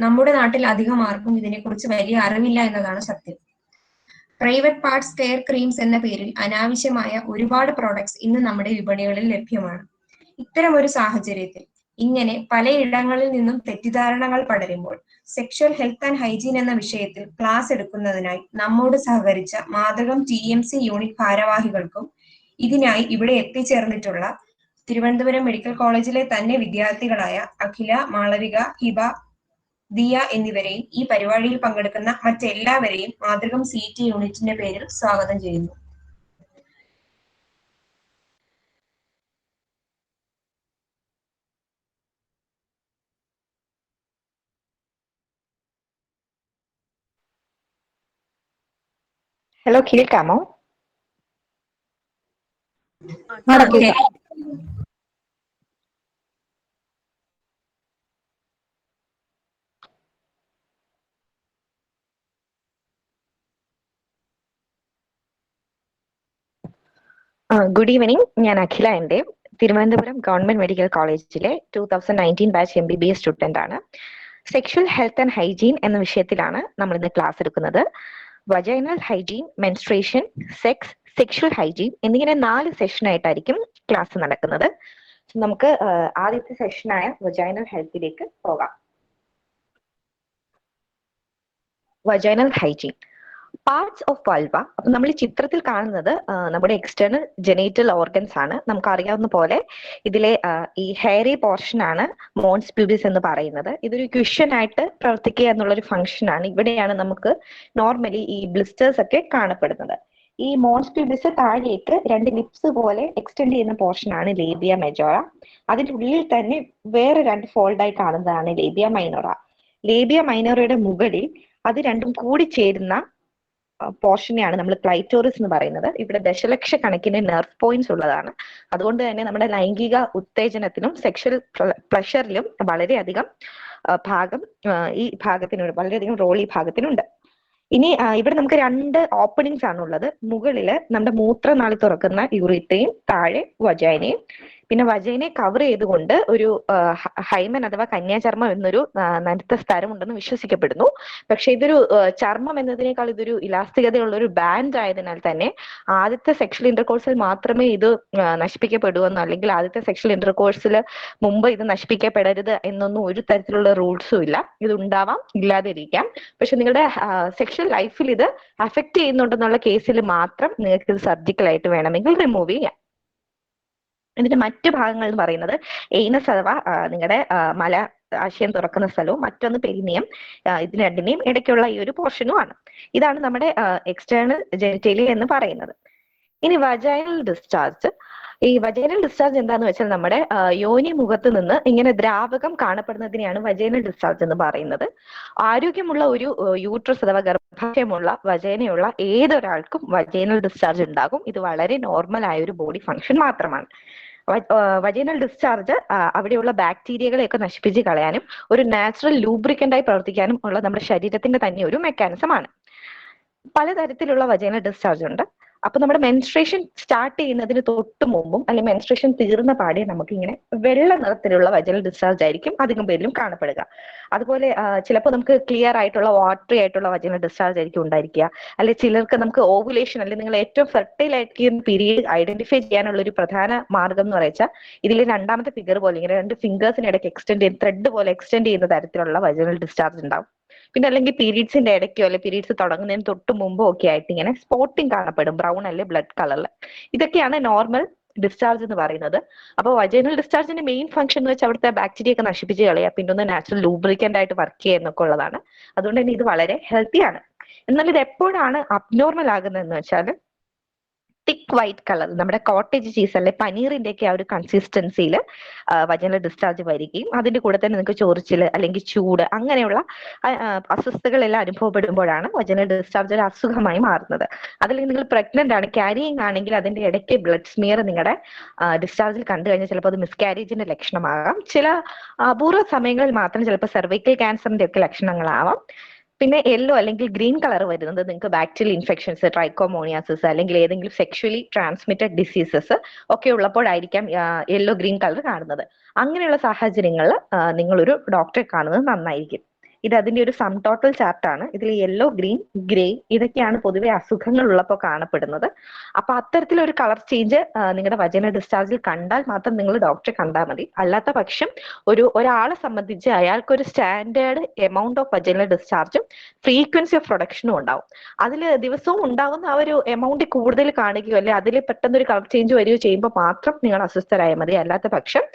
നമ്മുടെ നാട്ടിൽ അധികം ആർക്കും ഇതിനെക്കുറിച്ച് വലിയ അറിവില്ല എന്നതാണ് സത്യം. പ്രൈവറ്റ് പാർട്സ് കെയർ ക്രീംസ് എന്ന പേരിൽ അനാവശ്യമായ ഒരുപാട് പ്രോഡക്ട്സ് ഇന്ന് നമ്മുടെ വിപണികളിൽ ലഭ്യമാണ്. ഇത്തരമൊരു സാഹചര്യത്തിൽ ഇങ്ങനെ പലയിടങ്ങളിൽ നിന്നും തെറ്റിദ്ധാരണകൾ പടരുമ്പോൾ സെക്ഷൽ ഹെൽത്ത് ആൻഡ് ഹൈജീൻ എന്ന വിഷയത്തിൽ ക്ലാസ് എടുക്കുന്നതിനായി നമ്മോട് സഹകരിച്ച മാതൃകം TMC യൂണിറ്റ് ഭാരവാഹികൾക്കും ഇതിനായി ഇവിടെ എത്തിച്ചേർന്നിട്ടുള്ള തിരുവനന്തപുരം മെഡിക്കൽ കോളേജിലെ തന്നെ വിദ്യാർത്ഥികളായ അഖില, മാളവിക, ഹിബ, ദിയ എന്നിവരെയും ഈ പരിപാടിയിൽ പങ്കെടുക്കുന്ന മറ്റെല്ലാവരെയും മാതൃകം CT യൂണിറ്റിന്റെ പേരിൽ സ്വാഗതം ചെയ്യുന്നു. ഹലോ, കേൾക്കാമോ? Good evening. ഞാൻ അഖില. എൻ്റെ തിരുവനന്തപുരം ഗവൺമെന്റ് മെഡിക്കൽ കോളേജിലെ 2019 ബാച്ച് MBBS സ്റ്റുഡന്റ് ആണ്. സെക്ഷൽ ഹെൽത്ത് ആൻഡ് ഹൈജീൻ എന്ന വിഷയത്തിലാണ് നമ്മൾ ഇന്ന് ക്ലാസ് എടുക്കുന്നത്. Vaginal hygiene, menstruation, sex, sexual hygiene എന്നിങ്ങനെ 4 സെഷനായിട്ടായിരിക്കും ക്ലാസ് നടക്കുന്നത്. നമുക്ക് ആദ്യത്തെ സെഷനായ വജൈനൽ ഹെൽത്തിലേക്ക് പോകാം. Vaginal hygiene, parts of vulva. അപ്പൊ നമ്മൾ ഈ ചിത്രത്തിൽ കാണുന്നത് നമ്മുടെ എക്സ്റ്റേണൽ ജെനിറ്റൽ ഓർഗൻസ് ആണ്. നമുക്ക് അറിയാവുന്ന പോലെ ഇതിലെ ഈ ഹെയറി പോർഷൻ ആണ് മോൺസ് പ്യൂബിസ് എന്ന് പറയുന്നത്. ഇതൊരു ക്വിഷൻ ആയിട്ട് പ്രവർത്തിക്കുക എന്നുള്ളൊരു ഫംഗ്ഷൻ ആണ്. ഇവിടെയാണ് നമുക്ക് നോർമലി ഈ ബ്ലിസ്റ്റേഴ്സ് ഒക്കെ കാണപ്പെടുന്നത്. ഈ മോൺസ് പ്യൂബിസ് താഴേക്ക് 2 ലിപ്സ് പോലെ എക്സ്റ്റെൻഡ് ചെയ്യുന്ന പോർഷൻ ആണ് ലേബിയ മെജോറ. അതിൻ്റെ ഉള്ളിൽ തന്നെ വേറെ 2 ഫോൾഡായി കാണുന്നതാണ് ലേബിയ മൈനോറ. ലേബിയ മൈനോറയുടെ മുകളിൽ അത് രണ്ടും കൂടി ചേരുന്ന പോർഷനെയാണ് നമ്മൾ ക്ലൈറ്റോറിസ് എന്ന് പറയുന്നത്. ഇവിടെ ദശലക്ഷക്കണക്കിന് നെർവ് പോയിന്റ്സ് ഉള്ളതാണ്. അതുകൊണ്ട് തന്നെ നമ്മുടെ ലൈംഗിക ഉത്തേജനത്തിനും സെക്ഷൽ പ്ലഷറിലും വളരെയധികം ഭാഗം ഈ ഭാഗത്തിനുണ്ട്, വളരെയധികം റോൾ ഈ ഭാഗത്തിനുണ്ട്. ഇനി ഇവിടെ നമുക്ക് 2 ഓപ്പണിങ്സ് ആണുള്ളത്. മുകളില് നമ്മുടെ മൂത്രനാളി തുറക്കുന്ന യൂറിത്രയും താഴെ വജൈനയും. പിന്നെ വജൈനെ കവർ ചെയ്തുകൊണ്ട് ഒരു ഹൈമൻ അഥവാ കന്യാചർമ്മം എന്നൊരു നനുത്ത സ്ഥലം ഉണ്ടെന്ന് വിശ്വസിക്കപ്പെടുന്നു. പക്ഷെ ഇതൊരു ചർമ്മം എന്നതിനേക്കാൾ ഇതൊരു ഇലാസ്തികതയുള്ള ഒരു ബാൻഡ് ആയതിനാൽ തന്നെ ആദ്യത്തെ സെക്ഷൽ ഇന്റർകോഴ്സിൽ മാത്രമേ ഇത് നശിപ്പിക്കപ്പെടുവെന്നോ അല്ലെങ്കിൽ ആദ്യത്തെ സെക്ഷൽ ഇന്റർകോഴ്സിൽ മുമ്പ് ഇത് നശിപ്പിക്കപ്പെടരുത് എന്നൊന്നും ഒരു തരത്തിലുള്ള റൂൾസും ഇല്ല. ഇത് ഉണ്ടാവാം, ഇല്ലാതെ ഇരിക്കാം. പക്ഷെ നിങ്ങളുടെ സെക്ഷൽ ലൈഫിൽ ഇത് അഫക്റ്റ് ചെയ്യുന്നുണ്ടെന്നുള്ള കേസിൽ മാത്രം നിങ്ങൾക്ക് ഇത് സർജിക്കലായിട്ട് വേണമെങ്കിൽ റിമൂവ് ചെയ്യാം. ഇതിന്റെ മറ്റു ഭാഗങ്ങൾ എന്ന് പറയുന്നത് എയ്നസ് അഥവാ നിങ്ങളുടെ മല ആശയം തുറക്കുന്ന സ്ഥലവും മറ്റൊന്ന് പെരിനിയം, ഇതിന് രണ്ടിനെയും ഇടയ്ക്കുള്ള ഈ ഒരു പോർഷനുമാണ്. ഇതാണ് നമ്മുടെ എക്സ്റ്റേണൽ ജെനിറ്റേലിയ എന്ന് പറയുന്നത്. ഇനി വജൈനൽ ഡിസ്ചാർജ്. ഈ വജൈനൽ ഡിസ്ചാർജ് എന്താന്ന് വെച്ചാൽ നമ്മുടെ യോനി മുഖത്ത് നിന്ന് ഇങ്ങനെ ദ്രാവകം കാണപ്പെടുന്നതിനെയാണ് വജൈനൽ ഡിസ്ചാർജ് എന്ന് പറയുന്നത്. ആരോഗ്യമുള്ള ഒരു യൂട്രസ് അഥവാ ഗർഭാശയമുള്ള വജൈനയുള്ള ഏതൊരാൾക്കും വജൈനൽ ഡിസ്ചാർജ് ഉണ്ടാകും. ഇത് വളരെ നോർമൽ ആയ ഒരു ബോഡി ഫംഗ്ഷൻ മാത്രമാണ്. വജൈനൽ ഡിസ്ചാർജ് അവിടെയുള്ള ബാക്ടീരിയകളെയൊക്കെ നശിപ്പിച്ച് കളയാനും ഒരു നാച്ചുറൽ ലൂബ്രിക്കൻ്റായി പ്രവർത്തിക്കാനും ഉള്ള നമ്മുടെ ശരീരത്തിന്റെ തന്നെ ഒരു മെക്കാനിസം ആണ്. പലതരത്തിലുള്ള വജൈനൽ ഡിസ്ചാർജ് ഉണ്ട്. അപ്പൊ നമ്മുടെ മെൻസ്ട്രേഷൻ സ്റ്റാർട്ട് ചെയ്യുന്നതിന് തൊട്ട് മുമ്പും അല്ലെങ്കിൽ മെൻസ്ട്രേഷൻ തീർന്ന പാടെ നമുക്ക് ഇങ്ങനെ വെള്ള നിറത്തിലുള്ള വജൈനൽ ഡിസ്ചാർജ് ആയിരിക്കും അധികം പേരിലും കാണപ്പെടുക. അതുപോലെ ചിലപ്പോൾ നമുക്ക് ക്ലിയർ ആയിട്ടുള്ള വാട്ടറി ആയിട്ടുള്ള വജൈനൽ ഡിസ്ചാർജ് ആയിരിക്കും ഉണ്ടായിരിക്കുക. അല്ലെങ്കിൽ ചിലർക്ക് നമുക്ക് ഓവുലേഷൻ അല്ലെങ്കിൽ നിങ്ങൾ ഏറ്റവും ഫെർട്ടൈൽ ആയിരിക്കുന്ന പീരീഡ് ഐഡന്റിഫൈ ചെയ്യാനുള്ള ഒരു പ്രധാന മാർഗം എന്ന് പറയുക ഇതിൽ രണ്ടാമത്തെ ഫിഗർ പോലെ ഇങ്ങനെ 2 ഫിംഗേഴ്സിന് ഇടയ്ക്ക് എക്സ്റ്റെൻഡ് ചെയ്യുന്ന ത്രെഡ് പോലെ എക്സ്റ്റെൻഡ് ചെയ്യുന്ന തരത്തിലുള്ള വജൈനൽ ഡിസ്ചാർജ് ഉണ്ടാവും. പിന്നെ അല്ലെങ്കിൽ പീരീഡ്സിന്റെ ഇടയ്ക്കോ അല്ലെങ്കിൽ പീരീഡ്സ് തുടങ്ങുന്നതിന് തൊട്ട് മുമ്പോ ഒക്കെ ആയിട്ട് ഇങ്ങനെ സ്പോട്ടിങ് കാണപ്പെടും, ബ്രൗൺ അല്ലെ ബ്ലഡ് കളറിൽ. ഇതൊക്കെയാണ് നോർമൽ ഡിസ്ചാർജ് എന്ന് പറയുന്നത്. അപ്പോൾ വജൈനൽ ഡിസ്ചാർജിന്റെ മെയിൻ ഫംഗ്ഷൻ എന്ന് വെച്ചാൽ അവിടുത്തെ ബാക്ടീരിയ ഒക്കെ നശിപ്പിച്ച് കളയുക, പിന്നെ ഒന്ന് നാച്ചുറൽ ലൂബ്രിക്കൻ്റ് ആയിട്ട് വർക്ക് ചെയ്യുക എന്നൊക്കെ ഉള്ളതാണ്. അതുകൊണ്ട് തന്നെ ഇത് വളരെ ഹെൽത്തിയാണ്. എന്നാൽ ഇത് എപ്പോഴാണ് അബ്നോർമൽ ആകുന്നതെന്ന് വെച്ചാൽ തിക്ക് വൈറ്റ് കളർ നമ്മുടെ കോട്ടേജ് ചീസ് അല്ലെ പനീറിന്റെ ഒക്കെ ആ ഒരു കൺസിസ്റ്റൻസിയിൽ വജൈനൽ ഡിസ്ചാർജ് വരികയും അതിന്റെ കൂടെ തന്നെ നിങ്ങൾക്ക് ചൊറിച്ചിൽ അല്ലെങ്കിൽ ചൂട് അങ്ങനെയുള്ള അസ്വസ്ഥതകളെല്ലാം അനുഭവപ്പെടുമ്പോഴാണ് വജൈനൽ ഡിസ്ചാർജ് ഒരു അസുഖമായി മാറുന്നത്. അതല്ലെങ്കിൽ നിങ്ങൾ പ്രഗ്നന്റ് ആണ്, ക്യാരിയിങ് ആണെങ്കിൽ അതിന്റെ ഇടയ്ക്ക് ബ്ലഡ് സ്മിയർ നിങ്ങളുടെ ഡിസ്ചാർജിൽ കണ്ടു കഴിഞ്ഞാൽ ചിലപ്പോൾ അത് മിസ്കാരേജിന്റെ ലക്ഷണമാകാം. ചില അപൂർവ സമയങ്ങളിൽ മാത്രം ചിലപ്പോൾ സെർവിക്കൽ ക്യാൻസറിന്റെ ഒക്കെ ലക്ഷണങ്ങളാവാം. പിന്നെ യെല്ലോ അല്ലെങ്കിൽ ഗ്രീൻ കളർ വരുന്നത് നിങ്ങൾക്ക് ബാക്ടീരിയൽ ഇൻഫെക്ഷൻസ്, ട്രൈക്കോമോണിയാസിസ് അല്ലെങ്കിൽ ഏതെങ്കിലും സെക്ഷുവലി ട്രാൻസ്മിറ്റഡ് ഡിസീസസ് ഒക്കെ ഉള്ളപ്പോഴായിരിക്കാം യെല്ലോ ഗ്രീൻ കളർ കാണുന്നത്. അങ്ങനെയുള്ള സാഹചര്യങ്ങളിൽ നിങ്ങളൊരു ഡോക്ടറെ കാണുന്നത് നന്നായിരിക്കും. ഇത് അതിന്റെ ഒരു സം ടോട്ടൽ ചാർട്ടാണ്. ഇതിൽ യെല്ലോ, ഗ്രീൻ, ഗ്രേ ഇതൊക്കെയാണ് പൊതുവെ അസുഖങ്ങൾ ഉള്ളപ്പോൾ കാണപ്പെടുന്നത്. അപ്പൊ അത്തരത്തിലൊരു കളർ ചേഞ്ച് നിങ്ങളുടെ വജൈനൽ ഡിസ്ചാർജിൽ കണ്ടാൽ മാത്രം നിങ്ങൾ ഡോക്ടറെ കണ്ടാൽ മതി. അല്ലാത്ത പക്ഷം ഒരാളെ സംബന്ധിച്ച് അയാൾക്കൊരു സ്റ്റാൻഡേർഡ് എമൗണ്ട് ഓഫ് വജൈനൽ ഡിസ്ചാർജും ഫ്രീക്വൻസി ഓഫ് പ്രൊഡക്ഷനും ഉണ്ടാവും. അതിൽ ദിവസവും ഉണ്ടാവുന്ന ആ ഒരു എമൗണ്ട് കൂടുതൽ കാണുകയോ അല്ലെ അതിൽ പെട്ടെന്ന് ഒരു കളർ ചേഞ്ച് വരികയോ ചെയ്യുമ്പോൾ മാത്രം നിങ്ങൾ അസ്വസ്ഥരായാൽ മതി. അല്ലാത്ത പക്ഷം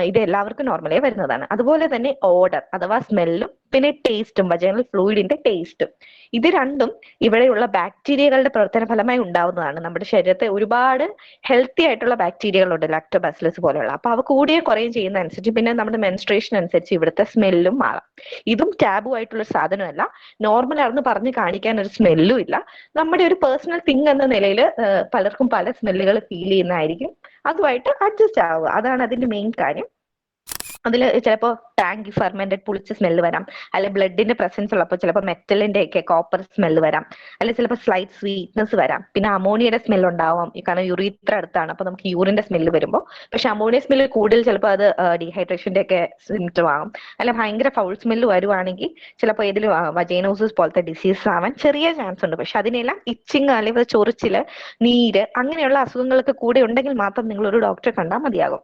ഇത് എല്ലാവർക്കും നോർമലേ വരുന്നതാണ്. അതുപോലെ തന്നെ ഓഡർ അഥവാ സ്മെല്ലും പിന്നെ ടേസ്റ്റും, വജൈനൽ ഫ്ലൂയിഡിന്റെ ടേസ്റ്റും, ഇത് രണ്ടും ഇവിടെയുള്ള ബാക്ടീരിയകളുടെ പ്രവർത്തന ഫലമായി ഉണ്ടാവുന്നതാണ്. നമ്മുടെ ശരീരത്തെ ഒരുപാട് ഹെൽത്തി ആയിട്ടുള്ള ബാക്ടീരിയകളുണ്ട്, ലാക്ടോബാസിലസ് പോലെയുള്ള. അപ്പൊ അവ കൂടുകയും കുറയും ചെയ്യുന്ന അനുസരിച്ച് പിന്നെ നമ്മുടെ മെൻസ്ട്രേഷൻ അനുസരിച്ച് ഇവിടുത്തെ സ്മെല്ലും മാറാം. ഇതും ടാബു ആയിട്ടുള്ള സാധനമല്ല. നോർമൽ ആണെന്ന് പറഞ്ഞ് കാണിക്കാൻ ഒരു സ്മെല്ലും ഇല്ല. നമ്മുടെ ഒരു പേഴ്സണൽ തിങ് എന്ന നിലയിൽ പലർക്കും പല സ്മെല്ലുകൾ ഫീൽ ചെയ്യുന്നതായിരിക്കും. അതുമായിട്ട് അഡ്ജസ്റ്റ് ആവുക, അതാണ് അതിന്റെ മെയിൻ കാര്യം. അതിൽ ചിലപ്പോൾ ടാങ്കി ഫെർമെന്റഡ് പുളിച്ച സ്മെല്ല് വരാം, അല്ലെ ബ്ലഡിന്റെ പ്രസൻസ് ഉള്ളപ്പോൾ ചിലപ്പോൾ മെറ്റലിന്റെ ഒക്കെ കോപ്പർ സ്മെല്ല് വരാം, അല്ലെ ചിലപ്പോൾ സ്ലൈറ്റ് സ്വീറ്റ്നെസ് വരാം. പിന്നെ അമോണിയയുടെ സ്മെല്ല് ഉണ്ടാവാം, കാരണം യുറീത്ര അടുത്താണ്, അപ്പൊ നമുക്ക് യൂറിന്റെ സ്മെല്ല് വരുമ്പോൾ. പക്ഷെ അമോണിയ സ്മെല്ല് കൂടുതൽ ചിലപ്പോൾ അത് ഡീഹൈഡ്രേഷന്റെ ഒക്കെ സിംറ്റം ആകും. അല്ല ഭയങ്കര ഫൗൾ സ്മെല്ല് വരുവാണെങ്കിൽ ചിലപ്പോൾ ഇതിൽ വജൈനോസിസ് പോലത്തെ ഡിസീസ് ആവാൻ ചെറിയ ചാൻസ് ഉണ്ട്. പക്ഷെ അതിനെല്ലാം ഇച്ചിങ് അല്ലെങ്കിൽ ചൊറിച്ചില്, നീര് അങ്ങനെയുള്ള അസുഖങ്ങളൊക്കെ കൂടെ ഉണ്ടെങ്കിൽ മാത്രം നിങ്ങൾ ഒരു ഡോക്ടറെ കണ്ടാൽ മതിയാകും.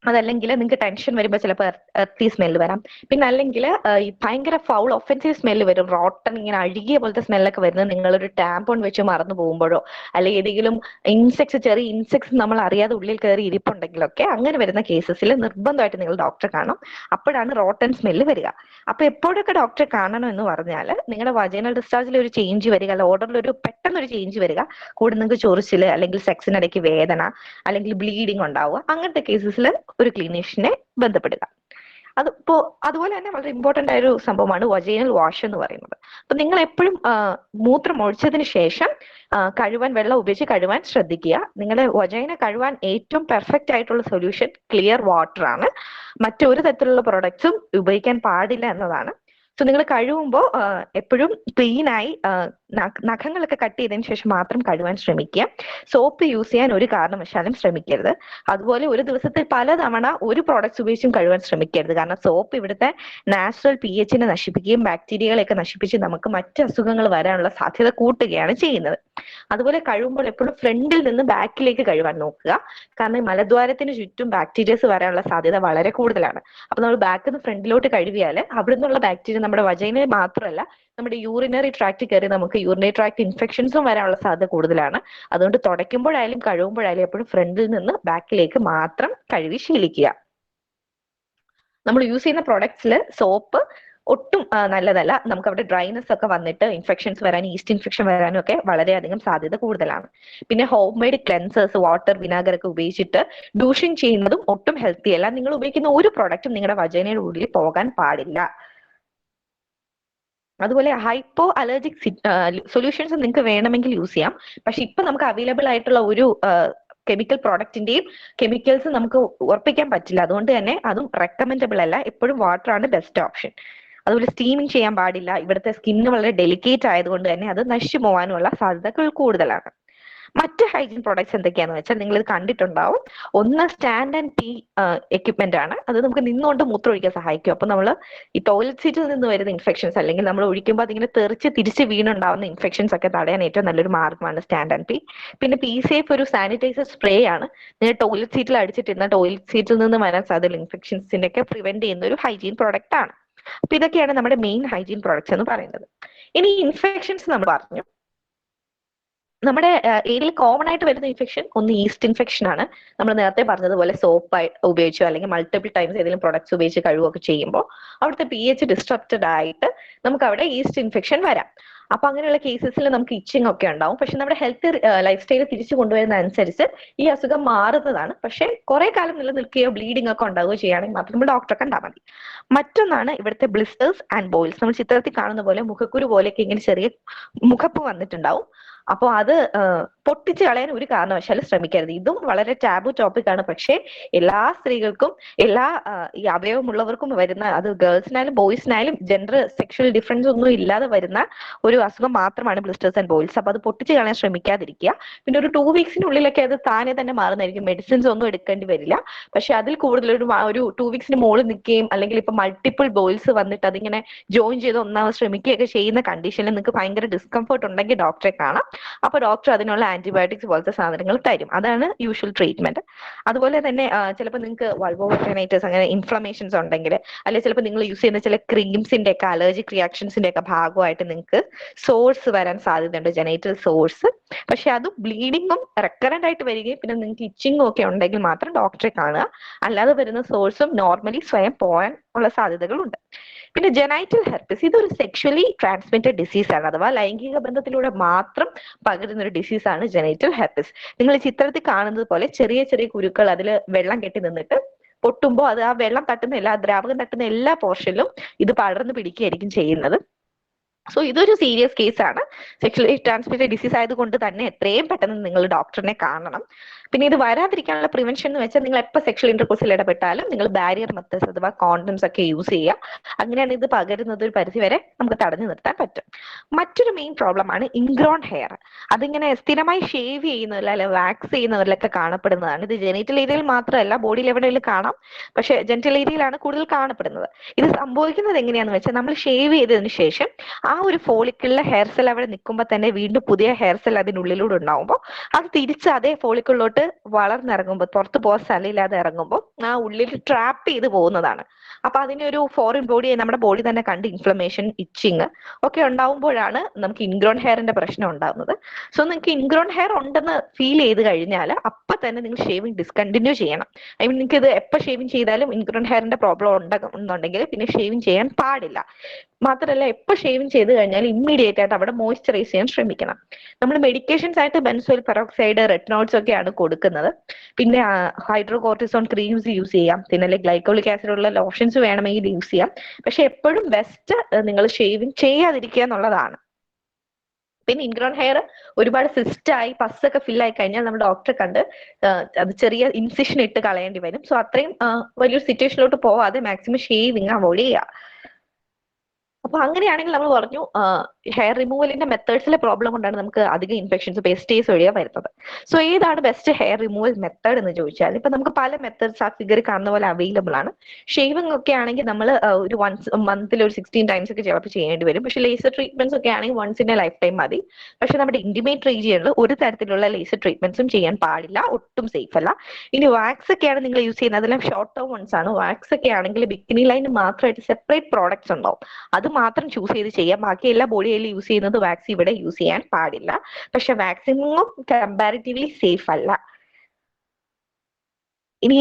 അതല്ലെങ്കിൽ നിങ്ങൾക്ക് ടെൻഷൻ വരുമ്പോൾ ചിലപ്പോൾ എർത്തി സ്മെല്ല് വരാം. പിന്നെ അല്ലെങ്കിൽ ഈ ഭയങ്കര ഫൗൾ ഒഫൻസീവ് സ്മെല്ല് വരും, റോട്ടൺ ഇങ്ങനെ അഴുകിയ പോലത്തെ സ്മെല്ലൊക്കെ വരുന്നത് നിങ്ങളൊരു ടാമ്പോൺ വെച്ച് മറന്നു പോകുമ്പോഴോ അല്ലെങ്കിൽ ഏതെങ്കിലും ചെറിയ ഇൻസെക്ട്സ് നമ്മൾ അറിയാതെ ഉള്ളിൽ കയറി ഇരിപ്പുണ്ടെങ്കിലൊക്കെ അങ്ങനെ വരുന്ന കേസസിൽ നിർബന്ധമായിട്ട് നിങ്ങൾ ഡോക്ടറെ കാണണം. അപ്പോഴാണ് റോട്ടൺ സ്മെല്ല് വരിക. അപ്പൊ എപ്പോഴൊക്കെ ഡോക്ടറെ കാണണം എന്ന് പറഞ്ഞാൽ നിങ്ങളുടെ വജൈനൽ ഡിസ്ചാർജിൽ ഒരു ചേഞ്ച് വരിക, അല്ല ഓർഡറിൽ ഒരു പെട്ടെന്നൊരു ചേഞ്ച് വരിക, കൂടെ നിങ്ങൾക്ക് ചൊറിച്ചില് അല്ലെങ്കിൽ സെക്സിനിടയ്ക്ക് വേദന അല്ലെങ്കിൽ ബ്ലീഡിങ് ഉണ്ടാവുക, അങ്ങനത്തെ കേസസിൽ ഒരു ക്ലിനീഷ്യനെ ബന്ധപ്പെടുക. അതുപോലെ തന്നെ വളരെ ഇമ്പോർട്ടന്റ് ആയ ഒരു സംഭവമാണ് വജൈനൽ വാഷ് എന്ന് പറയുന്നത്. അപ്പൊ നിങ്ങൾ എപ്പോഴും മൂത്രം ഒഴിച്ചതിന് ശേഷം വെള്ളം ഉപയോഗിച്ച് കഴുകാൻ ശ്രദ്ധിക്കുക. നിങ്ങളുടെ വജൈന കഴുകാൻ ഏറ്റവും പെർഫെക്റ്റ് ആയിട്ടുള്ള സൊല്യൂഷൻ ക്ലിയർ വാട്ടർ ആണ്. മറ്റൊരു തരത്തിലുള്ള പ്രൊഡക്ട്സും ഉപയോഗിക്കാൻ പാടില്ല എന്നതാണ്. സോ നിങ്ങൾ കഴുകുമ്പോൾ എപ്പോഴും ക്ലീനായി നഖങ്ങളൊക്കെ കട്ട് ചെയ്തതിനു ശേഷം മാത്രം കഴുകാൻ ശ്രമിക്കുക. സോപ്പ് യൂസ് ചെയ്യാൻ ഒരു കാരണവശാലും ശ്രമിക്കരുത്. അതുപോലെ ഒരു ദിവസത്തിൽ പലതവണ ഒരു പ്രോഡക്ട്സ് ഉപയോഗിച്ചും കഴുകാൻ ശ്രമിക്കരുത്. കാരണം സോപ്പ് ഇവിടുത്തെ നാച്ചുറൽ pH നശിപ്പിക്കുകയും ബാക്ടീരിയകളെയൊക്കെ നശിപ്പിച്ച് നമുക്ക് മറ്റ് അസുഖങ്ങൾ വരാനുള്ള സാധ്യത കൂട്ടുകയാണ് ചെയ്യുന്നത്. അതുപോലെ കഴുകുമ്പോൾ എപ്പോഴും ഫ്രണ്ടിൽ നിന്ന് ബാക്കിലേക്ക് കഴുകാൻ നോക്കുക. കാരണം മലദ്വാരത്തിന് ചുറ്റും ബാക്ടീരിയസ് വരാനുള്ള സാധ്യത വളരെ കൂടുതലാണ്. അപ്പൊ നമ്മൾ ബാക്കിൽ നിന്ന് ഫ്രണ്ടിലോട്ട് കഴുകിയാൽ അവിടെ നിന്നുള്ള ബാക്ടീരിയ നമ്മുടെ വജൈനയിൽ മാത്രമല്ല നമ്മുടെ യൂറിനറി ട്രാക്ട് കയറി നമുക്ക് യൂറിനറി ട്രാക്ട് ഇൻഫെക്ഷൻസും വരാനുള്ള സാധ്യത കൂടുതലാണ്. അതുകൊണ്ട് തുടയ്ക്കുമ്പോഴായാലും കഴുകുമ്പോഴായാലും എപ്പോഴും ഫ്രണ്ടിൽ നിന്ന് ബാക്കിലേക്ക് മാത്രം കഴുകി ശീലിക്കുക. നമ്മൾ യൂസ് ചെയ്യുന്ന പ്രൊഡക്ട്സിൽ സോപ്പ് ഒട്ടും നല്ലതല്ല. നമുക്ക് അവിടെ ഡ്രൈനെസ് ഒക്കെ വന്നിട്ട് ഇൻഫെക്ഷൻസ് വരാനും ഈസ്റ്റ് ഇൻഫെക്ഷൻ വരാനും ഒക്കെ വളരെയധികം സാധ്യത കൂടുതലാണ്. പിന്നെ home made cleansers, water, vinegar ഒക്കെ ഉപയോഗിച്ചിട്ട് ഡൂഷിങ് ചെയ്യുന്നതും ഒട്ടും ഹെൽത്തി അല്ല. നിങ്ങൾ ഉപയോഗിക്കുന്ന ഒരു പ്രോഡക്റ്റും നിങ്ങളുടെ വജൈനയുടെ ഉള്ളിൽ പോകാൻ പാടില്ല. അതുപോലെ ഹൈപ്പോ അലർജിക് സൊല്യൂഷൻസ് നിങ്ങൾക്ക് വേണമെങ്കിൽ യൂസ് ചെയ്യാം. പക്ഷെ ഇപ്പൊ നമുക്ക് അവൈലബിൾ ആയിട്ടുള്ള ഒരു കെമിക്കൽ പ്രോഡക്റ്റിന്റെയും കെമിക്കൽസ് നമുക്ക് ഉറപ്പിക്കാൻ പറ്റില്ല. അതുകൊണ്ട് തന്നെ അതും റെക്കമെൻഡബിൾ അല്ല. എപ്പോഴും വാട്ടർ ആണ് ബെസ്റ്റ് ഓപ്ഷൻ. അതുപോലെ സ്റ്റീമിങ് ചെയ്യാൻ പാടില്ല. ഇവിടുത്തെ സ്കിന്ന് വളരെ ഡെലിക്കേറ്റ് ആയതുകൊണ്ട് തന്നെ അത് നശിച്ചു പോകാനുള്ള സാധ്യതകൾ കൂടുതലാണ്. മറ്റ് ഹൈജീൻ പ്രോഡക്ട്സ് എന്തൊക്കെയാന്ന് വെച്ചാൽ നിങ്ങൾ ഇത് കണ്ടിട്ടുണ്ടാവും. ഒന്ന് സ്റ്റാൻഡ് ആൻഡ് പീ എക്യുപ്മെന്റ് ആണ്. അത് നമുക്ക് നിന്നുകൊണ്ട് മൂത്രം ഒഴിക്കാൻ സഹായിക്കും. അപ്പൊ നമ്മൾ ഈ ടോയ്ലറ്റ് സീറ്റിൽ നിന്ന് വരുന്ന ഇൻഫെക്ഷൻസ് അല്ലെങ്കിൽ നമ്മൾ ഒഴിക്കുമ്പോൾ അതിങ്ങനെ തെറിച്ച് തിരിച്ച് വീണുണ്ടാവുന്ന ഇൻഫെക്ഷൻസ് ഒക്കെ തടയാൻ ഏറ്റവും നല്ലൊരു മാർഗമാണ് സ്റ്റാൻഡ് ആൻഡ് പീ. പിന്നെ പി സേഫ് ഒരു സാനിറ്റൈസർ സ്പ്രേ ആണ്. നിങ്ങൾ ടോയ്ലറ്റ് സീറ്റിൽ അടിച്ചിട്ടിരുന്ന ടോയ്ലറ്റ് സീറ്റിൽ നിന്ന് വരാൻ സാധ്യതയുള്ള ഇൻഫെക്ഷൻസിന്റെ ഒക്കെ പ്രിവെന്റ് ചെയ്യുന്ന ഒരു ഹൈജീൻ പ്രോഡക്റ്റ് ആണ്. അപ്പൊ ഇതൊക്കെയാണ് നമ്മുടെ മെയിൻ ഹൈജീൻ പ്രോഡക്ട്സ് എന്ന് പറയുന്നത്. ഇനി ഇൻഫെക്ഷൻസ് നമ്മൾ പറഞ്ഞു. നമ്മുടെ ഏരിയയിൽ കോമൺ ആയിട്ട് വരുന്ന ഇൻഫെക്ഷൻ ഒന്ന് ഈസ്റ്റ് ഇൻഫെക്ഷൻ ആണ്. നമ്മൾ നേരത്തെ പറഞ്ഞതുപോലെ സോപ്പ് ഉപയോഗിച്ചോ അല്ലെങ്കിൽ മൾട്ടിപ്പിൾ ടൈംസ് ഏതെങ്കിലും പ്രൊഡക്ട്സ് ഉപയോഗിച്ച് കഴുകുകയൊക്കെ ചെയ്യുമ്പോൾ അവിടുത്തെ pH ഡിസ്ട്രപ്റ്റഡ് ആയിട്ട് നമുക്ക് അവിടെ ഈസ്റ്റ് ഇൻഫെക്ഷൻ വരാം. അപ്പൊ അങ്ങനെയുള്ള കേസസിൽ നമുക്ക് ഇച്ചിങ് ഒക്കെ ഉണ്ടാവും. പക്ഷെ നമ്മുടെ ഹെൽത്ത് ലൈഫ് സ്റ്റൈൽ തിരിച്ചു കൊണ്ടുവരുന്ന അനുസരിച്ച് ഈ അസുഖം മാറുന്നതാണ്. പക്ഷെ കുറെ കാലം നിലനിൽക്കുകയോ ബ്ലീഡിംഗ് ഒക്കെ ഉണ്ടാവുകയോ ചെയ്യുകയാണെങ്കിൽ മാത്രം നമ്മൾ ഡോക്ടറെ കണ്ടാൽ മതി. മറ്റൊന്നാണ് ഇവിടുത്തെ ബ്ലിസ്റ്റേഴ്സ് ആൻഡ് ബോയിൽസ്. നമ്മൾ ചിത്രത്തിൽ കാണുന്ന പോലെ മുഖക്കുരു പോലെയൊക്കെ ഇങ്ങനെ ചെറിയ മുഖപ്പ് വന്നിട്ടുണ്ടാവും. അപ്പോൾ അത് പൊട്ടിച്ച് കളയാൻ ഒരു കാരണവശാലും ശ്രമിക്കരുത്. ഇതും വളരെ ടാബു ടോപ്പിക് ആണ്. പക്ഷേ എല്ലാ സ്ത്രീകൾക്കും എല്ലാ ഈ അവയവമുള്ളവർക്കും വരുന്ന, അത് ഗേൾസിനായാലും ബോയ്സിനായാലും ജെൻഡർ സെക്ഷൽ ഡിഫറൻസ് ഒന്നും ഇല്ലാതെ വരുന്ന ഒരു അസുഖം മാത്രമാണ് ബ്ലിസ്റ്റേഴ്സ് ആൻഡ് ബോയിൽസ്. അപ്പൊ അത് പൊട്ടിച്ച് കളയാൻ ശ്രമിക്കാതിരിക്കുക. പിന്നെ ഒരു 2 വീക്സിനുള്ളിലൊക്കെ അത് താനെ തന്നെ മാറുന്നതായിരിക്കും. മെഡിസിൻസ് ഒന്നും എടുക്കേണ്ടി വരില്ല. പക്ഷെ അതിൽ കൂടുതൽ ഒരു 2 വീക്സിന് മുകളിൽ നിൽക്കുകയും അല്ലെങ്കിൽ ഇപ്പൊ മൾട്ടിപ്പിൾ ബോയിൽസ് വന്നിട്ട് അതിങ്ങനെ ജോയിൻ ചെയ്ത് ഒന്നാമത് ശ്രമിക്കുകയൊക്കെ ചെയ്യുന്ന കണ്ടീഷനിൽ നിങ്ങൾക്ക് ഭയങ്കര ഡിസ്കംഫർട്ട് ഉണ്ടെങ്കിൽ ഡോക്ടറെ കാണാം. അപ്പൊ ഡോക്ടർ അതിനുള്ള ആന്റിബയോട്ടിക്സ് പോലത്തെ സാധനങ്ങൾ തരും. അതാണ് യൂഷ്വൽ ട്രീറ്റ്മെന്റ്. അതുപോലെ തന്നെ ചിലപ്പോൾ നിങ്ങൾക്ക് വൾവോവജൈനൈറ്റിസ് അങ്ങനെ ഇൻഫ്ലമേഷൻസ് ഉണ്ടെങ്കിൽ, അല്ലെങ്കിൽ ചിലപ്പോൾ നിങ്ങൾ യൂസ് ചെയ്യുന്ന ചില ക്രീംസിന്റെ ഒക്കെ അലർജിക് റിയാക്ഷൻസിന്റെ ഒക്കെ ഭാഗമായിട്ട് നിങ്ങൾക്ക് സോഴ്സ് വരാൻ സാധ്യതയുണ്ട്, ജെനൈറ്റൽ സോഴ്സ്. പക്ഷെ അത് ബ്ലീഡിങ്ങും റെക്കറന്റ് ആയിട്ട് വരികയും പിന്നെ നിങ്ങൾക്ക് ഇച്ചിങ്ങും ഒക്കെ ഉണ്ടെങ്കിൽ മാത്രം ഡോക്ടറെ കാണുക. അല്ലാതെ വരുന്ന സോഴ്സും നോർമലി സ്വയം പോകാൻ ഉള്ള സാധ്യതകളുണ്ട്. പിന്നെ ജെനൈറ്റൽ ഹെർപ്പിസ്, ഇതൊരു സെക്ഷലി ട്രാൻസ്മിറ്റഡ് ഡിസീസ് ആണ്, അഥവാ ലൈംഗിക ബന്ധത്തിലൂടെ മാത്രം പകരുന്ന ഒരു ഡിസീസ് ആണ് ജെനൈറ്റൽ ഹെർപ്പിസ്. നിങ്ങൾ ചിത്രത്തിൽ കാണുന്നത് പോലെ ചെറിയ ചെറിയ കുരുക്കൾ അതിൽ വെള്ളം കെട്ടി നിന്നിട്ട് പൊട്ടുമ്പോൾ അത് ആ വെള്ളം തട്ടുന്ന ദ്രാവകം തട്ടുന്ന എല്ലാ പോർഷനിലും ഇത് പടർന്നു പിടിക്കുകയായിരിക്കും ചെയ്യുന്നത്. സോ ഇതൊരു സീരിയസ് കേസാണ്. സെക്ഷലി ട്രാൻസ്മിറ്റഡ് ഡിസീസ് ആയതുകൊണ്ട് തന്നെ എത്രയും പെട്ടെന്ന് നിങ്ങൾ ഡോക്ടറിനെ കാണണം. പിന്നെ ഇത് വരാതിരിക്കാനുള്ള പ്രിവെൻഷൻ എന്ന് വെച്ചാൽ നിങ്ങൾ എപ്പോൾ സെക്ഷൽ ഇന്റർകോഴ്സിൽ ഇടപെട്ടാലും നിങ്ങൾ ബാരിയർ മെത്തേഡ്സ് അഥവാ കോണ്ടംസ് ഒക്കെ യൂസ് ചെയ്യുക. അങ്ങനെയാണ് ഇത് പകരുന്നത് ഒരു പരിധി വരെ നമുക്ക് തടഞ്ഞു നിർത്താൻ പറ്റും. മറ്റൊരു മെയിൻ പ്രോബ്ലം ആണ് ഇൻഗ്രോൺ ഹെയർ. അതിങ്ങനെ സ്ഥിരമായി ഷേവ് ചെയ്യുന്നവരിൽ അല്ലെ വാക്സ് ചെയ്യുന്നവരിലൊക്കെ കാണപ്പെടുന്നതാണ്. ഇത് ജെനിറ്റൽ ഏരിയയിൽ മാത്രമല്ല ബോഡിയിൽ എവിടെയെങ്കിലും കാണാം, പക്ഷെ ജെനിറ്റൽ ഏരിയയിലാണ് കൂടുതൽ കാണപ്പെടുന്നത്. ഇത് സംഭവിക്കുന്നത് എങ്ങനെയാന്ന് വെച്ചാൽ നമ്മൾ ഷേവ് ചെയ്തതിനു ശേഷം ആ ഒരു ഫോളിക്കിളിലെ ഹെയർ സെൽ അവിടെ നിൽക്കുമ്പോൾ തന്നെ വീണ്ടും പുതിയ ഹെയർ സെൽ അതിനുള്ളിലൂടെ ഉണ്ടാവുമ്പോൾ അത് തിരിച്ച് അതേ ഫോളിക്കിളിലോട്ട് വളർന്നിറങ്ങുമ്പോൾ, പുറത്ത് പോകാൻ സ്ഥലമില്ലാതെ ഇറങ്ങുമ്പോൾ ആ ഉള്ളിൽ ട്രാപ്പ് ചെയ്ത് പോകുന്നതാണ്. അപ്പൊ അതിന് ഒരു ഫോറിൻ ബോഡി നമ്മുടെ ബോഡി തന്നെ കണ്ട് ഇൻഫ്ലമേഷൻ, ഇച്ചിങ് ഒക്കെ ഉണ്ടാവുമ്പോഴാണ് നമുക്ക് ഇൻഗ്രോൺ ഹെയറിന്റെ പ്രശ്നം ഉണ്ടാവുന്നത്. സോ നിങ്ങൾക്ക് ഇൻഗ്രോൺ ഹെയർ ഉണ്ടെന്ന് ഫീൽ ചെയ്ത് കഴിഞ്ഞാൽ അപ്പൊ തന്നെ നിങ്ങൾ ഷേവിങ് ഡിസ്കണ്ടിന്യൂ ചെയ്യണം. ഐ മീൻ നിങ്ങൾക്ക് ഇത് എപ്പോൾ ഷേവിങ് ചെയ്താലും ഇൻഗ്രോൺ ഹെയറിന്റെ പ്രോബ്ലം ഉണ്ടെന്നുണ്ടെങ്കിൽ പിന്നെ ഷേവിങ് ചെയ്യാൻ പാടില്ല. മാത്രമല്ല എപ്പോൾ ഷേവിങ് ചെയ്ത് കഴിഞ്ഞാൽ ഇമ്മീഡിയറ്റ് ആയിട്ട് അവിടെ മോയ്സ്ചറൈസ് ചെയ്യാൻ ശ്രമിക്കണം. നമ്മൾ മെഡിക്കേഷൻസ് ആയിട്ട് ബെൻസോയിൽ പെറോക്സൈഡ്, റെറ്റിനോയിഡ്സ് ഒക്കെയാണ് കൊടുക്കുന്നത്. പിന്നെ ഹൈഡ്രോകോർട്ടിസോൺ ക്രീംസ് യൂസ് ചെയ്യാം. പിന്നെ ഗ്ലൈക്കോളിക് ആസിഡ് ഉള്ള ലോഷൻസ് വേണമെങ്കിൽ യൂസ് ചെയ്യാം. പക്ഷെ എപ്പോഴും ബെസ്റ്റ് നിങ്ങൾ ഷേവിങ് ചെയ്യാതിരിക്കുക എന്നുള്ളതാണ്. പിന്നെ ഇൻഗ്രോൺ ഹെയർ ഒരുപാട് സിസ്റ്റായി പസ്സൊക്കെ ഫില്ലായി കഴിഞ്ഞാൽ നമ്മൾ ഡോക്ടറെ കണ്ട് അത് ചെറിയ ഇൻസിഷൻ ഇട്ട് കളയേണ്ടി വരും. സോ അത്രയും വലിയൊരു സിറ്റുവേഷനിലോട്ട് പോവാതെ മാക്സിമം ഷേവിങ് അവോയ്ഡ് ചെയ്യുക. അപ്പൊ അങ്ങനെയാണെങ്കിൽ നമ്മൾ പറഞ്ഞു ഹെയർ റിമൂവലിന്റെ മെത്തേഡ്സിലെ പ്രോബ്ലം കൊണ്ടാണ് നമുക്ക് അധികം ഇൻഫെക്ഷൻസ് പെസ്റ്റേസ് വഴിയാ വരുന്നത്. സോ ഏതാണ് ബെസ്റ്റ് ഹെയർ റിമൂവൽ മെത്തേഡ് എന്ന് ചോദിച്ചാൽ ഇപ്പൊ നമുക്ക് പല മെത്തേഡ്സ് ആ ഫിഗർ കാണുന്ന പോലെ അവൈലബിൾ ആണ്. ഷേവിംഗ് ഒക്കെ ആണെങ്കിൽ നമ്മൾ ഒരു മന്തിൽ ഒരു 16 ടൈംസ് ഒക്കെ ചിലപ്പോൾ ചെയ്യേണ്ടി വരും. പക്ഷെ ലേസർ ട്രീറ്റ്മെന്റ്സ് ഒക്കെ ആണെങ്കിൽ once in a lifetime മതി. പക്ഷെ നമ്മുടെ ഇന്റിമേറ്റ് റീജിയനിൽ ഒരു തരത്തിലുള്ള ലേസർ ട്രീറ്റ്മെന്റ്സും ചെയ്യാൻ പാടില്ല, ഒട്ടും സേഫ് അല്ല. ഇനി വാക്സ് ഒക്കെയാണ് നിങ്ങൾ യൂസ് ചെയ്യുന്നത്, അതെല്ലാം ഷോർട്ട് ടേം വൺസ് ആണ്. വാക്സ് ഒക്കെ ആണെങ്കിൽ ബിക്കിനി ലൈന് മാത്രമായിട്ട് സെപ്പറേറ്റ് പ്രോഡക്ട്സ് ഉണ്ടാവും, അത് മാത്രം ചൂസ് ചെയ്ത് ചെയ്യാം. ബാക്കി എല്ലാ ബോഡിയിൽ യൂസ് ചെയ്യുന്നത് വാക്സിൻ ഇവിടെ യൂസ് ചെയ്യാൻ പാടില്ല. പക്ഷെ വാക്സിനും കമ്പാരിറ്റീവ്ലി സേഫ് അല്ല. ഇനി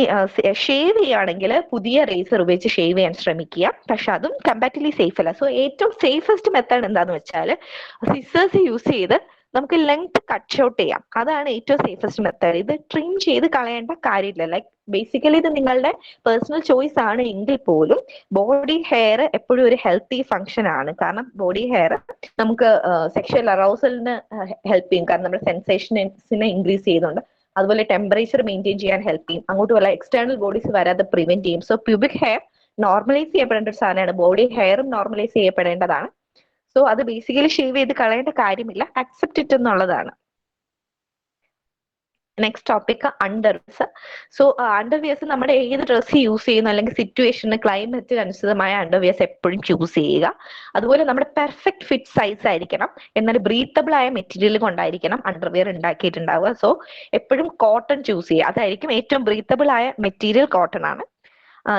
ഷേവ് ചെയ്യുകയാണെങ്കിൽ പുതിയ റേസർ ഉപയോഗിച്ച് ഷേവ് ചെയ്യാൻ ശ്രമിക്കുക. പക്ഷെ അതും കമ്പാരിറ്റീവ്ലി സേഫ് അല്ല. സോ ഏറ്റവും സേഫസ്റ്റ് മെത്തേഡ് എന്താന്ന് വെച്ചാൽ സിസേഴ്സ് യൂസ് ചെയ്ത് നമുക്ക് ലെങ്ത് കട്ട് ഷോട്ട് ചെയ്യാം. അതാണ് ഏറ്റവും സേഫസ്റ്റ് മെത്തേഡ്. ഇത് ട്രിം ചെയ്ത് കളയേണ്ട കാര്യമില്ല. ലൈക്ക് ബേസിക്കലി ഇത് നിങ്ങളുടെ പേഴ്സണൽ ചോയ്സ് ആണ് എങ്കിൽ പോലും ബോഡി ഹെയർ എപ്പോഴും ഒരു ഹെൽത്തി ഫംഗ്ഷൻ ആണ്. കാരണം ബോഡി ഹെയർ നമുക്ക് സെക്ഷൽ അറൗസലിന് ഹെൽപ്പ് ചെയ്യും. കാരണം നമ്മുടെ സെൻസേഷൻസിനെ ഇൻക്രീസ് ചെയ്യുന്നുണ്ട്. അതുപോലെ ടെമ്പറേച്ചർ മെയിൻറ്റെയിൻ ചെയ്യാൻ ഹെൽപ്പ് ചെയ്യും. അങ്ങോട്ട് വല്ല എക്സ്റ്റേണൽ ബോഡീസ് വരാതെ പ്രിവെന്റ് ചെയ്യും. സോ പ്യൂബിക് ഹെയർ നോർമലൈസ് ചെയ്യപ്പെടേണ്ട ഒരു സാധനമാണ്. ബോഡി ഹെയറും നോർമലൈസ് ചെയ്യപ്പെടേണ്ടതാണ്. സോ അത് ബേസിക്കലി ഷേവ് ചെയ്ത് കളയേണ്ട കാര്യമില്ല, അക്സെപ്റ്റ് ഇറ്റ് എന്നുള്ളതാണ്. Next topic underwears. So underwears നമ്മുടെ ഏത് ഡ്രസ്സ് യൂസ് ചെയ്യുന്നു അല്ലെങ്കിൽ സിറ്റുവേഷന് ക്ലൈമറ്റിന് അനുസൃതമായ അണ്ടർവിയർസ് എപ്പോഴും ചൂസ് ചെയ്യുക. അതുപോലെ നമ്മുടെ പെർഫെക്റ്റ് ഫിറ്റ് സൈസ് ആയിരിക്കണം, എന്നാൽ ബ്രീത്തബിൾ ആയ മെറ്റീരിയൽ കൊണ്ടായിരിക്കണം അണ്ടർവിയർ ഉണ്ടാക്കിയിട്ടുണ്ടാവുക. സോ എപ്പോഴും കോട്ടൺ ചൂസ് ചെയ്യുക, അതായിരിക്കും ഏറ്റവും ബ്രീത്തബിൾ ആയ മെറ്റീരിയൽ കോട്ടൺ ആണ്.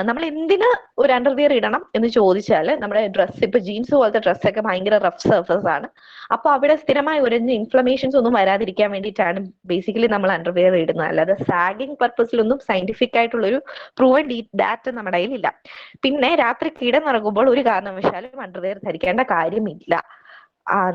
നമ്മൾ എന്തിന് ഒരു അണ്ടർവിയർ ഇടണം എന്ന് ചോദിച്ചാൽ നമ്മുടെ ഡ്രസ്സ് ഇപ്പൊ ജീൻസ് പോലത്തെ ഡ്രസ്സൊക്കെ ഭയങ്കര റഫ് സർഫസ് ആണ്. അപ്പൊ അവിടെ സ്ഥിരമായി ഉരഞ്ഞ് ഇൻഫ്ലമേഷൻസ് ഒന്നും വരാതിരിക്കാൻ വേണ്ടിയിട്ടാണ് ബേസിക്കലി നമ്മൾ അണ്ടർവിയർ ഇടുന്നത്. അല്ലാതെ സാഗിങ് പർപ്പസിലൊന്നും സയന്റിഫിക് ആയിട്ടുള്ളൊരു പ്രൂവൻ ഡാറ്റ നമ്മുടെ കയ്യിലില്ല. പിന്നെ രാത്രി കിടന്നിറങ്ങുമ്പോൾ ഒരു കാരണവശാലും അണ്ടർവിയർ ധരിക്കേണ്ട കാര്യമില്ല.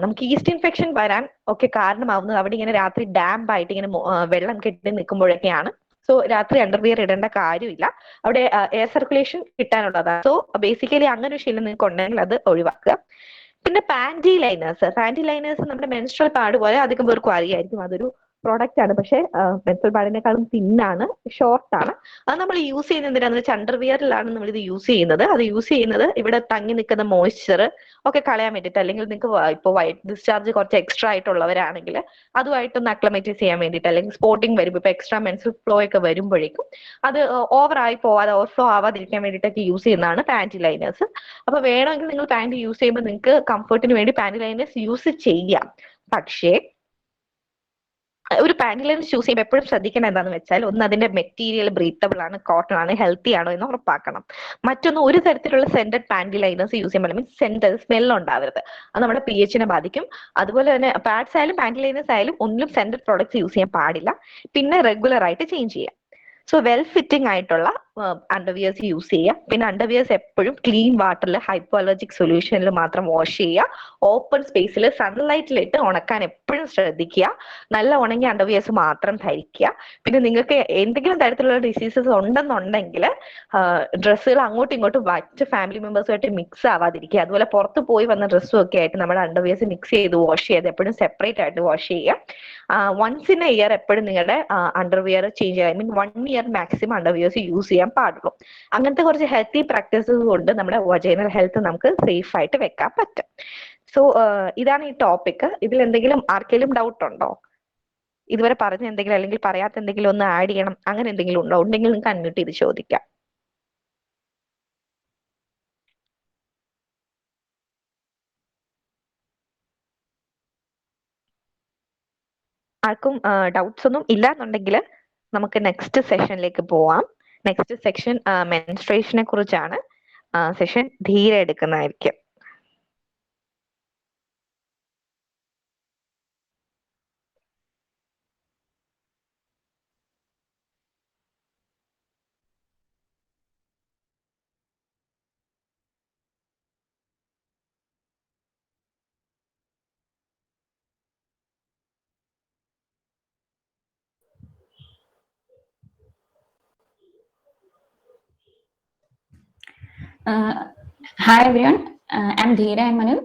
നമുക്ക് ഈസ്റ്റ് ഇൻഫെക്ഷൻ വരാൻ ഒക്കെ കാരണമാവുന്നത് അവിടെ ഇങ്ങനെ രാത്രി ഡാംപ് ആയിട്ട് ഇങ്ങനെ വെള്ളം കെട്ടി നിൽക്കുമ്പോഴൊക്കെയാണ്. സോ രാത്രി അണ്ടർവിയർ ഇടേണ്ട കാര്യമില്ല, അവിടെ എയർ സർക്കുലേഷൻ കിട്ടാനുള്ളതാണ്. സോ ബേസിക്കലി അങ്ങനെ ഒരു ശീലം നിങ്ങൾക്ക് ഉണ്ടെങ്കിൽ അത് ഒഴിവാക്കുക. പിന്നെ പാന്റി ലൈനേഴ്സ് നമ്മുടെ മെൻസ്ട്രൽ പാഡ് പോലെ അധികം പേർക്കും അറിയായിരിക്കും. അതൊരു പ്രോഡക്റ്റ് ആണ്, പക്ഷെ മെൻസ്ട്രൽ പാഡിനേക്കാളും തിന്നാണ്, ഷോർട്ടാണ്. അത് നമ്മൾ യൂസ് ചെയ്യുന്നത് എന്തിനാന്ന് വെച്ചാൽ അണ്ടർവിയറിലാണ് നമ്മൾ ഇത് യൂസ് ചെയ്യുന്നത്. അത് യൂസ് ചെയ്യുന്നത് ഇവിടെ തങ്ങി നിൽക്കുന്ന മോയ്സ്ചർ ഒക്കെ കളയാൻ വേണ്ടിയിട്ട്, അല്ലെങ്കിൽ നിങ്ങൾക്ക് ഇപ്പോൾ വൈറ്റ് ഡിസ്ചാർജ് കുറച്ച് എക്സ്ട്രാ ആയിട്ടുള്ളവരാണെങ്കിൽ അതുമായിട്ടൊന്ന് അക്ലമറ്റൈസ് ചെയ്യാൻ വേണ്ടിയിട്ട്, അല്ലെങ്കിൽ സ്പോട്ടിങ് വരുമ്പോൾ ഇപ്പൊ എക്സ്ട്രാ മെൻസ്ട്രൽ ഫ്ലോ ഒക്കെ വരുമ്പോഴേക്കും അത് ഓവറായി പോവാതെ, ഓവർഫ്ലോ ആവാതിരിക്കാൻ വേണ്ടിയിട്ടൊക്കെ യൂസ് ചെയ്യുന്നതാണ് പാൻറ്റി ലൈനേഴ്സ്. അപ്പൊ വേണമെങ്കിൽ നിങ്ങൾ പാൻറ് യൂസ് ചെയ്യുമ്പോൾ നിങ്ങൾക്ക് കംഫർട്ടിന് വേണ്ടി പാൻറ്റി ലൈനേഴ്സ് യൂസ് ചെയ്യാം. പക്ഷേ ഒരു പാൻറ് ലൈനേഴ്സ് യൂസ് ചെയ്യുമ്പോൾ എപ്പോഴും ശ്രദ്ധിക്കണം എന്താണെന്ന് വെച്ചാൽ, ഒന്ന് അതിന്റെ മെറ്റീരിയൽ ബ്രീത്തബിൾ ആണ്, കോട്ടൺ ആണ്, ഹെൽത്തി ആണോ എന്ന് ഉറപ്പാക്കണം. മറ്റൊന്ന്, ഒരു തരത്തിലുള്ള സെന്റഡ് പാൻറ് ലൈനേഴ്സ് യൂസ് ചെയ്യുമ്പോൾ മീൻസ് സെന്റഡ് സ്മെൽ ഉണ്ടാവരുത്, അത് നമ്മുടെ pH നെ ബാധിക്കും. അതുപോലെ തന്നെ പാഡ്സ് ആയാലും പാൻറ് ലൈനേഴ്സ് ആയാലും ഒന്നിലും സെന്റഡ് പ്രോഡക്ട്സ് യൂസ് ചെയ്യാൻ പാടില്ല. പിന്നെ റെഗുലർ ആയിട്ട് ചേഞ്ച് ചെയ്യാം. സോ വെൽ ഫിറ്റിംഗ് ആയിട്ടുള്ള അണ്ടർവിയേഴ്സ് യൂസ് ചെയ്യുക. പിന്നെ അണ്ടർവിയേഴ്സ് എപ്പോഴും ക്ലീൻ വാട്ടറിൽ ഹൈപ്പോ അലർജിക് സൊല്യൂഷനിൽ മാത്രം വാഷ് ചെയ്യുക. ഓപ്പൺ സ്പേസിൽ സൺലൈറ്റിലിട്ട് ഉണക്കാൻ എപ്പോഴും ശ്രദ്ധിക്കുക. നല്ല ഉണങ്ങിയ അണ്ടർവിയേഴ്സ് മാത്രം ധരിക്കുക. പിന്നെ നിങ്ങൾക്ക് എന്തെങ്കിലും തരത്തിലുള്ള ഡിസീസസ് ഉണ്ടെന്നുണ്ടെങ്കിൽ ഡ്രസ്സുകൾ അങ്ങോട്ടും ഇങ്ങോട്ടും മറ്റ് ഫാമിലി മെമ്പേഴ്സുമായിട്ട് മിക്സ് ആവാതിരിക്കുക. അതുപോലെ പുറത്ത് പോയി വന്ന ഡ്രസ്സും ഒക്കെ ആയിട്ട് നമ്മുടെ അണ്ടർവിയേഴ്സ് മിക്സ് ചെയ്ത് വാഷ് ചെയ്ത് എപ്പോഴും സെപ്പറേറ്റ് ആയിട്ട് വാഷ് ചെയ്യുക. വൺസ് ഇൻ എ ഇയർ എപ്പോഴും നിങ്ങളുടെ അണ്ടർവിയർ ചേഞ്ച് ചെയ്യുക. I mean 1 year maximum underwears use ചെയ്യാൻ പാടുള്ളൂ. അങ്ങനത്തെ കുറച്ച് ഹെൽത്തി പ്രാക്ടീസസ് കൊണ്ട് നമ്മുടെ വജൈനൽ ഹെൽത്ത് നമുക്ക് സേഫ് ആയിട്ട് വെക്കാൻ പറ്റും. സോ ഇതാണ് ഈ ടോപ്പിക്. ഇതിൽ എന്തെങ്കിലും ആർക്കെങ്കിലും ഡൗട്ട് ഉണ്ടോ? ഇതുവരെ പറഞ്ഞ എന്തെങ്കിലും അല്ലെങ്കിൽ പറയാത്ത എന്തെങ്കിലും ഒന്ന് ആഡ് ചെയ്യണം, അങ്ങനെ എന്തെങ്കിലും ഉണ്ടോ? ഉണ്ടെങ്കിൽ നിങ്ങൾക്ക് അൺമ്യൂട്ട് ചെയ്ത് ചോദിക്കാം. ആർക്കും ഡൗട്ട്സ് ഒന്നും ഇല്ല എന്നുണ്ടെങ്കിൽ നമുക്ക് നെക്സ്റ്റ് സെഷനിലേക്ക് പോവാം. നെക്സ്റ്റ് സെക്ഷൻ മെൻസ്ട്രേഷനെ കുറിച്ചാണ്. സെഷൻ ധീരെ എടുക്കുന്നതായിരിക്കും. Hi everyone, I'm Dheera Manu,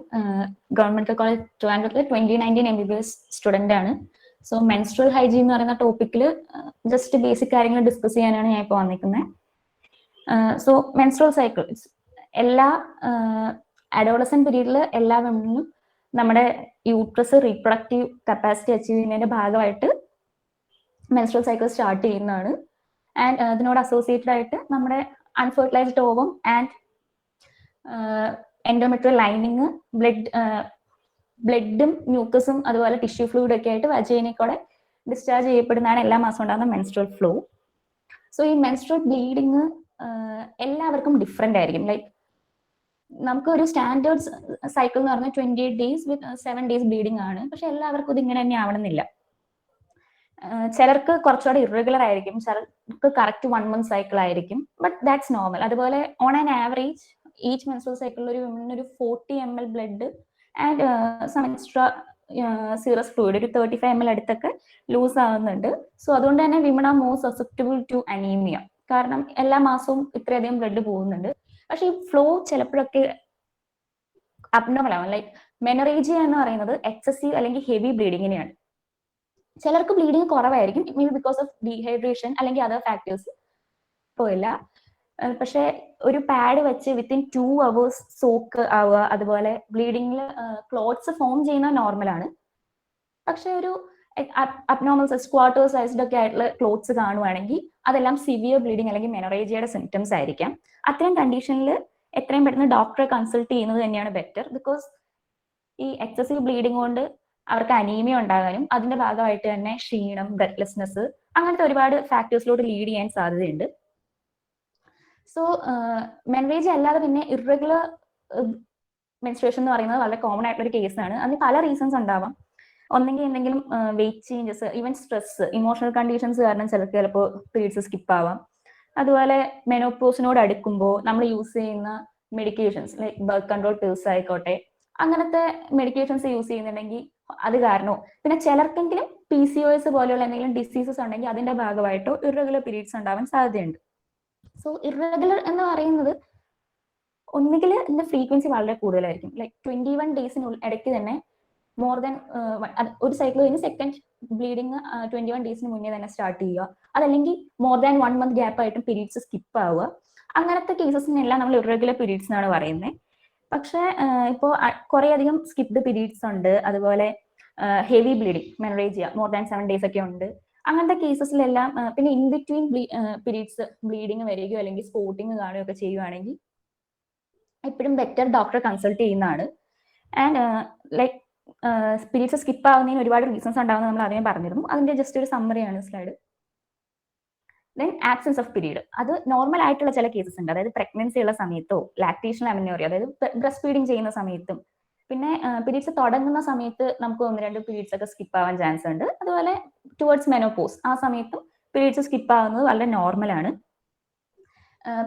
Government College Trivandrum 2019 MBBS student ആണ്. സോ മെൻസ്ട്രൽ ഹൈജീൻ എന്ന് പറയുന്ന ടോപ്പിക്കിൽ ജസ്റ്റ് ബേസിക് കാര്യങ്ങൾ ഡിസ്കസ് ചെയ്യാനാണ് ഞാൻ ഇപ്പോൾ വന്നിരിക്കുന്നത്. സോ മെൻസ്ട്രൽ സൈക്കിൾ എല്ലാ അഡോളസെന്റ് പീരീഡിൽ എല്ലാ വിമണിനും നമ്മുടെ യൂട്രസ് റീപ്രൊഡക്റ്റീവ് കപ്പാസിറ്റി അച്ചീവ് ചെയ്യുന്നതിന്റെ ഭാഗമായിട്ട് മെൻസ്ട്രൽ സൈക്കിൾ സ്റ്റാർട്ട് ചെയ്യുന്നതാണ്. ആൻഡ് അതിനോട് അസോസിയേറ്റഡ് ആയിട്ട് നമ്മുടെ unfertilised ovum and endometrial lining, ബ്ലഡും മ്യൂക്കസും അതുപോലെ ടിഷ്യൂ ഫ്ലൂയിഡ് ഒക്കെ ആയിട്ട് വജൈനയ്ക്കൂടെ ഡിസ്ചാർജ് ചെയ്യപ്പെടുന്നതാണ് എല്ലാ മാസവും ഉണ്ടാകുന്ന മെൻസ്ട്രൽ ഫ്ലോ. സോ ഈ മെൻസ്ട്രൽ ബ്ലീഡിങ് എല്ലാവർക്കും ഡിഫറെന്റ് ആയിരിക്കും. ലൈക്ക് നമുക്ക് ഒരു സ്റ്റാൻഡേർഡ് സൈക്കിൾ എന്ന് പറഞ്ഞാൽ 28 days വിത്ത് 7 days ബ്ലീഡിങ് ആണ്. പക്ഷെ എല്ലാവർക്കും ഇത് ഇങ്ങനെ തന്നെ ആവണമെന്നില്ല. ചിലർക്ക് കുറച്ചുകൂടെ ഇറഗുലർ ആയിരിക്കും, ചിലർക്ക് കറക്റ്റ് 1 month സൈക്കിൾ ആയിരിക്കും. But that's normal. അതുപോലെ on an average each menstrual സൈക്കിളിൽ ഒരു 40 ml blood and some extra serous fluid ഒരു 35 ml അടുത്തൊക്കെ ലൂസ് ആവുന്നുണ്ട്. സോ അതുകൊണ്ട് തന്നെ women are more susceptible to anaemia. കാരണം എല്ലാ മാസവും ഇത്രയധികം ബ്ലഡ് പോകുന്നുണ്ട്. പക്ഷെ ഈ ഫ്ലോ ചിലപ്പോഴൊക്കെ അബ്നോർമൽ ആവും. ലൈക്ക് മെനറേജിയ എന്ന് പറയുന്നത് എക്സസീവ് അല്ലെങ്കിൽ ഹെവി ബ്ലീഡിങ്ങിനെയാണ്. ചിലർക്ക് ബ്ലീഡിങ് കുറവായിരിക്കും, may be because of dehydration അല്ലെങ്കിൽ അതർ ഫാക്ടേഴ്സ് പോയില്ല. പക്ഷെ ഒരു പാഡ് വെച്ച് വിത്തിൻ 2 hours സോക്ക് ആവുക, അതുപോലെ ബ്ലീഡിങ്ങിൽ ക്ലോട്ട്സ് ഫോം ചെയ്യുന്ന നോർമലാണ്. പക്ഷെ ഒരു അബ്നോർമൽ സ്ക്വാർട്ടർ സൈസ്ഡ് ഒക്കെ ആയിട്ടുള്ള ക്ലോട്ട്സ് കാണുവാണെങ്കിൽ അതെല്ലാം സിവിയർ ബ്ലീഡിങ് അല്ലെങ്കിൽ മെനറേജിയയുടെ സിംറ്റംസ് ആയിരിക്കാം. അത്തരം കണ്ടീഷനിൽ എത്രയും പെട്ടെന്ന് ഡോക്ടറെ കൺസൾട്ട് ചെയ്യുന്നത് തന്നെയാണ് ബെറ്റർ. ബിക്കോസ് ഈ എക്സസീവ് ബ്ലീഡിങ് കൊണ്ട് അവർക്ക് അനീമിയ ഉണ്ടാകാനും അതിന്റെ ഭാഗമായിട്ട് തന്നെ ക്ഷീണം, ബ്രെത്ത്ലെസ്നെസ് അങ്ങനത്തെ ഒരുപാട് ഫാക്ടേഴ്സിലോട്ട് ലീഡ് ചെയ്യാൻ സാധ്യതയുണ്ട്. സോ മെൻറേജ് അല്ലാതെ പിന്നെ ഇറഗുലർ മെൻസ്ട്രേഷൻ എന്ന് പറയുന്നത് വളരെ കോമൺ ആയിട്ടുള്ള ഒരു കേസാണ്. അതിന് പല റീസൺസ് ഉണ്ടാവാം. ഒന്നെങ്കിൽ എന്തെങ്കിലും weight changes, even stress, emotional conditions കാരണം ചിലപ്പോൾ പീരീഡ്സ് സ്കിപ്പ് ആവാം. അതുപോലെ മെനോപോസിനോട് അടുക്കുമ്പോൾ നമ്മൾ യൂസ് ചെയ്യുന്ന medications like birth control pills ആയിക്കോട്ടെ, അങ്ങനത്തെ മെഡിക്കേഷൻസ് യൂസ് ചെയ്യുന്നുണ്ടെങ്കിൽ അത് കാരണമോ, പിന്നെ ചിലർക്കെങ്കിലും PCOS പോലെയുള്ള എന്തെങ്കിലും ഡിസീസസ് ഉണ്ടെങ്കിൽ അതിന്റെ ഭാഗമായിട്ടോ ഇറഗുലർ പീരീഡ്സ് ഉണ്ടാവാൻ സാധ്യതയുണ്ട്. സോ ഇറഗുലർ എന്ന് പറയുന്നത് ഒന്നുകിൽ ഇതിന്റെ ഫ്രീക്വൻസി വളരെ കൂടുതലായിരിക്കും. ലൈക്ക് 21 days ഇടയ്ക്ക് തന്നെ മോർ ദാൻ ഒരു സൈക്കിൾ കഴിഞ്ഞ് സെക്കൻഡ് ബ്ലീഡിങ് 21 ഡേയ്സിന് മുന്നേ തന്നെ സ്റ്റാർട്ട് ചെയ്യുക. അതല്ലെങ്കിൽ മോർ ദാൻ 1 മന്ത് ഗ്യാപ്പ് ആയിട്ടും പീരീഡ്സ് സ്കിപ്പ് ആവുക. അങ്ങനത്തെ കേസസിനെല്ലാം നമ്മൾ ഇറഗുലർ പീരീഡ്സ് എന്നാണ് പറയുന്നത്. പക്ഷെ ഇപ്പോൾ കുറെ അധികം സ്കിപ്ഡ് പീരീഡ്സ് ഉണ്ട്, അതുപോലെ heavy bleeding menorrhagia more than 7 days ഒക്കെ ഉണ്ട്. അങ്ങനത്തെ കേസസിലെല്ലാം പിന്നെ ഇൻ ബിറ്റ്വീൻ പീരീഡ്സ് ബ്ലീഡിങ് വരികയോ അല്ലെങ്കിൽ സ്പോട്ടിങ് കാണുകയോ ഒക്കെ ചെയ്യുവാണെങ്കിൽ എപ്പോഴും ബെറ്റർ ഡോക്ടറെ കൺസൾട്ട് ചെയ്യുന്നതാണ്. ആൻഡ് ലൈക്ക് പീരീഡ്സ് സ്കിപ്പ് ആവുന്നതിന് ഒരുപാട് റീസൺസ് ഉണ്ടാവുന്നത് നമ്മൾ ആദ്യം പറഞ്ഞിരുന്നു. അതിന്റെ ജസ്റ്റ് ഒരു സമ്മറിയാണ് slide. Then absence of period, അത് നോർമൽ ആയിട്ടുള്ള ചില കേസസ് ഉണ്ട്, അതായത് പ്രഗ്നൻസി ഉള്ള സമയത്തോ ലാക്ടേഷൻ അമിനോറിയ അതായത് ബ്രസ്റ്റ് ഫീഡിങ് ചെയ്യുന്ന സമയത്തും പിന്നെ പീരീഡ്സ് തുടങ്ങുന്ന സമയത്ത് നമുക്ക് 1-2 പീരീഡ്സ് ഒക്കെ സ്കിപ്പ് ആവാൻ ചാൻസ് ഉണ്ട്. അതുപോലെ ടുവേർഡ്സ് മെനോപോസ് ആ സമയത്തും പീരീഡ്സ് സ്കിപ്പ് ആവുന്നത് വളരെ നോർമലാണ്.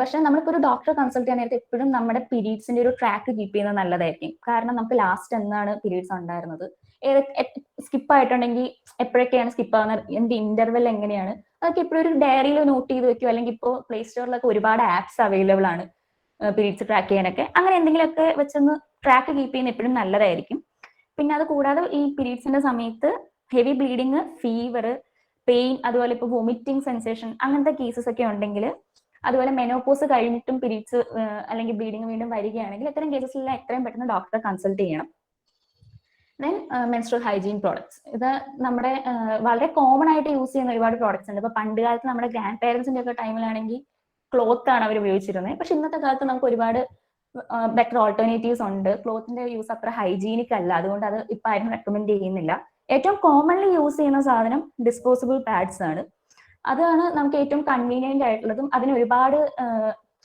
പക്ഷെ നമ്മളിപ്പോൾ ഒരു ഡോക്ടറെ കൺസൾട്ട് ചെയ്യാൻ നേരത്തെ എപ്പോഴും നമ്മുടെ പീരീഡ്സിന്റെ ഒരു ട്രാക്ക് കീപ്പ് ചെയ്യുന്നത് നല്ലതായിരിക്കും. കാരണം നമുക്ക് ലാസ്റ്റ് എന്നാണ് പീരീഡ്സ് ഉണ്ടായിരുന്നത്, സ്കിപ്പ് ആയിട്ടുണ്ടെങ്കിൽ എപ്പോഴൊക്കെയാണ് സ്കിപ്പ് ആവുന്നത്, എന്ത് ഇന്റർവെൽ എങ്ങനെയാണ്, അതൊക്കെ എപ്പോഴും ഒരു ഡയറിയിൽ നോട്ട് ചെയ്ത് വെക്കും. അല്ലെങ്കിൽ ഇപ്പോൾ പ്ലേ സ്റ്റോറിലൊക്കെ ഒരുപാട് ആപ്സ് അവൈലബിൾ ആണ് പീരീഡ്സ് ട്രാക്ക് ചെയ്യാനൊക്കെ. അങ്ങനെ എന്തെങ്കിലുമൊക്കെ വെച്ചൊന്ന് ട്രാക്ക് കീപ്പ് ചെയ്യുന്ന എപ്പോഴും നല്ലതായിരിക്കും. പിന്നെ അത് കൂടാതെ ഈ പീരീഡ്സിന്റെ സമയത്ത് ഹെവി ബ്ലീഡിങ്, ഫീവർ, പെയിൻ, അതുപോലെ ഇപ്പോൾ വൊമിറ്റിംഗ് സെൻസേഷൻ അങ്ങനത്തെ കേസസ് ഒക്കെ ഉണ്ടെങ്കിൽ, അതുപോലെ മെനോപോസ് കഴിഞ്ഞിട്ടും പീരീഡ്സ് അല്ലെങ്കിൽ ബ്ലീഡിങ് വീണ്ടും വരികയാണെങ്കിൽ ഇത്തരം കേസസിലെല്ലാം എത്രയും പെട്ടെന്ന് ഡോക്ടറെ കൺസൾട്ട് ചെയ്യണം. ദെൻ മെൻസ്ട്രൽ ഹൈജീൻ പ്രോഡക്ട്സ്, ഇത് നമ്മുടെ വളരെ കോമൺ ആയിട്ട് യൂസ് ചെയ്യുന്ന ഒരുപാട് പ്രോഡക്ട്സ് ഉണ്ട്. ഇപ്പൊ പണ്ട് കാലത്ത് നമ്മുടെ ഗ്രാൻഡ് പേരൻസിന്റെ ഒക്കെ ടൈമിലാണെങ്കിൽ ക്ലോത്ത് ആണ് അവർ ഉപയോഗിച്ചിരുന്നത്. പക്ഷെ ഇന്നത്തെ കാലത്ത് നമുക്ക് ഒരുപാട് ബെറ്റർ ഓൾട്ടർനേറ്റീവ്സ് ഉണ്ട്. ക്ലോത്തിന്റെ യൂസ് അത്ര ഹൈജീനിക് അല്ല, അതുകൊണ്ട് അത് ഇപ്പൊ ആരും റെക്കമെൻഡ് ചെയ്യുന്നില്ല. ഏറ്റവും കോമൺലി യൂസ് ചെയ്യുന്ന സാധനം ഡിസ്പോസിബിൾ പാഡ്സ് ആണ്. അതാണ് നമുക്ക് ഏറ്റവും കൺവീനിയന്റ് ആയിട്ടുള്ളതും അതിന് ഒരുപാട്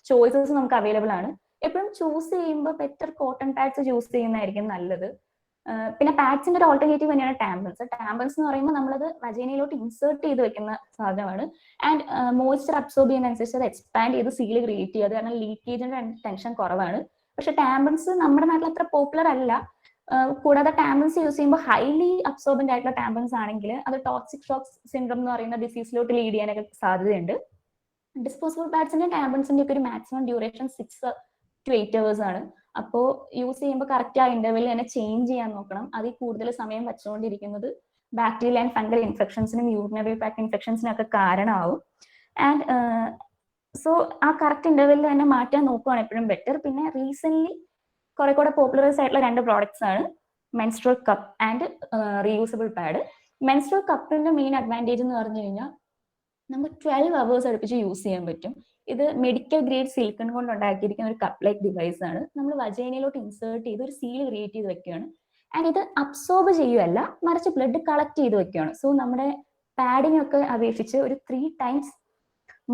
ചോയ്സസ് നമുക്ക് അവൈലബിൾ ആണ്. എപ്പോഴും ചൂസ് ചെയ്യുമ്പോൾ ബെറ്റർ കോട്ടൺ പാഡ്സ് ചൂസ് ചെയ്യുന്നതായിരിക്കും നല്ലത്. പിന്നെ പാഡ്സിന്റെ ഒരു ഓൾട്ടർനേറ്റീവ് തന്നെയാണ് ടാമ്പൻസ്. ടാമ്പൻസ് എന്ന് പറയുമ്പോൾ നമ്മളത് വജൈനയിലോട്ട് ഇൻസേർട്ട് ചെയ്ത് വെക്കുന്ന സാധനമാണ്. ആൻഡ് മോയ്സ്ചർ അബ്സോർബ് ചെയ്യുന്നതനുസരിച്ച് അത് എക്സ്പാൻഡ് ചെയ്ത് സീല് ക്രിയേറ്റ് ചെയ്യുക, അത് കാരണം ലീക്കേജിന്റെ ടെൻഷൻ കുറവാണ്. പക്ഷെ ടാമ്പൻസ് നമ്മുടെ നാട്ടിൽ അത്ര പോപ്പുലർ അല്ല. കൂടാതെ ടാമ്പൻസ് യൂസ് ചെയ്യുമ്പോൾ ഹൈലി അബ്സോർബന്റ് ആയിട്ടുള്ള ടാമ്പൻസ് ആണെങ്കിൽ അത് ടോക്സിക് ഷോക്ക് സിൻഡ്രോം എന്ന് പറയുന്ന ഡിസീസിലോട്ട് ലീഡ് ചെയ്യാനൊക്കെ സാധ്യതയുണ്ട്. ഡിസ്പോസിബിൾ പാഡ്സിന്റെ ടാമ്പൻസിന്റെ ഒക്കെ ഒരു മാക്സിമം ഡ്യൂറേഷൻ 6 to 8 hours ആണ്. അപ്പോൾ യൂസ് ചെയ്യുമ്പോൾ കറക്റ്റ് ആ ഇന്റർവെൽ തന്നെ ചേഞ്ച് ചെയ്യാൻ നോക്കണം. അതിൽ കൂടുതൽ സമയം വെച്ചുകൊണ്ടിരിക്കുന്നത് ബാക്ടീരിയൽ ആൻഡ് ഫംഗൽ ഇൻഫെക്ഷൻസിനും യൂറിനറി ട്രാക്ട് ഇൻഫെക്ഷൻസിനും ഒക്കെ കാരണമാവും. ആൻഡ് സോ ആ കറക്റ്റ് ഇന്റർവെല്ലിൽ തന്നെ മാറ്റാൻ നോക്കുകയാണ് എപ്പോഴും ബെറ്റർ. പിന്നെ റീസെന്റ് കുറെ കൂടെ പോപ്പുലറൈസ് ആയിട്ടുള്ള 2 പ്രോഡക്ട്സ് ആണ് menstrual cup and reusable pad. Menstrual കപ്പിന്റെ മെയിൻ അഡ്വാൻറ്റേജ് എന്ന് പറഞ്ഞു കഴിഞ്ഞാൽ നമുക്ക് 12 hours അടുപ്പിച്ച് യൂസ് ചെയ്യാൻ പറ്റും. ഇത് മെഡിക്കൽ ഗ്രേഡ് സിലിക്കൺ കൊണ്ട് ഉണ്ടാക്കിയിരിക്കുന്ന ഒരു കപ്പ് ലൈക്ക് ഡിവൈസ് ആണ്. നമ്മൾ വജൈനയിലോട്ട് ഇൻസേർട്ട് ചെയ്ത് ഒരു സീൽ ക്രിയേറ്റ് ചെയ്ത് വെക്കുകയാണ്. ആൻഡ് ഇത് അബ്സോർബ് ചെയ്യുകയല്ല, മറിച്ച് ബ്ലഡ് കളക്ട് ചെയ്ത് വെക്കുകയാണ്. സോ നമ്മുടെ പാഡിനൊക്കെ അപേക്ഷിച്ച് ഒരു 3 times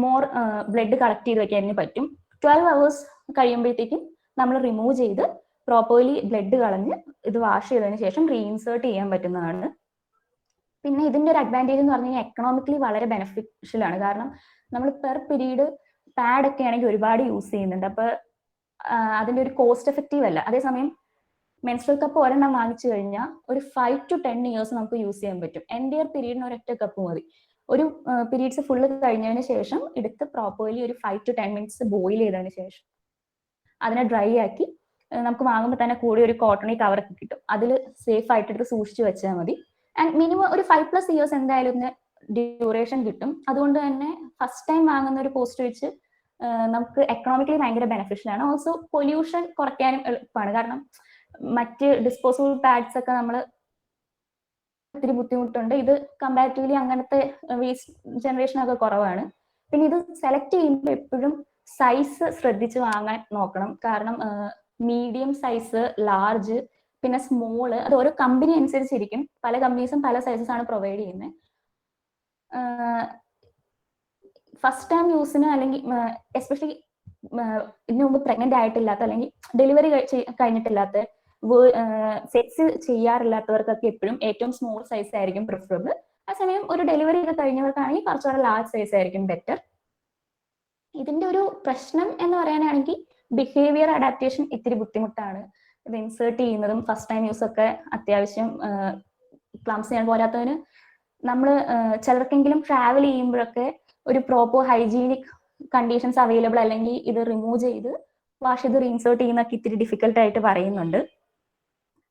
മോർ ബ്ലഡ് കളക്ട് ചെയ്ത് വെക്കാൻ പറ്റും. 12 hours കഴിയുമ്പോഴത്തേക്കും നമ്മൾ റിമൂവ് ചെയ്ത് പ്രോപ്പർലി ബ്ലഡ് കളഞ്ഞ് ഇത് വാഷ് ചെയ്തതിന് ശേഷം റീഇൻസേർട്ട് ചെയ്യാൻ പറ്റുന്നതാണ്. പിന്നെ ഇതിന്റെ ഒരു അഡ്വാൻറ്റേജ് എന്ന് പറഞ്ഞു കഴിഞ്ഞാൽ എക്കണോമിക്കലി വളരെ ബെനിഫിഷ്യൽ ആണ്. കാരണം നമ്മൾ പെർ പീരീഡ് പാഡ് ഒക്കെ ആണെങ്കിൽ ഒരുപാട് യൂസ് ചെയ്യുന്നുണ്ട്. അപ്പൊ അതിന്റെ ഒരു കോസ്റ്റ് എഫക്റ്റീവ് അല്ല. അതേസമയം മെൻസ്ട്രൽ കപ്പ് ഒരെണ്ണം വാങ്ങിച്ചു കഴിഞ്ഞാൽ ഒരു 5 to 10 years നമുക്ക് യൂസ് ചെയ്യാൻ പറ്റും. എൻഡിയർ പീരീഡിന് ഒരൊറ്റ കപ്പ് മതി. ഒരു പീരീഡ്സ് ഫുള്ള് കഴിഞ്ഞതിന് ശേഷം എടുത്ത് പ്രോപ്പർലി ഒരു 5 to 10 minutes ബോയിൽ ചെയ്തതിന് ശേഷം അതിനെ ഡ്രൈ ആക്കി നമുക്ക് വാങ്ങുമ്പോൾ തന്നെ കൂടി ഒരു കോട്ടണി കവറൊക്കെ കിട്ടും. അതിൽ സേഫ് ആയിട്ട് എടുത്ത് സൂക്ഷിച്ചു വെച്ചാൽ മതി. ആൻഡ് മിനിമം ഒരു 5+ years എന്തായാലും ഡ്യൂറേഷൻ കിട്ടും. അതുകൊണ്ട് തന്നെ ഫസ്റ്റ് ടൈം വാങ്ങുന്ന ഒരു പോസ്റ്റ് വെച്ച് നമുക്ക് എക്കണോമിക്കലി ഭയങ്കര ബെനിഫിഷ്യൽ ആണ്. ഓൾസോ പൊല്യൂഷൻ കുറയ്ക്കാനും എളുപ്പമാണ്. കാരണം മറ്റ് ഡിസ്പോസിബിൾ പാഡ്സ് ഒക്കെ നമ്മൾ ഒത്തിരി ബുദ്ധിമുട്ടുണ്ട്. ഇത് കമ്പാരിറ്റീവ്ലി അങ്ങനത്തെ വേസ്റ്റ് ജനറേഷൻ ഒക്കെ കുറവാണ്. പിന്നെ ഇത് സെലക്ട് ചെയ്യുമ്പോൾ എപ്പോഴും സൈസ് ശ്രദ്ധിച്ച് വാങ്ങാൻ നോക്കണം. കാരണം മീഡിയം സൈസ്, ലാർജ്, പിന്നെ സ്മോള്, അത് ഓരോ കമ്പനി അനുസരിച്ചിരിക്കും. പല കമ്പനീസും പല സൈസസ് ആണ് പ്രൊവൈഡ് ചെയ്യുന്നത്. ഫസ്റ്റ് ടൈം യൂസിന് അല്ലെങ്കിൽ എസ്പെഷ്യലി ഇതിനു മുമ്പ് പ്രഗ്നന്റ് ആയിട്ടില്ലാത്ത അല്ലെങ്കിൽ ഡെലിവറി കഴിഞ്ഞിട്ടില്ലാത്ത സെക്സ് ചെയ്യാറില്ലാത്തവർക്കൊക്കെ എപ്പോഴും ഏറ്റവും സ്മോൾ സൈസ് ആയിരിക്കും പ്രിഫറബിൾ. അതേസമയം ഒരു ഡെലിവറി ഒക്കെ കഴിഞ്ഞവർക്കാണെങ്കിൽ കുറച്ചുകൂടെ ലാർജ് സൈസ് ആയിരിക്കും ബെറ്റർ. ഇതിന്റെ ഒരു പ്രശ്നം എന്ന് പറയാനാണെങ്കിൽ ബിഹേവിയർ അഡാപ്റ്റേഷൻ ഇത്തിരി ബുദ്ധിമുട്ടാണ്. ഇത് ഇൻസേർട്ട് ചെയ്യുന്നതും ഫസ്റ്റ് ടൈം യൂസ് ഒക്കെ അത്യാവശ്യം ക്ലംസ് ചെയ്യാൻ പോരാത്തതിന് നമ്മൾ ചിലർക്കെങ്കിലും ട്രാവൽ ചെയ്യുമ്പോഴൊക്കെ ഒരു പ്രോപ്പർ ഹൈജീനിക് കണ്ടീഷൻസ് അവൈലബിൾ അല്ലെങ്കിൽ ഇത് റിമൂവ് ചെയ്ത് വാഷ് ചെയ്ത് റീഇൻസേർട്ട് ചെയ്യുന്നൊക്കെ ഇത്തിരി ഡിഫിക്കൽട്ട് ആയിട്ട് പറയുന്നുണ്ട്.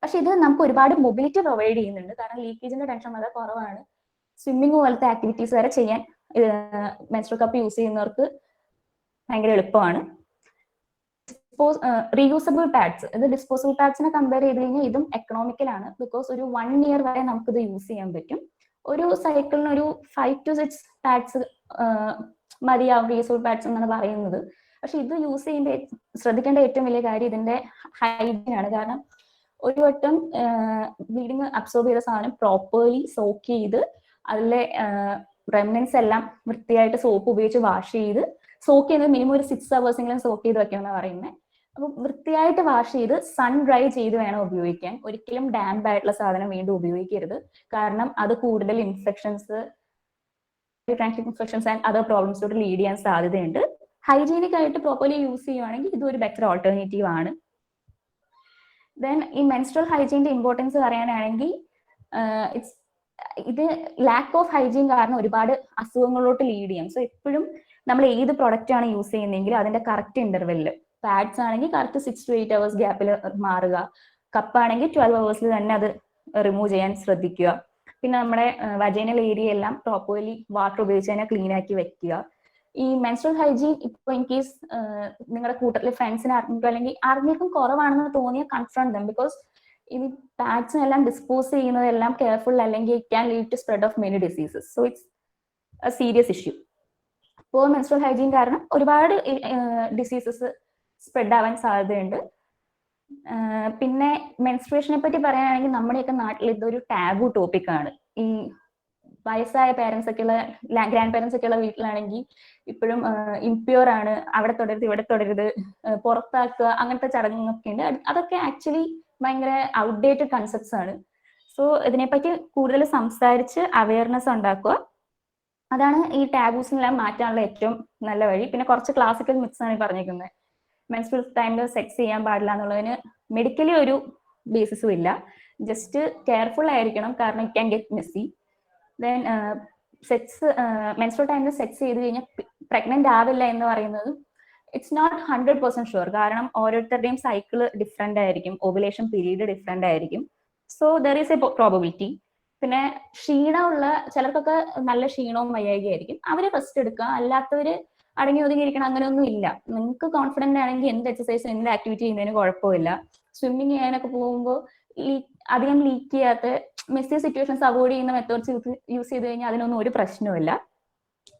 പക്ഷെ ഇത് നമുക്ക് ഒരുപാട് മൊബിലിറ്റി പ്രൊവൈഡ് ചെയ്യുന്നുണ്ട്, കാരണം ലീക്കേജിന്റെ ടെൻഷൻ വളരെ കുറവാണ്. സ്വിമ്മിങ് പോലത്തെ ആക്ടിവിറ്റീസ് വരെ ചെയ്യാൻ മെൻസ്ട്രൽ കപ്പ് യൂസ് ചെയ്യുന്നവർക്ക് ഭയങ്കര എളുപ്പമാണ്. റീയൂസബിൾ പാഡ്സ്, ഇത് ഡിസ്പോസിബിൾ പാഡ്സിനെ കമ്പയർ ചെയ്ത് കഴിഞ്ഞാൽ ഇതും എക്കണോമിക്കലാണ്. ബിക്കോസ് ഒരു 1 year വരെ നമുക്കിത് യൂസ് ചെയ്യാൻ പറ്റും. ഒരു സൈക്കിളിന് ഒരു 5 to 6 പാഡ്സ് മതിയാവും, റീയൂസബിൾ പാഡ്സ് എന്നാണ് പറയുന്നത്. പക്ഷെ ഇത് യൂസ് ചെയ്യുമ്പോൾ ശ്രദ്ധിക്കേണ്ട ഏറ്റവും വലിയ കാര്യം ഇതിന്റെ ഹൈജീൻ ആണ്. കാരണം ഒരു വട്ടം ബ്ലീഡിങ് അബ്സോർബ് ചെയ്ത സാധനം പ്രോപ്പർലി സോക്ക് ചെയ്ത് അതിലെ റെമനൻസ് എല്ലാം വൃത്തിയായിട്ട് സോപ്പ് ഉപയോഗിച്ച് വാഷ് ചെയ്ത്, സോക്ക് ചെയ്യുന്നത് മിനിമം ഒരു 6 hours എങ്കിലും സോക്ക് ചെയ്ത് വെക്കാമെന്നാണ് പറയുന്നത്. അപ്പൊ വൃത്തിയായിട്ട് വാഷ് ചെയ്ത് സൺ ഡ്രൈ ചെയ്ത് വേണം ഉപയോഗിക്കാൻ. ഒരിക്കലും ഡാംപ് ആയിട്ടുള്ള സാധനം വീണ്ടും ഉപയോഗിക്കരുത്, കാരണം അത് കൂടുതൽ ഇൻഫെക്ഷൻസ് ആൻഡ് അതർ പ്രോബ്ലംസിലോട്ട് ലീഡ് ചെയ്യാൻ സാധ്യതയുണ്ട്. ഹൈജീനിക് ആയിട്ട് പ്രോപ്പർലി യൂസ് ചെയ്യുവാണെങ്കിൽ ഇതൊരു ബെറ്റർ ഓൾട്ടർനേറ്റീവ് ആണ്. ദെൻ ഈ മെൻസ്ട്രൽ ഹൈജീന്റെ ഇമ്പോർട്ടൻസ് പറയാനാണെങ്കിൽ ഇത് ലാക്ക് ഓഫ് ഹൈജീൻ കാരണം ഒരുപാട് അസുഖങ്ങളിലോട്ട് ലീഡ് ചെയ്യാം. സോ എപ്പോഴും നമ്മൾ ഏത് പ്രൊഡക്റ്റ് ആണ് യൂസ് ചെയ്യുന്നതെങ്കിലും അതിന്റെ കറക്റ്റ് ഇന്റർവെല്ലിൽ, പാഡ്സ് ആണെങ്കിൽ കറക്റ്റ് 6 to 8 hours ഗ്യാപ്പിൽ മാറുക, കപ്പാണെങ്കിൽ 12 hours തന്നെ അത് റിമൂവ് ചെയ്യാൻ ശ്രദ്ധിക്കുക. പിന്നെ നമ്മുടെ വജൈനൽ ഏരിയ എല്ലാം പ്രോപ്പർലി വാട്ടർ ഉപയോഗിച്ച് തന്നെ ക്ലീൻ ആക്കി വെക്കുക. ഈ മെൻസ്ട്രൽ ഹൈജീൻ ഇപ്പൊ ഇൻ കേസ് നിങ്ങളുടെ കൂട്ടത്തിലെ ഫ്രണ്ട്സിന് ആർക്കെങ്കിലും അല്ലെങ്കിൽ ആർക്കെങ്കിലും കുറവാണെന്ന് തോന്നിയാൽ കൺഫ്രണ്ട് ദം, ബിക്കോസ് ഈ പാഡ്സിനെല്ലാം ഡിസ്പോസ് ചെയ്യുന്നതെല്ലാം കെയർഫുൾ അല്ലെങ്കിൽ it can lead to spread of many diseases. So it's a serious issue. ഇപ്പോൾ മെൻസ്ട്രൽ ഹൈജീൻ കാരണം ഒരുപാട് ഡിസീസസ് സ്പ്രെഡ് ആവാൻ സാധ്യതയുണ്ട്. പിന്നെ മെൻസ്ട്രുവേഷനെ പറ്റി പറയാനാണെങ്കിൽ നമ്മുടെയൊക്കെ നാട്ടിൽ ഇതൊരു ടാബു ടോപ്പിക്കാണ്. ഈ വയസ്സായ പേരൻസ് ഒക്കെ ഉള്ള ഗ്രാൻഡ് പേരൻസ് ഒക്കെ ഉള്ള വീട്ടിലാണെങ്കിൽ ഇപ്പോഴും ഇംപ്യൂർ ആണ്, അവിടെ തൊടരുത് ഇവിടെ തൊടരുത്, പുറത്താക്കുക, അങ്ങനത്തെ ചടങ്ങൊക്കെ ഉണ്ട്. അതൊക്കെ ആക്ച്വലി ഭയങ്കര ഔട്ട്ഡേറ്റഡ് കൺസെപ്റ്റ്സ് ആണ്. സോ ഇതിനെപ്പറ്റി കൂടുതൽ സംസാരിച്ച് അവയർനെസ് ഉണ്ടാക്കുക, അതാണ് ഈ ടാബൂസിനെല്ലാം മാറ്റാനുള്ള ഏറ്റവും നല്ല വഴി. പിന്നെ കുറച്ച് ക്ലാസിക്കൽ മിത്സ് ആണ് ഈ പറഞ്ഞിരിക്കുന്നത്. മെൻസ്ട്രൽ ടൈമിൽ സെക്സ് ചെയ്യാൻ പാടില്ല എന്നുള്ളതിന് മെഡിക്കലി ഒരു ബേസിസും ഇല്ല. ജസ്റ്റ് കെയർഫുൾ ആയിരിക്കണം, കാരണം it can get Messi. Then sex menstrual ടൈമിൽ സെക്സ് ചെയ്ത് കഴിഞ്ഞാൽ പ്രഗ്നന്റ് ആവില്ല എന്ന് പറയുന്നത് ഇറ്റ്സ് നോട്ട് 100% ഷുവർ. കാരണം ഓരോരുത്തരുടെയും സൈക്കിൾ ഡിഫറെന്റ് ആയിരിക്കും, ഓവുലേഷൻ പീരീഡ് ഡിഫറെന്റ് ആയിരിക്കും. So there is A probability. പിന്നെ ക്ഷീണമുള്ള ചിലർക്കൊക്കെ നല്ല ക്ഷീണവും വയ്യായികയായിരിക്കും, അവര് റെസ്റ്റ് എടുക്കുക. അല്ലാത്തവര് അടങ്ങി ഒതുങ്ങിയിരിക്കണം, അങ്ങനെയൊന്നും ഇല്ല. നിങ്ങൾക്ക് കോൺഫിഡന്റ് ആണെങ്കിൽ എന്ത് എക്സസൈസ് എന്ത് ആക്ടിവിറ്റി ചെയ്യുന്നതിന് കുഴപ്പമില്ല. സ്വിമ്മിങ് ചെയ്യാനൊക്കെ പോകുമ്പോൾ അധികം ലീക്ക് ചെയ്യാത്ത മെസ്സി സിറ്റുവേഷൻസ് അവോയ്ഡ് ചെയ്യുന്ന മെത്തേഡ്സ് യൂസ് ചെയ്ത് കഴിഞ്ഞാൽ അതിനൊന്നും ഒരു പ്രശ്നവുമില്ല.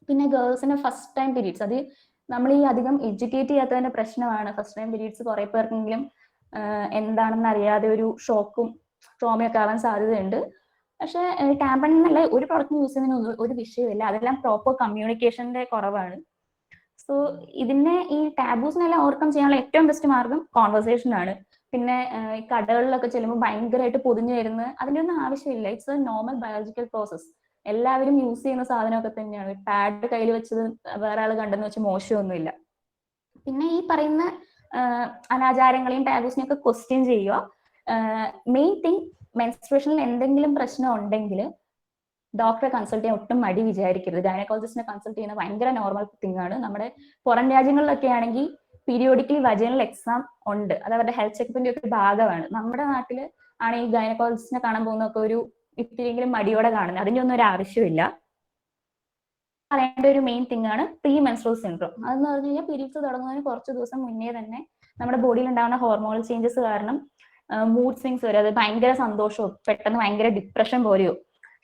പിന്നെ ഗേൾസിന് ഫസ്റ്റ് ടൈം പീരീഡ്സ്, അത് നമ്മൾ ഈ അധികം എഡ്യൂക്കേറ്റ് ചെയ്യാത്തതിന്റെ പ്രശ്നമാണ്. ഫസ്റ്റ് ടൈം പീരീഡ്സ് കുറെ പേർക്കെങ്കിലും എന്താണെന്ന് അറിയാതെ ഒരു ഷോക്കും ട്രോമയൊക്കെ ആവാൻ സാധ്യതയുണ്ട്. പക്ഷെ ടാമ്പൺ എന്നല്ല ഒരു പ്രോഡക്റ്റ് യൂസ് ചെയ്യുന്നതിന് ഒരു വിഷയമില്ല, അതെല്ലാം പ്രോപ്പർ കമ്മ്യൂണിക്കേഷന്റെ കുറവാണ്. സോ ഇതിനെ ഈ ടാബൂസിനെല്ലാം ഓവർകം ചെയ്യാനുള്ള ഏറ്റവും ബെസ്റ്റ് മാർഗം കോൺവെർസേഷൻ ആണ്. പിന്നെ ഈ കടകളിലൊക്കെ ചെല്ലുമ്പോൾ ഭയങ്കരമായിട്ട് പൊതിഞ്ഞു വരുന്ന അതിന്റെ ഒന്നും ആവശ്യമില്ല. It's A normal biological process. എല്ലാവരും യൂസ് ചെയ്യുന്ന സാധനമൊക്കെ തന്നെയാണ്. പാഡ് കയ്യിൽ വെച്ചത് വേറെ ആൾ കണ്ടെന്ന് വെച്ച് മോശമൊന്നുമില്ല. പിന്നെ ഈ പറയുന്ന അനാചാരങ്ങളെയും ടാബൂസിനെയും ഒക്കെ ക്വസ്റ്റ്യൻ ചെയ്യുക. മെയിൻ തിങ്, മെൻസ്ട്രുവേഷനിൽ എന്തെങ്കിലും പ്രശ്നം ഉണ്ടെങ്കിൽ ഡോക്ടറെ കൺസൾട്ട് ചെയ്യാൻ ഒട്ടും മടി വിചാരിക്കരുത്. ഗൈനക്കോളജിസ്റ്റിനെ കൺസൾട്ട് ചെയ്യുന്ന ഭയങ്കര നോർമൽ തിങ് ആണ്. നമ്മുടെ പുറം രാജ്യങ്ങളിലൊക്കെ ആണെങ്കിൽ പീരിയോഡിക്കലി വജൈനൽ എക്സാം ഉണ്ട്, അത് അവരുടെ ഹെൽത്ത് ചെക്കപ്പിന്റെ ഒക്കെ ഭാഗമാണ്. നമ്മുടെ നാട്ടിൽ ആണ് ഈ ഗൈനക്കോളജിസ്റ്റിനെ കാണാൻ പോകുന്നതൊക്കെ ഒരു ഇത്തിരിയെങ്കിലും മടിയോടെ കാണുന്നത്. അതിന്റെ ഒന്നും ഒരു ആവശ്യമില്ല. പറയേണ്ട ഒരു മെയിൻ തിങ് ആണ് പ്രീ മെൻസ്ട്രൽ സിൻഡ്രോം. അതെന്ന് പറഞ്ഞു കഴിഞ്ഞാൽ പീരീഡ്സ് തുടങ്ങുന്നതിന് കുറച്ച് ദിവസം മുന്നേ തന്നെ നമ്മുടെ ബോഡിയിൽ ഉണ്ടാകുന്ന ഹോർമോണൽ ചേഞ്ചസ് കാരണം മൂഡ് സ്വിങ്സ് വരും. അത് ഭയങ്കര സന്തോഷവും പെട്ടെന്ന് ഭയങ്കര ഡിപ്രഷൻ പോലെയോ,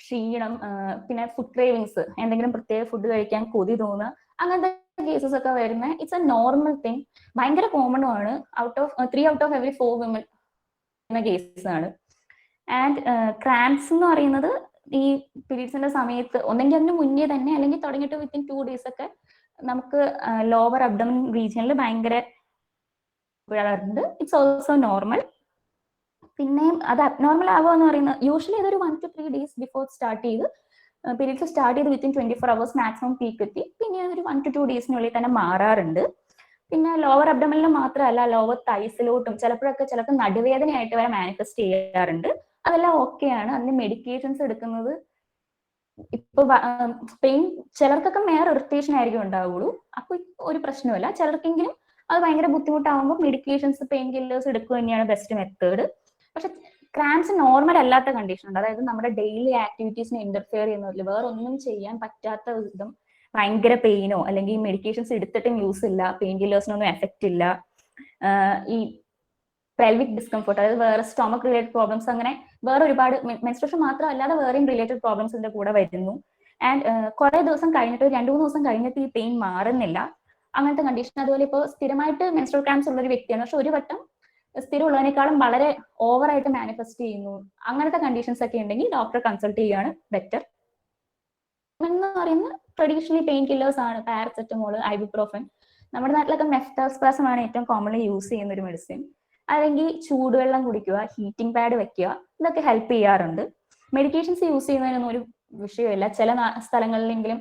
ക്ഷീണം, പിന്നെ ഫുഡ് ക്രേവിങ്സ്, എന്തെങ്കിലും പ്രത്യേക ഫുഡ് കഴിക്കാൻ കൊതി തോന്നുക, അങ്ങനത്തെ കേസസ് ഒക്കെ വരുന്ന ഇറ്റ്സ് എ നോർമൽ തിങ്. ഭയങ്കര കോമണും ആണ്. 3 out of every 4 women എന്ന കേസസ് ആണ്. ആൻഡ് ക്രാംസ് എന്ന് പറയുന്നത് ഈ പീരീഡ്സിന്റെ സമയത്ത് ഒന്നെങ്കിൽ അതിന് മുന്നേ തന്നെ അല്ലെങ്കിൽ തുടങ്ങിയിട്ട് വിത്തിൻ 2 days ഒക്കെ നമുക്ക് ലോവർ അബ്ഡമൻ റീജിയനിൽ ഭയങ്കര ഉണ്ട്. It's also normal. പിന്നെ അത് അബ്നോർമൽ ആവുക എന്ന് പറയുന്നത് യൂഷ്വലി ഇതൊരു 1 to 3 days ബിഫോർ സ്റ്റാർട്ട് ചെയ്ത് പീരീഡ്സ് സ്റ്റാർട്ട് ചെയ്ത് വിത്തിൻ 24 hours മാക്സിമം പീക്ക് എത്തി പിന്നെ ഒരു 1 to 2 daysനുള്ളിൽ തന്നെ മാറാറുണ്ട്. പിന്നെ ലോവർ അബ്ഡമനിൽ മാത്രമല്ല, ലോവർ തൈസിലോട്ടും ചിലർക്ക് നടുവേദനയായിട്ട് വരെ മാനിഫെസ്റ്റ് ചെയ്യാറുണ്ട്. അതെല്ലാം ഓക്കെയാണ്. അതിന് മെഡിക്കേഷൻസ് എടുക്കുന്നത് ഇപ്പൊ പെയിൻ ചിലർക്കൊക്കെ മേറെ ഇറിറ്റേഷൻ ആയിരിക്കും ഉണ്ടാവുള്ളൂ, അപ്പൊ ഒരു പ്രശ്നമില്ല. ചിലർക്കെങ്കിലും അത് ഭയങ്കര ബുദ്ധിമുട്ടാവുമ്പോൾ മെഡിക്കേഷൻസ്, പെയിൻ കില്ലേഴ്സ് എടുക്കുക തന്നെയാണ് ബെസ്റ്റ് മെത്തേഡ്. പക്ഷെ ക്രാംസ് നോർമൽ അല്ലാത്ത കണ്ടീഷൻ ഉണ്ട്, അതായത് നമ്മുടെ ഡെയിലി ആക്ടിവിറ്റീസിനെ ഇന്റർഫിയർ ചെയ്യുന്നതിൽ വേറെ ഒന്നും ചെയ്യാൻ പറ്റാത്ത വിധം ഭയങ്കര പെയിനോ അല്ലെങ്കിൽ മെഡിക്കേഷൻസ് എടുത്തിട്ടും യൂസ് ഇല്ല, പെയിൻ കില്ലേഴ്സിനൊന്നും എഫക്റ്റ് ഇല്ല, ഈ പെൽവിക് ഡിസ്കംഫർട്ട്, അതായത് വേറെ സ്റ്റൊമക് റിലേറ്റഡ് പ്രോബ്ലംസ്, അങ്ങനെ വേറെ ഒരുപാട് മെൻസ്ട്രേഷൻ മാത്രമല്ലാതെ വേറെയും റിലേറ്റഡ് പ്രോബ്ലംസ് ഇതിന്റെ കൂടെ വരുന്നു. ആൻഡ് കുറെ ദിവസം കഴിഞ്ഞിട്ട് 2-3 ദിവസം കഴിഞ്ഞിട്ട് ഈ പെയിൻ മാറുന്നില്ല, അങ്ങനത്തെ കണ്ടീഷൻ. അതുപോലെ ഇപ്പോൾ സ്ഥിരമായിട്ട് മെൻസ്ട്രൽ ക്രാംസ് ഉള്ള ഒരു വ്യക്തിയാണ്, പക്ഷെ ഒരു വട്ടം സ്ഥിരം ഉള്ളതിനേക്കാളും വളരെ ഓവറായിട്ട് മാനിഫെസ്റ്റ് ചെയ്യുന്നു, അങ്ങനത്തെ കണ്ടീഷൻസ് ഒക്കെ ഉണ്ടെങ്കിൽ ഡോക്ടറെ കൺസൾട്ട് ചെയ്യുകയാണ് ബെറ്റർ. എന്ന് പറയുന്നത് ട്രഡീഷണലി പെയിൻ കില്ലേഴ്സ് ആണ് പാരസെറ്റമോൾ, ഐബുപ്രോഫൻ. നമ്മുടെ നാട്ടിലൊക്കെ മെഫ്താസ്പാസം ആണ് ഏറ്റവും കോമൺലി യൂസ് ചെയ്യുന്ന ഒരു മെഡിസിൻ. അല്ലെങ്കിൽ ചൂടുവെള്ളം കുടിക്കുക, ഹീറ്റിംഗ് പാഡ് വെക്കുക, ഇതൊക്കെ ഹെൽപ്പ് ചെയ്യാറുണ്ട്. മെഡിക്കേഷൻസ് യൂസ് ചെയ്യുന്നതിനൊന്നും ഒരു വിഷയമില്ല. ചില സ്ഥലങ്ങളിലെങ്കിലും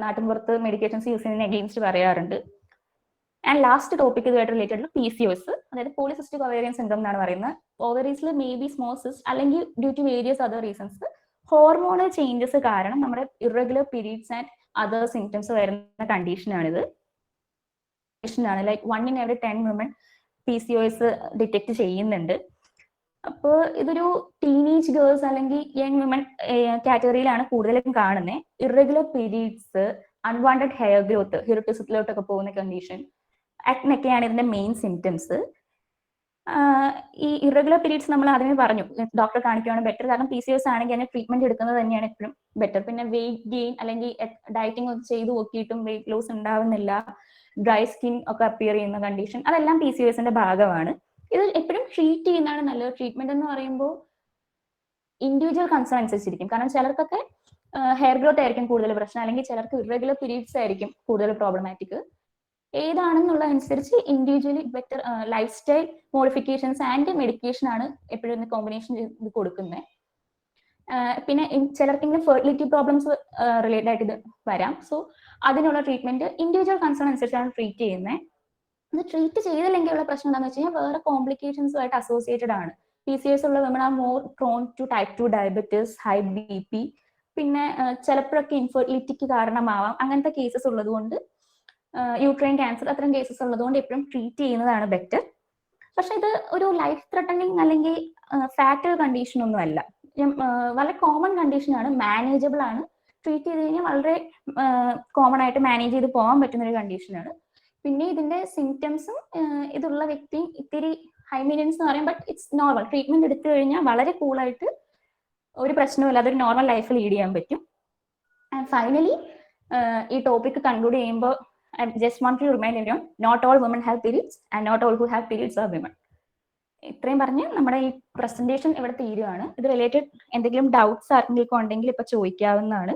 നാട്ടിൻപുറത്ത് മെഡിക്കേഷൻസ് യൂസ് ചെയ്യുന്നതിന് അഗെയിൻസ്റ്റ് പറയാറുണ്ട്. ആൻഡ് ലാസ്റ്റ് ടോപ്പിക് ഇതുമായിട്ട് റിലേറ്റഡ് PCOS, അതായത് പോളിസിസ്റ്റിക് ഒവേറിയൻ സിൻഡ്രോം എന്നാണ് പറയുന്നത്. ഓവറീസിൽ മേ ബി സ്മോൾ സിസ്റ്റ് അല്ലെങ്കിൽ due to various other reasons hormonal changes കാരണം നമ്മുടെ irregular periods and other symptoms വരുന്ന കണ്ടീഷനാണിത്. Like 1 in every 10 women PCOS detect ചെയ്യുന്നുണ്ട്. അപ്പോൾ ഇതൊരു ടീനേജ് ഗേൾസ് അല്ലെങ്കിൽ യങ് വിമൻ കാറ്റഗറിയിലാണ് കൂടുതലും കാണുന്നത്. Irregular periods, unwanted hair growth, ഹിറോട്ടിസത്തിലോട്ടൊക്കെ പോകുന്ന കണ്ടീഷൻ, അക്നെയൊക്കെയാണ് ഇതിന്റെ മെയിൻ സിംറ്റംസ്. ഈ ഇറഗുലർ പീരീഡ്സ് നമ്മൾ ആദ്യമേ പറഞ്ഞു ഡോക്ടറെ കാണിക്കുകയാണ് ബെറ്റർ, കാരണം PCOS ആണെങ്കിൽ അതിന് ട്രീറ്റ്മെന്റ് എടുക്കുന്നത് തന്നെയാണ് എപ്പോഴും ബെറ്റർ. പിന്നെ വെയിറ്റ് ഗെയിൻ അല്ലെങ്കിൽ ഡയറ്റിംഗ് ഒക്കെ ചെയ്ത് നോക്കിയിട്ടും വെയിറ്റ് ലോസ് ഉണ്ടാവുന്നില്ല, ഡ്രൈ സ്കിൻ ഒക്കെ അപ്പിയർ ചെയ്യുന്ന കണ്ടീഷൻ, അതെല്ലാം PCOSന്റെ ഭാഗമാണ്. ഇത് എപ്പോഴും ട്രീറ്റ് ചെയ്യുന്നതാണ് നല്ലത്. ട്രീറ്റ്മെന്റ് എന്ന് പറയുമ്പോൾ ഇൻഡിവിജ്വൽ കൺസേൺ അനുസരിച്ചിരിക്കും, കാരണം ചിലർക്കൊക്കെ ഹെയർ ഗ്രോത്ത് ആയിരിക്കും കൂടുതൽ പ്രശ്നം, അല്ലെങ്കിൽ ചിലർക്ക് ഇറഗുലർ പീരീഡ്സ് ആയിരിക്കും കൂടുതൽ പ്രോബ്ലമാറ്റിക്. ഏതാണെന്നുള്ളതനുസരിച്ച് individually better lifestyle modifications and medication ആണ് എപ്പോഴും കോമ്പിനേഷൻ ചെയ്ത് കൊടുക്കുന്നത്. പിന്നെ ചിലർക്കെങ്കിലും ഫെർട്ടിലിറ്റി പ്രോബ്ലംസ് റിലേറ്റഡ് ആയിട്ട് ഇത് വരാം. സോ അതിനുള്ള ട്രീറ്റ്മെന്റ് ഇൻഡിവിജ്വൽ കൺസേൺ അനുസരിച്ചാണ് ട്രീറ്റ് ചെയ്യുന്നത്. ഇത് ട്രീറ്റ് ചെയ്തില്ലെങ്കിൽ ഉള്ള പ്രശ്നം എന്താണെന്ന് വെച്ച് കഴിഞ്ഞാൽ വേറെ കോംപ്ലിക്കേഷൻസുമായിട്ട് അസോസിയേറ്റഡ് ആണ്. PCOS ഉള്ള women are more prone to type 2 diabetes, high BP, പിന്നെ ചിലപ്പോഴൊക്കെ ഇൻഫെർട്ടിലിറ്റിക്ക് കാരണമാവാം. അങ്ങനത്തെ കേസസ് ഉള്ളതുകൊണ്ട് യൂട്രൈൻ ക്യാൻസർ, അത്തരം കേസസ് ഉള്ളതുകൊണ്ട് എപ്പോഴും ട്രീറ്റ് ചെയ്യുന്നതാണ് ബെറ്റർ. പക്ഷെ ഇത് ഒരു ലൈഫ് ത്രെട്ടനിങ് അല്ലെങ്കിൽ ഫാറ്റൽ കണ്ടീഷൻ ഒന്നും അല്ല, വളരെ കോമൺ കണ്ടീഷനാണ്, മാനേജബിൾ ആണ്. ട്രീറ്റ് ചെയ്ത് കഴിഞ്ഞാൽ വളരെ കോമൺ ആയിട്ട് മാനേജ് ചെയ്ത് പോകാൻ പറ്റുന്ന ഒരു കണ്ടീഷനാണ്. പിന്നെ ഇതിന്റെ സിംറ്റംസും ഇതുള്ള വ്യക്തി ഇത്തിരി ഹൈ മെയിൻ്റെനൻസ് എന്ന് പറയും, ബട്ട് ഇറ്റ്സ് നോർമൽ. ട്രീറ്റ്മെന്റ് എടുത്തു കഴിഞ്ഞാൽ വളരെ കൂളായിട്ട് ഒരു പ്രശ്നവുമില്ല, അതൊരു നോർമൽ ലൈഫ് ലീഡ് ചെയ്യാൻ പറ്റും. ആൻഡ് ഫൈനലി ഈ ടോപ്പിക് കൺക്ലൂഡ് ചെയ്യുമ്പോൾ I just want to remind everyone, not all women have periods and not all who have periods are women. ഇത്രയും പറഞ്ഞ് നമ്മുടെ ഈ പ്രസന്റേഷൻ ഇവിടെ തീരുവാണ്. ഇത് റിലേറ്റഡ് എന്തെങ്കിലും ഡൗട്ട്സ് ആർക്കെങ്കിലും ഉണ്ടെങ്കിൽ ഇപ്പൊ ചോദിക്കാവുന്നതാണ്.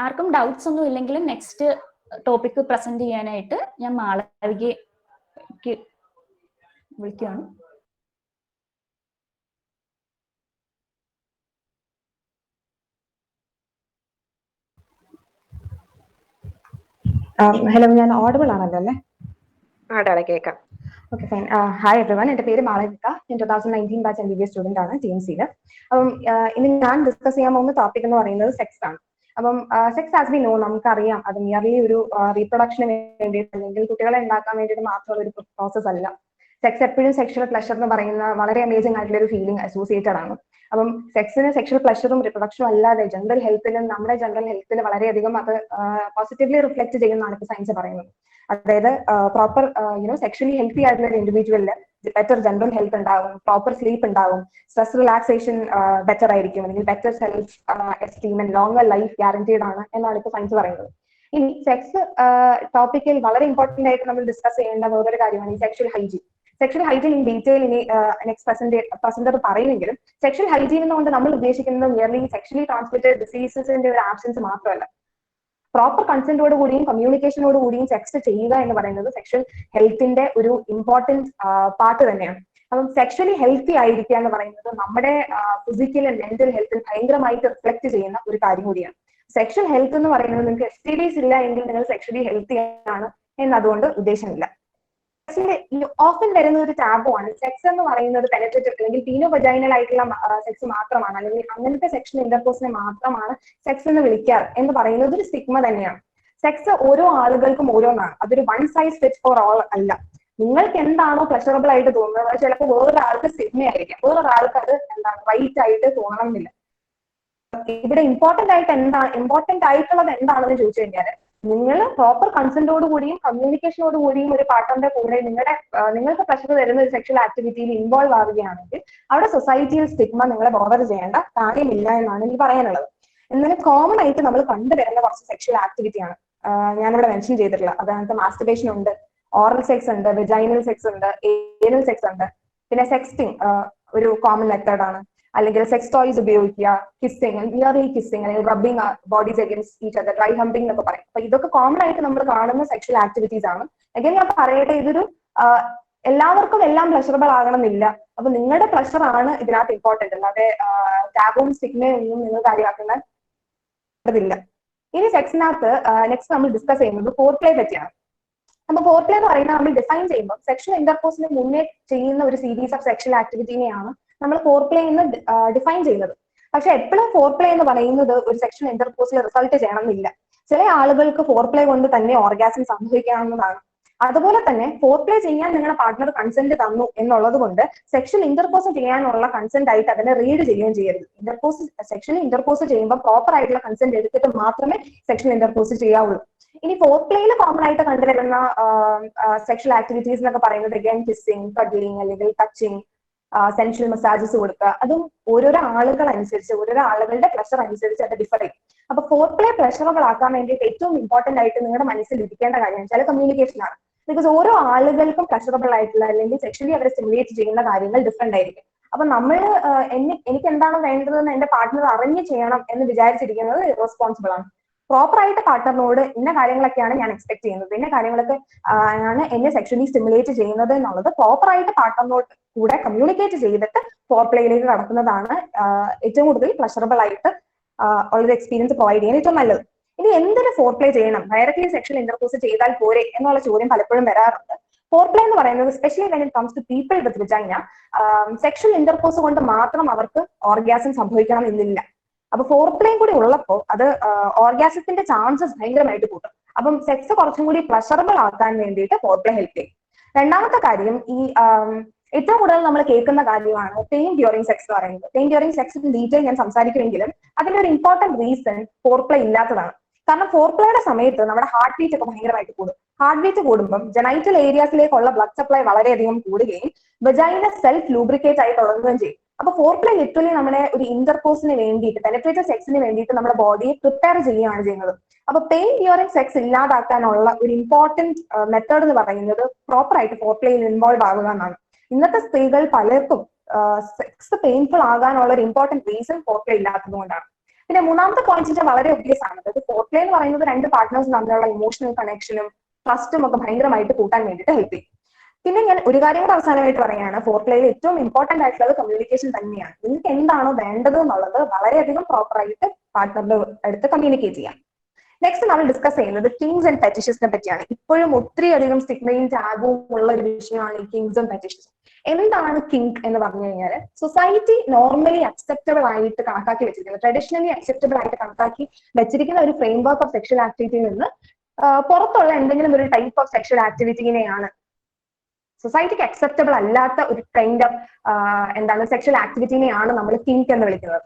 ആർക്കും ഡൗട്ട്സ് ഒന്നും ഇല്ലെങ്കിലും നെക്സ്റ്റ് ടോപ്പിക് പ്രസന്റ് ചെയ്യാനായിട്ട് ഞാൻ മാളവികയ്ക്ക് വിളിക്കുകയാണ്. ഹലോ, ഞാൻ ഓഡിബിൾ ആണല്ലോ അല്ലേ? ആടാ, കേൾക്കാം. Okay, fine. ഹായ് എവ്രിവൺ, എന്റെ പേര് മാളവിക. ഞാൻ 2019 ബാച്ച് MBBS സ്റ്റുഡന്റ് ആണ് TMC-യിൽ. അപ്പം ഇന്ന് ഞാൻ ഡിസ്കസ് ചെയ്യാൻ പോകുന്ന ടോപ്പിക് എന്ന് പറയുന്നത് സെക്സ് ആണ്. അപ്പം സെക്സ് ആസ് വി നോ, നമുക്കറിയാം അത് മിയർലി ഒരു റീപ്രൊഡക്ഷന് വേണ്ടിയിട്ട് അല്ലെങ്കിൽ കുട്ടികളെ ഉണ്ടാക്കാൻ വേണ്ടിയിട്ട് മാത്രമുള്ള ഒരു പ്രോസസ് അല്ല. സെക്സ് എപ്പോഴും സെക്ഷൽ പ്ലഷർ എന്ന് പറയുന്ന വളരെ അമേസിംഗ് ആയിട്ടുള്ള ഒരു ഫീലിംഗ് അസോസിയേറ്റഡ് ആണ്. അപ്പം സെക്സിന് സെക്ഷൽ പ്ലഷറും റിപ്രൊഡക്ഷനും അല്ലാതെ ജനറൽ ഹെൽത്തിലും നമ്മുടെ ജനറൽ ഹെൽത്തിൽ വളരെയധികം അത് പോസിറ്റീവ്ലി റിഫ്ലക്ട് ചെയ്യുന്നതാണ് ഇപ്പോൾ സയൻസ് പറയുന്നത്. അതായത് പ്രോപ്പർ സെക്ഷലി ഹെൽത്തി ആയിട്ടുള്ള ഒരു ഇൻഡിവിജ്വലിന് ബെറ്റർ ജനറൽ ഹെൽത്ത് ഉണ്ടാകും, പ്രോപ്പർ സ്ലീപ്പ് ഉണ്ടാകും, സ്ട്രെസ് റിലാക്സേഷൻ ബെറ്റർ ആയിരിക്കും, അല്ലെങ്കിൽ better self esteem and longer life guaranteed ആണ് എന്നാണ് ഇപ്പോൾ സയൻസ് പറയുന്നത്. ഇനി സെക്സ് ടോപ്പിക്കിൽ വളരെ ഇമ്പോർട്ടന്റ് ആയിട്ട് നമ്മൾ ഡിസ്കസ് ചെയ്യേണ്ട വേറൊരു കാര്യമാണ് ഈ sexual hygiene. Sexual hygiene in detail ഇനി നെക്സ്റ്റ് പ്രസന്റർ പറയുമെങ്കിലും സെക്ഷൽ ഹൈജീൻ എന്നുകൊണ്ട് നമ്മൾ ഉദ്ദേശിക്കുന്നത് മിയർലി സെക്ഷലി ട്രാൻസ്മിറ്റഡ് ഡിസീസസിന്റെ ഒരു ആബ്സെൻസ് മാത്രമല്ല, പ്രോപ്പർ കൺസെന്റോട് കൂടിയും കമ്മ്യൂണിക്കേഷനോട് കൂടിയും സെക്സ് ചെയ്യുക എന്ന് പറയുന്നത് സെക്ഷൽ ഹെൽത്തിന്റെ ഒരു ഇമ്പോർട്ടന്റ് പാർട്ട് തന്നെയാണ്. അപ്പം സെക്ഷലി ഹെൽത്തി ആയിരിക്കുക എന്ന് പറയുന്നത് നമ്മുടെ ഫിസിക്കൽ ആൻഡ് മെന്റൽ ഹെൽത്തിൽ ഭയങ്കരമായിട്ട് റിഫ്ലക്ട് ചെയ്യുന്ന ഒരു കാര്യം കൂടിയാണ്. സെക്ഷൽ ഹെൽത്ത് എന്ന് പറയുന്നത് നിങ്ങൾക്ക് STDs ഇല്ല എങ്കിൽ നിങ്ങൾ സെക്ഷലി ഹെൽത്തി ആണ് എന്നതുകൊണ്ട് ഉദ്ദേശമില്ല. ഓഫൻ വരുന്ന ഒരു ടാബു ആണ് സെക്സ് എന്ന് പറയുന്നത് പെനട്രേറ്റീവ് അല്ലെങ്കിൽ പീനോ വജൈനൽ ആയിട്ടുള്ള സെക്സ് മാത്രമാണ്, അല്ലെങ്കിൽ അങ്ങനത്തെ സെക്ഷൽ ഇന്റർകോഴ്സിനെ മാത്രമാണ് സെക്സ് എന്ന് വിളിക്കാറ് എന്ന് പറയുന്നത് ഒരു സ്റ്റിഗ്മ തന്നെയാണ്. സെക്സ് ഓരോ ആളുകൾക്കും ഓരോന്നാണ്. അതൊരു one size fit for all അല്ല. നിങ്ങൾക്ക് എന്താണോ പ്ലഷറബിൾ ആയിട്ട് തോന്നുന്നത് അത് ചിലപ്പോൾ വേറൊരാൾക്ക് സിഗ്മ ആയിരിക്കാം, വേറൊരാൾക്ക് അത് എന്താണ് റൈറ്റ് ആയിട്ട് തോന്നണമെന്നില്ല. ഇവിടെ ഇമ്പോർട്ടന്റ് ആയിട്ടുള്ളത് എന്താണെന്ന് ചോദിച്ചു കഴിഞ്ഞാൽ, നിങ്ങൾ പ്രോപ്പർ കൺസെന്റോട് കൂടിയും കമ്മ്യൂണിക്കേഷനോട് കൂടിയും ഒരു പാർട്ട്ണറുടെ കൂടെ നിങ്ങൾക്ക് പ്രഷർ തരുന്ന ഒരു സെക്ഷൽ ആക്ടിവിറ്റിയിൽ ഇൻവോൾവ് ആവുകയാണെങ്കിൽ അവിടെ സൊസൈറ്റിയിൽ സ്റ്റിഗ്മ നിങ്ങളെ ബോധർ ചെയ്യേണ്ട കാര്യമില്ല എന്നാണ് എനിക്ക് പറയാനുള്ളത്. എന്നാലും കോമൺ ആയിട്ട് നമ്മൾ കണ്ടുവരുന്ന കുറച്ച് സെക്ഷൽ ആക്ടിവിറ്റിയാണ് ഞാനിവിടെ മെൻഷൻ ചെയ്തിട്ടുള്ളത്. അതായത് മാസ്റ്റുർബേഷൻ ഉണ്ട്, ഓറൽ സെക്സ് ഉണ്ട്, വെജൈനൽ സെക്സ് ഉണ്ട്, ഏനൽ സെക്സ് ഉണ്ട്, പിന്നെ സെക്സ്റ്റിംഗ് ഒരു കോമൺ മെത്തേഡ് ആണ്. അല്ലെങ്കിൽ സെക്സ് ടോയ്സ് ഉപയോഗിക്കുക, കിസ്സിങ്, ഇയർലി കിസ്സിങ്, അല്ലെങ്കിൽ rubbing bodies against each other, dry humping എന്നൊക്കെ പറയും. അപ്പൊ ഇതൊക്കെ കോമൺ ആയിട്ട് നമ്മൾ കാണുന്ന സെക്ഷൽ ആക്ടിവിറ്റീസ് ആണ്. അഗൈൻ ഞാൻ പറയട്ടെ, ഇതൊരു എല്ലാവർക്കും എല്ലാം പ്ലഷറബിൾ ആകണമെന്നില്ല. അപ്പൊ നിങ്ങളുടെ പ്ലഷർ ആണ് ഇതിനകത്ത് ഇമ്പോർട്ടന്റ്, അല്ലാതെ ടാബും സ്റ്റിഗ്മയും ഒന്നും നിങ്ങൾ കാര്യമാക്കുന്നതില്ല. ഇനി സെക്സിനകത്ത് നെക്സ്റ്റ് നമ്മൾ ഡിസ്കസ് ചെയ്യുന്നത് ഫോർ പ്ലേ പറ്റിയാണ്. അപ്പൊ ഫോർ പ്ലേ എന്ന് പറയുന്നത് നമ്മൾ ഡിഫൈൻ ചെയ്യുമ്പോൾ സെക്ഷൽ ഇന്റർകോഴ്സിന് മുന്നേ ചെയ്യുന്ന ഒരു സീരീസ് ഓഫ് സെക്ഷൽ ആക്ടിവിറ്റിനെയാണ് നമ്മൾ ഫോർ പ്ലേ എന്ന് ഡിഫൈൻ ചെയ്യുന്നത്. പക്ഷെ എപ്പോഴും ഫോർ പ്ലേ എന്ന് പറയുന്നത് ഒരു സെക്ഷൽ ഇന്റർകോഴ്സിൽ റിസൾട്ട് ചെയ്യണമെന്നില്ല. ചില ആളുകൾക്ക് ഫോർ പ്ലേ കൊണ്ട് തന്നെ ഓർഗാസം സംഭവിക്കാവുന്നതാണ്. അതുപോലെ തന്നെ ഫോർ പ്ലേ ചെയ്യാൻ നിങ്ങളുടെ പാർട്ട്ണർ കൺസെന്റ് തന്നു എന്നുള്ളത് കൊണ്ട് സെക്ഷൽ ഇന്റർകോഴ്സ് ചെയ്യാനുള്ള കൺസെന്റ് ആയിട്ട് അതിനെ റീഡ് ചെയ്യുകയും ചെയ്യരുത്. സെക്ഷൽ ഇന്റർകോഴ്സ് ചെയ്യുമ്പോൾ പ്രോപ്പർ ആയിട്ടുള്ള കൺസെന്റ് എടുത്തിട്ട് മാത്രമേ സെക്ഷൽ ഇന്റർകോഴ്സ് ചെയ്യാവുള്ളൂ. ഇനി ഫോർ പ്ലേയിൽ കോമൺ ആയിട്ട് കണ്ടുവരുന്ന സെക്ഷൽ ആക്ടിവിറ്റീസ് എന്നൊക്കെ പറയുന്നത് അഗൈൻ കിസ്സിങ്, കഡ്ലിങ്, അല്ലെങ്കിൽ ടച്ചിങ്, സെൻഷ്വൽ മസാജസ് കൊടുക്കുക. അതും ഓരോരോ ആളുകൾ അനുസരിച്ച്, ഓരോരോ ആളുകളുടെ പ്രഷർ അനുസരിച്ച് അത് ഡിഫർ ചെയ്യും. അപ്പൊ ഫോർ പ്ലേ പ്രഷറബിൾ ആക്കാൻ വേണ്ടിയിട്ട് ഏറ്റവും ഇമ്പോർട്ടന്റ് ആയിട്ട് നിങ്ങളുടെ മനസ്സിൽ ഇരിക്കേണ്ട കാര്യം വെച്ചാൽ കമ്മ്യൂണിക്കേഷൻ ആണ്. ബിക്കോസ് ഓരോ ആളുകൾക്കും പ്രഷറബിൾ ആയിട്ടുള്ള അല്ലെങ്കിൽ സെക്ഷലി അവരെ സ്റ്റിമുലേറ്റ് ചെയ്യുന്ന കാര്യങ്ങൾ ഡിഫറെന്റ് ആയിരിക്കും. അപ്പൊ നമ്മൾ എനിക്ക് എന്താണോ വേണ്ടതെന്ന് എന്റെ പാർട്ട്ണർ അറിഞ്ഞ് ചെയ്യണം എന്ന് വിചാരിച്ചിരിക്കുന്നത് ഇറസ്പോൺസിബിൾ ആണ്. പ്രോപ്പർ ആയിട്ട് പാർട്ട്ണറിനോട് ഇന്ന കാര്യങ്ങളൊക്കെയാണ് ഞാൻ എക്സ്പെക്ട് ചെയ്യുന്നത്, ഇന്ന കാര്യങ്ങളൊക്കെ ആണ് എന്നെ സെക്ഷലി സ്റ്റിമുലേറ്റ് ചെയ്യുന്നത് എന്നുള്ളത് പ്രോപ്പർ ആയിട്ട് പാർട്ട്ണറിനോട് കൂടെ കമ്മ്യൂണിക്കേറ്റ് ചെയ്തിട്ട് ഫോർ പ്ലേയിലേക്ക് കടക്കുന്നതാണ് ഏറ്റവും കൂടുതൽ പ്ലഷറബിൾ ആയിട്ട് ഉള്ളൊരു എക്സ്പീരിയൻസ് പ്രൊവൈഡ് ചെയ്യാൻ ഏറ്റവും നല്ലത്. ഇനി എന്തൊരു ഫോർ പ്ലേ ചെയ്യണം, ഡയറക്ട്ലി സെക്ഷൽ ഇന്റർകോഴ്സ് ചെയ്താൽ പോരെ എന്നുള്ള ചോദ്യം പലപ്പോഴും വരാറുണ്ട്. ഫോർ പ്ലേ എന്ന് പറയുന്നത് specially when it comes to people with vagina, sexual intercourse കൊണ്ട് മാത്രം അവർക്ക് ഓർഗാസം സംഭവിക്കണം എന്നില്ല. അപ്പൊ ഫോർ പ്ലേയും കൂടി ഉള്ളപ്പോൾ അത് ഓർഗാസത്തിന്റെ ചാൻസസ് ഭയങ്കരമായിട്ട് കൂട്ടും. അപ്പം സെക്സ് കുറച്ചും കൂടി പ്ലഷറബിൾ ആക്കാൻ വേണ്ടിയിട്ട് ഫോർ പ്ലേ ഹെൽപ്പ് ചെയ്യും. രണ്ടാമത്തെ കാര്യം, ഈ ഏറ്റവും കൂടുതൽ നമ്മൾ കേൾക്കുന്ന കാര്യമാണ് പെയിൻ ഡ്യൂറിങ് സെക്സ് എന്ന് പറയുന്നത്. പെയിൻ ഡ്യൂറിങ് സെക്സ് ഡീറ്റെയിൽ ഞാൻ സംസാരിക്കുമെങ്കിലും അതിന്റെ ഒരു ഇമ്പോർട്ടന്റ് റീസൺ ഫോർ പ്ലേ ഇല്ലാത്തതാണ്. കാരണം ഫോർ പ്ലേയുടെ സമയത്ത് നമ്മുടെ ഹാർട്ട് ബീറ്റ് ഒക്കെ ഭയങ്കരമായിട്ട് കൂടും. ഹാർട്ട് ബീറ്റ് കൂടുമ്പം ജനൈറ്റൽ ഏരിയാസിലേക്കുള്ള ബ്ലഡ് സപ്ലൈ വളരെയധികം കൂടുകയും വജൈന സെൽഫ് ലൂബ്രിക്കേറ്റ് ആയി തുടങ്ങുകയും ചെയ്യും. അപ്പൊ ഫോർ പ്ലേ ലിറ്ററലി നമ്മുടെ ഒരു ഇന്റർകോഴ്സിന് വേണ്ടിയിട്ട്, പെനട്രേറ്റഡ് സെക്സിന് വേണ്ടിയിട്ട് നമ്മുടെ ബോഡിയെ പ്രിപ്പയർ ചെയ്യുകയാണ് ചെയ്യുന്നത്. അപ്പൊ പെയിൻ ഡ്യൂറിങ് സെക്സ് ഇല്ലാതാക്കാനുള്ള ഒരു ഇമ്പോർട്ടന്റ് മെത്തേഡ് എന്ന് പറയുന്നത് പ്രോപ്പർ ആയിട്ട് ഫോർ പ്ലേയിൽ ഇൻവോൾവ് ആകുക എന്നാണ്. ഇന്നത്തെ സ്ത്രീകൾ പലർക്കും സെക്സ് പെയിൻഫുൾ ആകാനുള്ള ഒരു ഇമ്പോർട്ടന്റ് റീസൺ ഫോർ പ്ലേ ഇല്ലാത്തത് കൊണ്ടാണ്. പിന്നെ മൂന്നാമത്തെ പോയിന്റ് വളരെ ഒബ്വിയസ് ആണ്. അതായത് ഫോർ പ്ലേ എന്ന് പറയുന്നത് രണ്ട് പാർട്ട്നേഴ്സ് തമ്മിലുള്ള ഇമോഷണൽ കണക്ഷനും ട്രസ്റ്റും ഒക്കെ ഭയങ്കരമായിട്ട് കൂട്ടാൻ വേണ്ടിയിട്ട് ഹെൽപ്പ് ചെയ്യും. പിന്നെ ഞാൻ ഒരു കാര്യം കൂടെ അവസാനമായിട്ട് പറയുകയാണ്, ഫോർ പ്ലേയിൽ ഏറ്റവും ഇമ്പോർട്ടന്റ് ആയിട്ടുള്ളത് കമ്മ്യൂണിക്കേഷൻ തന്നെയാണ്. നിങ്ങൾക്ക് എന്താണോ വേണ്ടത് എന്നുള്ളത് വളരെയധികം പ്രോപ്പർ ആയിട്ട് പാർട്ട്ണറുടെ അടുത്ത് കമ്മ്യൂണിക്കേറ്റ് ചെയ്യാം. നെക്സ്റ്റ് നമ്മൾ ഡിസ്കസ് ചെയ്യുന്നത് കിങ്സ് ആൻഡ് ഫെറ്റിഷസിനെ പറ്റിയാണ്. ഇപ്പോഴും ഒത്തിരി അധികം സ്റ്റിഗ്മയും ടാബും ഉള്ള ഒരു വിഷയമാണ് ഈ കിങ്സും ഫെറ്റിഷസും. എന്താണ് കിങ്ക് എന്ന് പറഞ്ഞു കഴിഞ്ഞാൽ, സൊസൈറ്റി നോർമലി അക്സെപ്റ്റബിൾ ആയിട്ട് കണക്കാക്കി വെച്ചിരിക്കുന്നത്, ട്രഡീഷണലി അക്സെപ്റ്റബിൾ ആയിട്ട് കണക്കാക്കി വെച്ചിരിക്കുന്ന ഒരു ഫ്രെയിം വർക്ക് ഓഫ് സെക്ഷൽ ആക്ടിവിറ്റിയിൽ നിന്ന് പുറത്തുള്ള എന്തെങ്കിലും ഒരു ടൈപ്പ് ഓഫ് സെക്ഷൽ ആക്ടിവിറ്റിനെയാണ്, സൊസൈറ്റിക്ക് അക്സെപ്റ്റബിൾ അല്ലാത്ത ഒരു കൈൻഡ് ഓഫ് എന്താണ് സെക്ഷൽ ആക്ടിവിറ്റിനെയാണ് നമ്മൾ കിങ്ക് എന്ന് വിളിക്കുന്നത്.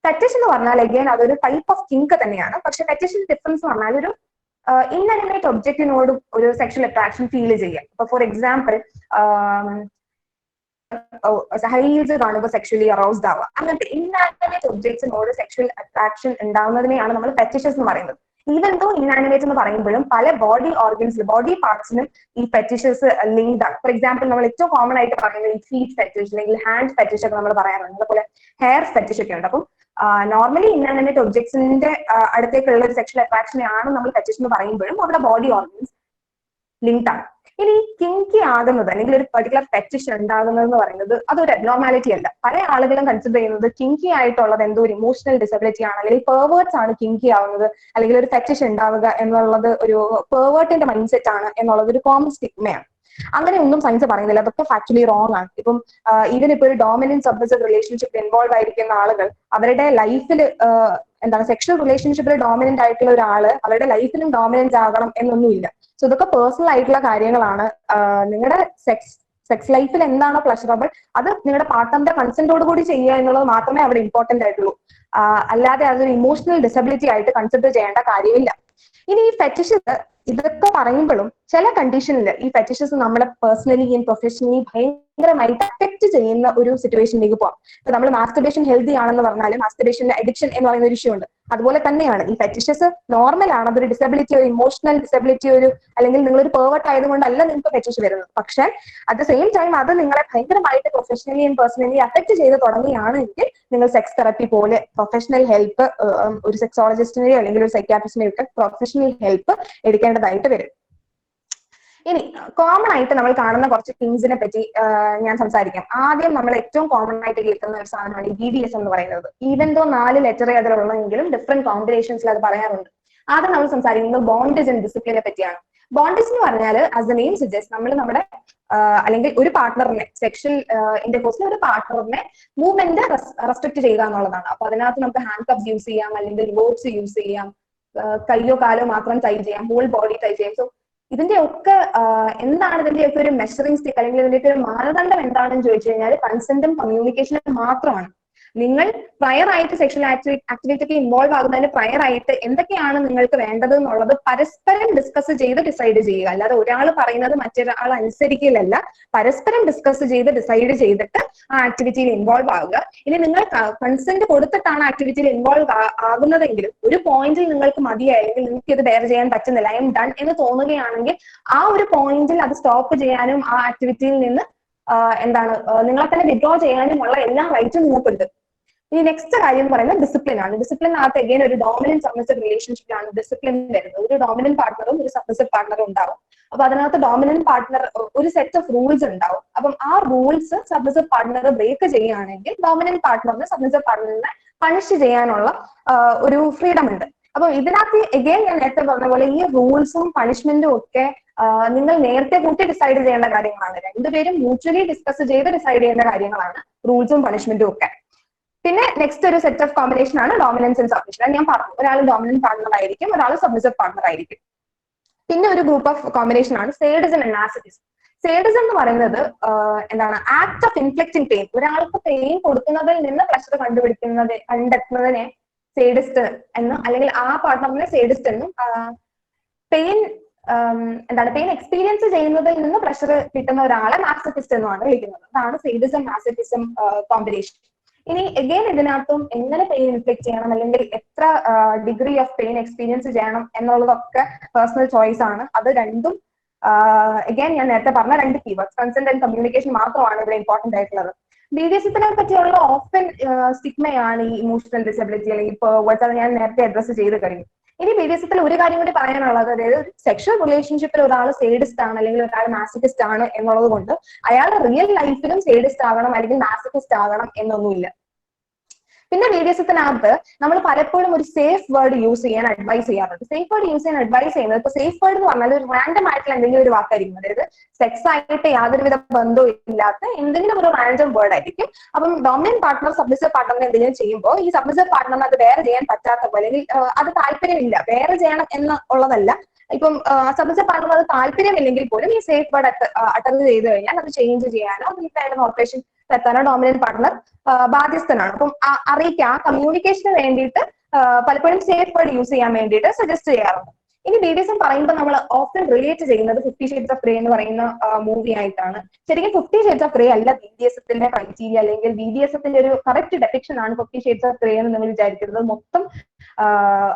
ഫെറ്റിഷ് എന്ന് പറഞ്ഞാൽ അഗൈൻ അതൊരു ടൈപ്പ് ഓഫ് കിങ്ക് തന്നെയാണ്. പക്ഷെ ഫെറ്റിഷിന്റെ ഡിഫറൻസ് എന്ന് പറഞ്ഞാൽ ഒരു ഇൻഅനിമേറ്റ് ഒബ്ജക്റ്റിനോട് ഒരു സെക്ഷൽ അട്രാക്ഷൻ ഫീൽ ചെയ്യാം. ഇപ്പൊ ഫോർ എക്സാമ്പിൾ ഹൈൽസ് കാണുമ്പോൾ സെക്ഷലി അറൗസ്ഡ് ആവുക, അങ്ങനത്തെ ഇൻആനിമേറ്റ് ഒബ്ജക്ട്സിനോട് സെക്ഷൽ അട്രാക്ഷൻ ഉണ്ടാവുന്നതിനെയാണ് നമ്മൾ ഫെറ്റിഷസ് എന്ന് പറയുന്നത്. ഈവൻ ദോ ഇൻആനിമേറ്റ് എന്ന് പറയുമ്പോഴും പല ബോഡി ഓർഗൻസിലും ബോഡി പാർട്സിനും ഈ ഫെറ്റിഷസ് ലിങ്ക്ഡ് ആണ്. ഫോർ എക്സാമ്പിൾ നമ്മൾ ഏറ്റവും കോമൺ ആയിട്ട് പറയുന്നത് ഈ ഫീറ്റ് ഫെറ്റിഷ് അല്ലെങ്കിൽ ഹാൻഡ് ഫെറ്റിഷ് ഒക്കെ നമ്മൾ പറയാറുണ്ട്. അതുപോലെ ഹെയർ ഫെറ്റിഷ് ഒക്കെ ഉണ്ട്. അപ്പം നോർമലി ഇൻആനിമേറ്റ് ഒബ്ജക്ട്സിന്റെ അടുത്തേക്കുള്ള ഒരു സെക്ഷൽ അട്രാക്ഷനെയാണ് നമ്മൾ ഫെറ്റിഷ് എന്ന് പറയുമ്പോഴും അവിടെ ബോഡി ഓർഗൻസ് ലിങ്ക്ഡ് ആണ്. ഇനി കിങ്കി ആകുന്നത് അല്ലെങ്കിൽ ഒരു പെർട്ടിക്കുലർ ഫെറ്റിഷ് ഉണ്ടാകുന്നത് എന്ന് പറയുന്നത് അതൊരു അബ്നോർമാലിറ്റി അല്ല. പല ആളുകളും കൺസിഡർ ചെയ്യുന്നത് കിങ്കി ആയിട്ടുള്ളത് എന്തോ ഒരു ഇമോഷണൽ ഡിസബിലിറ്റി ആണ്, അല്ലെങ്കിൽ പെർവേർട്സ് ആണ് കിങ്കി ആവുന്നത്, അല്ലെങ്കിൽ ഒരു ഫെറ്റിഷ് ഉണ്ടാവുക എന്നുള്ളത് ഒരു പെർവേർട്ടിന്റെ മൈൻഡ് സെറ്റ് ആണ് എന്നുള്ളത് ഒരു കോമൺ സ്റ്റിഗ്മയാണ്. അങ്ങനെ ഒന്നും സയൻസ് പറയുന്നില്ല. അതൊക്കെ ഫാക്ച്വലി റോങ് ആണ്. ഇപ്പം ഈവൻ ഇപ്പൊ ഒരു ഡോമിനന്റ് സബ്മിസീവ് റിലേഷൻഷിപ്പ് ഇൻവോൾവ് ആയിരിക്കുന്ന ആളുകൾ അവരുടെ ലൈഫിൽ എന്താണ് സെക്ഷൽ റിലേഷൻഷിപ്പിൽ ഡോമിനന്റ് ആയിട്ടുള്ള ഒരാള് അവരുടെ ലൈഫിലും ഡോമിനന്റ് ആകണം എന്നൊന്നുമില്ല. സോ ഇതൊക്കെ പേഴ്സണൽ ആയിട്ടുള്ള കാര്യങ്ങളാണ്. നിങ്ങളുടെ സെക്സ് ലൈഫിൽ എന്താണോ പ്ലഷറബിൾ അത് നിങ്ങളുടെ പാർട്ട്ണറിന്റെ കൺസെന്റോട് കൂടി ചെയ്യുക എന്നുള്ളത് മാത്രമേ അവിടെ ഇമ്പോർട്ടന്റ് ആയിട്ടുള്ളൂ. അല്ലാതെ അതൊരു ഇമോഷണൽ ഡിസബിലിറ്റി ആയിട്ട് കൺസിഡർ ചെയ്യേണ്ട കാര്യമില്ല. ഇനി ഈ ഫെറ്റിഷസ് ഇതൊക്കെ പറയുമ്പോഴും ചില കണ്ടീഷനിൽ ഈ ഫെറ്റിഷസ് നമ്മളെ പേഴ്സണലി ആൻഡ് പ്രൊഫഷണലി ഭയങ്കരമായിട്ട് അഫക്ട് ചെയ്യുന്ന ഒരു സിറ്റുവേഷനിലേക്ക് പോകാം. ഇപ്പൊ നമ്മൾ മാസ്റ്റർബേഷൻ ഹെൽത്തി ആണെന്ന് പറഞ്ഞാലും മാസ്റ്റർബേഷന്റെ അഡിക്ഷൻ എന്ന് പറയുന്ന ഒരു ഇഷ്യൂ ഉണ്ട്. അതുപോലെ തന്നെയാണ് ഈ ഫെറ്റിഷസ് നോർമൽ ആണ്. അതൊരു ഡിസബിലിറ്റി, ഒരു ഇമോഷണൽ ഡിസബിലിറ്റി, ഒരു അല്ലെങ്കിൽ നിങ്ങളൊരു പേർവർട്ട് ആയതുകൊണ്ടല്ല നിങ്ങൾക്ക് ഫെറ്റിഷ് വരുന്നത്. പക്ഷെ അറ്റ് ദ സെയിം ടൈം അത് നിങ്ങളെ ഭയങ്കരമായിട്ട് പ്രൊഫഷണലി ആൻഡ് പേഴ്സണലി അഫക്ട് ചെയ്ത് തുടങ്ങുകയാണെങ്കിൽ നിങ്ങൾ സെക്സ് തെറപ്പി പോലെ പ്രൊഫഷണൽ ഹെൽപ്പ്, ഒരു സെക്സോളജിസ്റ്റിനെയോ അല്ലെങ്കിൽ ഒരു സൈക്യാട്രിസ്റ്റിനെയോ ഒക്കെ പ്രൊഫഷണൽ ഹെൽപ്പ് എടുക്കേണ്ടതായിട്ട് വരും. ഇനി കോമൺ ആയിട്ട് നമ്മൾ കാണുന്ന കുറച്ച് തിങ്സിനെ പറ്റി ഞാൻ സംസാരിക്കാം. ആദ്യം നമ്മൾ ഏറ്റവും കോമൺ ആയിട്ട് കേൾക്കുന്ന ഒരു സാധനമാണ് ഈ BDS എന്ന് പറയുന്നത്. ഈവൻ ദോ 4 ലെറ്റർ അതിലുള്ളെങ്കിലും ഡിഫറെന്റ് കോമ്പിനേഷൻസിൽ അത് പറയാറുണ്ട്. ആദ്യം നമ്മൾ സംസാരിക്കുന്നത് ബോണ്ടേജ് ആൻഡ് ഡിസിപ്ലിനെ പറ്റിയാണ്. ബോണ്ടേജ് എന്ന് പറഞ്ഞാൽ ആസ് ദ നെയിം സജസ്റ്റ് നമ്മൾ നമ്മുടെ അല്ലെങ്കിൽ ഒരു പാർട്ട്ണറിനെ സെക്ഷൽ ഇന്റർകോഴ്സിൽ ഒരു പാർട്ട്ണറിനെ മൂവ്മെന്റ് റെസ്ട്രിക്ട് ചെയ്യുക എന്നുള്ളതാണ്. അപ്പൊ അതിനകത്ത് നമുക്ക് ഹാൻഡ് കപ്സ് യൂസ് ചെയ്യാം, അല്ലെങ്കിൽ റോപ്സ് യൂസ് ചെയ്യാം, കയ്യോ കാലോ മാത്രം ടൈ ചെയ്യാം, ഹോൾ ബോഡി ടൈ ചെയ്യാം. സോ ഇതിന്റെ ഒക്കെ എന്താണ് ഇതിന്റെയൊക്കെ ഒരു മെഷറിംഗ് സ്റ്റിക്ക് അല്ലെങ്കിൽ ഇതിന്റെയൊക്കെ ഒരു മാനദണ്ഡം എന്താണെന്ന് ചോദിച്ചു കഴിഞ്ഞാൽ കൺസെന്റും കമ്മ്യൂണിക്കേഷനും മാത്രമാണ്. നിങ്ങൾ പ്രയർ ആയിട്ട് സെക്ഷൽ ആക്ടിവിറ്റിക്ക് ഇൻവോൾവ് ആകുന്നതിന് പ്രയർ ആയിട്ട് എന്തൊക്കെയാണ് നിങ്ങൾക്ക് വേണ്ടത് എന്നുള്ളത് പരസ്പരം ഡിസ്കസ് ചെയ്ത് ഡിസൈഡ് ചെയ്യുക. അല്ലാതെ ഒരാൾ പറയുന്നത് മറ്റൊരാൾ അനുസരിക്കലല്ല, പരസ്പരം ഡിസ്കസ് ചെയ്ത് ഡിസൈഡ് ചെയ്തിട്ട് ആ ആക്ടിവിറ്റിയിൽ ഇൻവോൾവ് ആവുക. ഇനി നിങ്ങൾ കൺസെന്റ് കൊടുത്തിട്ടാണ് ആക്ടിവിറ്റിയിൽ ഇൻവോൾവ് ആകുന്നതെങ്കിലും ഒരു പോയിന്റിൽ നിങ്ങൾക്ക് മതിയായി അല്ലെങ്കിൽ നിങ്ങൾക്ക് ഇത് ബെയർ ചെയ്യാൻ പറ്റുന്നില്ല, ഐ എം ഡൺ എന്ന് തോന്നുകയാണെങ്കിൽ ആ ഒരു പോയിന്റിൽ അത് സ്റ്റോപ്പ് ചെയ്യാനും ആ ആക്ടിവിറ്റിയിൽ നിന്ന് എന്താണ് നിങ്ങളെ തന്നെ വിഡ്രോ ചെയ്യാനുമുള്ള എല്ലാ റൈറ്റും നിങ്ങൾക്കുണ്ട്. ഇനി നെക്സ്റ്റ് കാര്യം എന്ന് പറയുന്നത് ഡിസിപ്ലിൻ ആണ്. ഡിസിപ്ലിനകത്ത് എഗെയിൻ ഒരു ഡോമിനന്റ് സബ്മിസീവ് റിലേഷൻഷിപ്പിലാണ് ഡിസിപ്ലിൻ വരുന്നത്. ഒരു ഡോമിനന്റ് പാർട്ട്ണറും ഒരു സബ്മിസീവ് പാർട്ട്ണറും ഉണ്ടാവും. അപ്പൊ അതിനകത്ത് ഡോമിനന്റ് പാർട്ട്ണർ ഒരു സെറ്റ് ഓഫ് റൂൾസ് ഉണ്ടാവും. അപ്പം ആ റൂൾസ് സബ്മിസീവ് പാർട്ട്ണർ ബ്രേക്ക് ചെയ്യുകയാണെങ്കിൽ ഡോമിനന്റ് പാർട്ട്ണറിന് സബ്മിസീവ് പാർട്ട്ണറിനെ പണിഷ് ചെയ്യാനുള്ള ഒരു ഫ്രീഡം ഉണ്ട്. അപ്പൊ ഇതിനകത്ത് എഗെയിൻ ഞാൻ നേരത്തെ പറഞ്ഞ പോലെ ഈ റൂൾസും പണിഷ്മെന്റും ഒക്കെ നിങ്ങൾ നേരത്തെ കൂട്ടി ഡിസൈഡ് ചെയ്യേണ്ട കാര്യങ്ങളാണ്. രണ്ടുപേരും മ്യൂച്വലി ഡിസ്കസ് ചെയ്ത് ഡിസൈഡ് ചെയ്യേണ്ട കാര്യങ്ങളാണ് റൂൾസും പണിഷ്മെന്റും ഒക്കെ. പിന്നെ നെക്സ്റ്റ് ഒരു സെറ്റ് ഓഫ് കോമ്പിനേഷൻ ആണ് ഡോമിനൻസ് ആൻഡ് സബ്മിഷൻ. ഞാൻ പറഞ്ഞു, ഒരാൾ ഡോമിനന്റ് പാർട്ണർ ആയിരിക്കും, ഒരാൾ സബ്മിസീവ് പാർട്ണർ ആയിരിക്കും. പിന്നെ ഒരു ഗ്രൂപ്പ് ഓഫ് കോമ്പിനേഷൻ ആണ് സേഡിസം ആൻഡ് മാസോച്ചിസം. സേഡിസം എന്ന് പറയുന്നത് എന്താണ്, ആക്ട് ഓഫ് ഇൻഫ്ലിക്റ്റിംഗ് പെയിൻ. ഒരാൾക്ക് പെയിൻ കൊടുക്കുന്നതിൽ നിന്ന് പ്ലഷർ കണ്ടെത്തുന്നതിനെ സേഡിസ്റ്റ് എന്നും അല്ലെങ്കിൽ ആ പാർട്ണറിനെ സേഡിസ്റ്റ് എന്നും, പെയിൻ എന്താണ് പെയിൻ എക്സ്പീരിയൻസ് ചെയ്യുന്നതിൽ നിന്ന് പ്രഷർ കിട്ടുന്ന ഒരാളെ മാസോച്ചിസ്റ്റ് എന്നുമാണ് വിളിക്കുന്നത്. അതാണ് സേഡിസം മാസോച്ചിസം കോമ്പിനേഷൻ. ഇനി എഗെയിൻ ഇതിനകത്തും എങ്ങനെ പെയിൻ ഇൻഫ്ലിക്ട് ചെയ്യണം അല്ലെങ്കിൽ എത്ര ഡിഗ്രി ഓഫ് പെയിൻ എക്സ്പീരിയൻസ് ചെയ്യണം എന്നുള്ളതൊക്കെ പേഴ്സണൽ ചോയ്സ് ആണ്. അത് രണ്ടും എഗെയിൻ ഞാൻ നേരത്തെ പറഞ്ഞ 2 കീവേഡ്സ് കൺസെന്റ് ആൻഡ് കമ്മ്യൂണിക്കേഷൻ മാത്രമാണ് ഇവിടെ ഇമ്പോർട്ടന്റ് ആയിട്ടുള്ളത്. BDSത്തിനെ പറ്റിയുള്ള ഓപ്പൺ സ്റ്റിഗ്മയാണ് ഈ ഇമോഷണൽ ഡിസബിലിറ്റി അല്ലെങ്കിൽ പേർവേർട്സ്. അത് ഞാൻ നേരത്തെ അഡ്രസ് ചെയ്ത് കഴിഞ്ഞു. ഇനി BDSത്തിൽ ഒരു കാര്യം കൂടി പറയാനുള്ളത്, അതായത് സെക്ഷൽ റിലേഷൻഷിപ്പിൽ ഒരാൾ സേഡിസ്റ്റ് ആണ് അല്ലെങ്കിൽ ഒരാൾ മാസോച്ചിസ്റ്റ് ആണ് എന്നുള്ളത് കൊണ്ട് അയാൾ റിയൽ ലൈഫിലും സേഡിസ്റ്റ് ആകണം അല്ലെങ്കിൽ മാസോച്ചിസ്റ്റ് ആകണം എന്നൊന്നുമില്ല. പിന്നെ BDSത്തിനകത്ത് നമ്മൾ പലപ്പോഴും ഒരു സേഫ് വേർഡ് യൂസ് ചെയ്യാൻ അഡ്വൈസ് ചെയ്യാറുണ്ട്. സേഫ് വേർഡ് യൂസ് ചെയ്യാൻ അഡ്വൈസ് ചെയ്യുന്നത്, ഇപ്പൊ സേഫ് വേർഡ് എന്ന് പറഞ്ഞാൽ ഒരു റാൻഡം ആയിട്ടുള്ള എന്തെങ്കിലും ഒരു വാക്കായിരിക്കും. അതായത് സെക്സ് ആയിട്ട് യാതൊരുവിധ ബന്ധവും ഇല്ലാത്ത എന്തെങ്കിലും ഒരു റാൻഡം വേർഡ് ആയിരിക്കും. അപ്പം ഡോമിനന്റ് പാർട്ട്ണർ സബ്മിസീവ് പാർട്ട്ണറിനെ എന്തെങ്കിലും ചെയ്യുമ്പോൾ ഈ സബ്മിസീവ് പാർട്ട്ണറിന് അത് വേറെ ചെയ്യാൻ പറ്റാത്ത പോലെ അല്ലെങ്കിൽ അത് താല്പര്യമില്ല, വേറെ ചെയ്യണം എന്നുള്ളതല്ല. ഇപ്പം സബ്മിസീവ് പാർട്ട്ണർ അത് താല്പര്യമില്ലെങ്കിൽ പോലും ഈ സേഫ് വേർഡ് അറ്റൻഡ് ചെയ്ത് കഴിഞ്ഞാൽ അത് ചേഞ്ച് ചെയ്യാനോ അതിന്റെ ഓപ്പറേഷൻ എത്താനോ ഡോമിനന്റ് പാർട്ട്ണർ ബാധ്യസ്ഥനാണ്. അപ്പം അറിയിക്കുക, ആ കമ്മ്യൂണിക്കേഷന് വേണ്ടിയിട്ട് പലപ്പോഴും സേഫ് വേർഡ് യൂസ് ചെയ്യാൻ വേണ്ടിയിട്ട് സജസ്റ്റ് ചെയ്യാറുണ്ട്. ഇനി BDSM പറയുമ്പോൾ നമ്മൾ ഓഫൻ റിലേറ്റ് ചെയ്യുന്നത് 50 Shades of Grey എന്ന് പറയുന്ന മൂവി ആയിട്ടാണ്. ശരിക്കും 50 Shades of Grey അല്ല BDSത്തിന്റെ ക്രൈറ്റീരിയ, അല്ലെങ്കിൽ BDSത്തിന്റെ ഒരു കറക്റ്റ് ഡെപിക്ഷൻ ആണ് 50 Shades of Grey എന്ന് നിങ്ങൾ വിചാരിക്കുന്നത്. മൊത്തം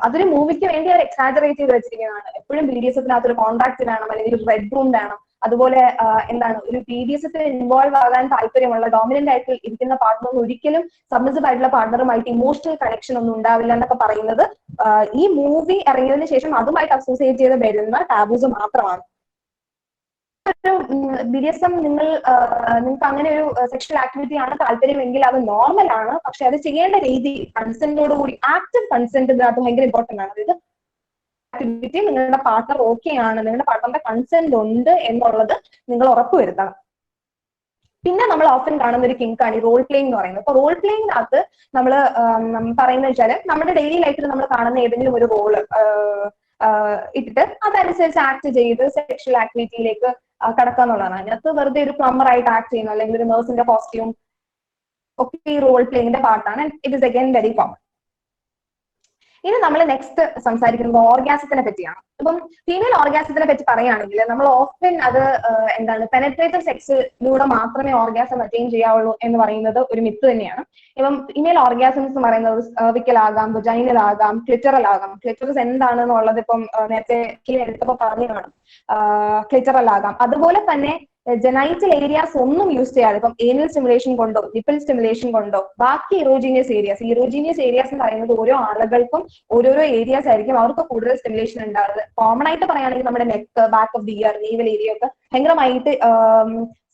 അതൊരു മൂവിക്ക് വേണ്ടി അവർ എക്സാജറേറ്റ് ചെയ്ത് വെച്ചിരിക്കുന്നതാണ്. എപ്പോഴും BDSത്തിനകത്ത് ഒരു കോൺട്രാക്ട് വേണം, അല്ലെങ്കിൽ ഒരു റെഡ് റൂം വേണം. അതുപോലെ എന്താണ്, ഒരു BDSത്തിൽ ഇൻവോൾവ് ആകാൻ താല്പര്യമുള്ള ഡോമിനന്റ് ആയിട്ട് ഇരിക്കുന്ന പാർട്ണർ ഒരിക്കലും സബ്മിസീവ് ആയിട്ടുള്ള പാർട്ണറുമായിട്ട് ഇമോഷണൽ കണക്ഷൻ ഒന്നും ഉണ്ടാവില്ല എന്നൊക്കെ പറയുന്നത് ഈ മൂവി ഇറങ്ങിയതിനു ശേഷം അതുമായിട്ട് അസോസിയേറ്റ് ചെയ്ത് വരുന്ന ടാബൂസ് മാത്രമാണ്. ഒരു BDSM നിങ്ങൾക്ക് അങ്ങനെ ഒരു സെക്ഷൽ ആക്ടിവിറ്റി ആണ് താല്പര്യമെങ്കിൽ അത് നോർമൽ ആണ്. പക്ഷെ അത് ചെയ്യേണ്ട രീതി കൺസെന്റോട് കൂടി, ആക്റ്റീവ് കൺസെന്റ് ഇതിനകത്ത് ഭയങ്കര ഇമ്പോർട്ടന്റ് ആണ്. അതായത് ആക്ടിവിറ്റി നിങ്ങളുടെ പാർട്ണർ ഓക്കെ ആണ്, നിങ്ങളുടെ പാർട്ണറിന്റെ കൺസെന്റ് ഉണ്ട് എന്നുള്ളത് നിങ്ങൾ ഉറപ്പുവരുത്തണം. പിന്നെ നമ്മൾ ഓഫൻ കാണുന്ന ഒരു കിങ്കാണ് ഈ റോൾ പ്ലേയിങ് എന്ന് പറയുന്നത്. അപ്പൊ റോൾ പ്ലേയിങ്ങിനകത്ത് നമ്മൾ പറയുന്നത് വെച്ചാല് നമ്മുടെ ഡെയിലി ലൈഫിൽ നമ്മൾ കാണുന്ന ഏതെങ്കിലും ഒരു റോള് ഇട്ടിട്ട് അതനുസരിച്ച് ആക്ട് ചെയ്ത് സെക്ഷൽ ആക്ടിവിറ്റിയിലേക്ക് കടക്കുക എന്നുള്ളതാണ്. അതിനകത്ത് വെറുതെ ഒരു പ്ലംബർ ആയിട്ട് ആക്ട് ചെയ്യുന്നു അല്ലെങ്കിൽ ഒരു നേഴ്സിന്റെ കോസ്റ്റ്യൂം ഒക്കെ ഈ റോൾ പ്ലേയിങ്ങിന്റെ പാർട്ടാണ്. It is again very common. ഇനി നമ്മൾ നെക്സ്റ്റ് സംസാരിക്കുന്നത് ഓർഗാസത്തിനെ പറ്റിയാണ്. അപ്പം ഫീമെയിൽ ഓർഗാസത്തിനെ പറ്റി പറയുകയാണെങ്കിൽ നമ്മൾ ഓഫൻ അത് എന്താണ് പെനട്രേറ്റീവ് സെക്സിലൂടെ മാത്രമേ ഓർഗാസം അറ്റൈൻ ചെയ്യാവുള്ളൂ എന്ന് പറയുന്നത് ഒരു മിത്ത് തന്നെയാണ്. ഇപ്പം ഫീമെയിൽ ഓർഗാസംസ് എന്ന് പറയുന്നത് സർവിക്കൽ ആകാം, വജൈനൽ ആകാം, ക്ലിറ്ററൽ ആകാം. ക്ലിറ്ററസ് എന്താണെന്നുള്ളത് ഇപ്പം നേരത്തെ എടുത്തപ്പോൾ പറഞ്ഞു കാണും. ക്ലിറ്ററൽ ആകാം. അതുപോലെ തന്നെ ജനൈറ്റൽ ഏരിയാസ് ഒന്നും യൂസ് ചെയ്യാതെ ഇപ്പം ഏനൽ സ്റ്റിമുലേഷൻ കൊണ്ടോ നിപ്പിൾ സ്റ്റിമുലേഷൻ കൊണ്ടോ ബാക്കി ഇറോജീനിയസ് ഏരിയാസ് എന്ന് പറയുന്നത് ഓരോ ആളുകൾക്കും ഓരോരോ ഏരിയാസ് ആയിരിക്കും അവർക്ക് കൂടുതൽ സ്റ്റിമുലേഷൻ ഉണ്ടാകുന്നത്. കോമൺ ആയിട്ട് പറയുകയാണെങ്കിൽ നമ്മുടെ neck, back of the year, naval area ഒക്കെ ഭയങ്കരമായിട്ട്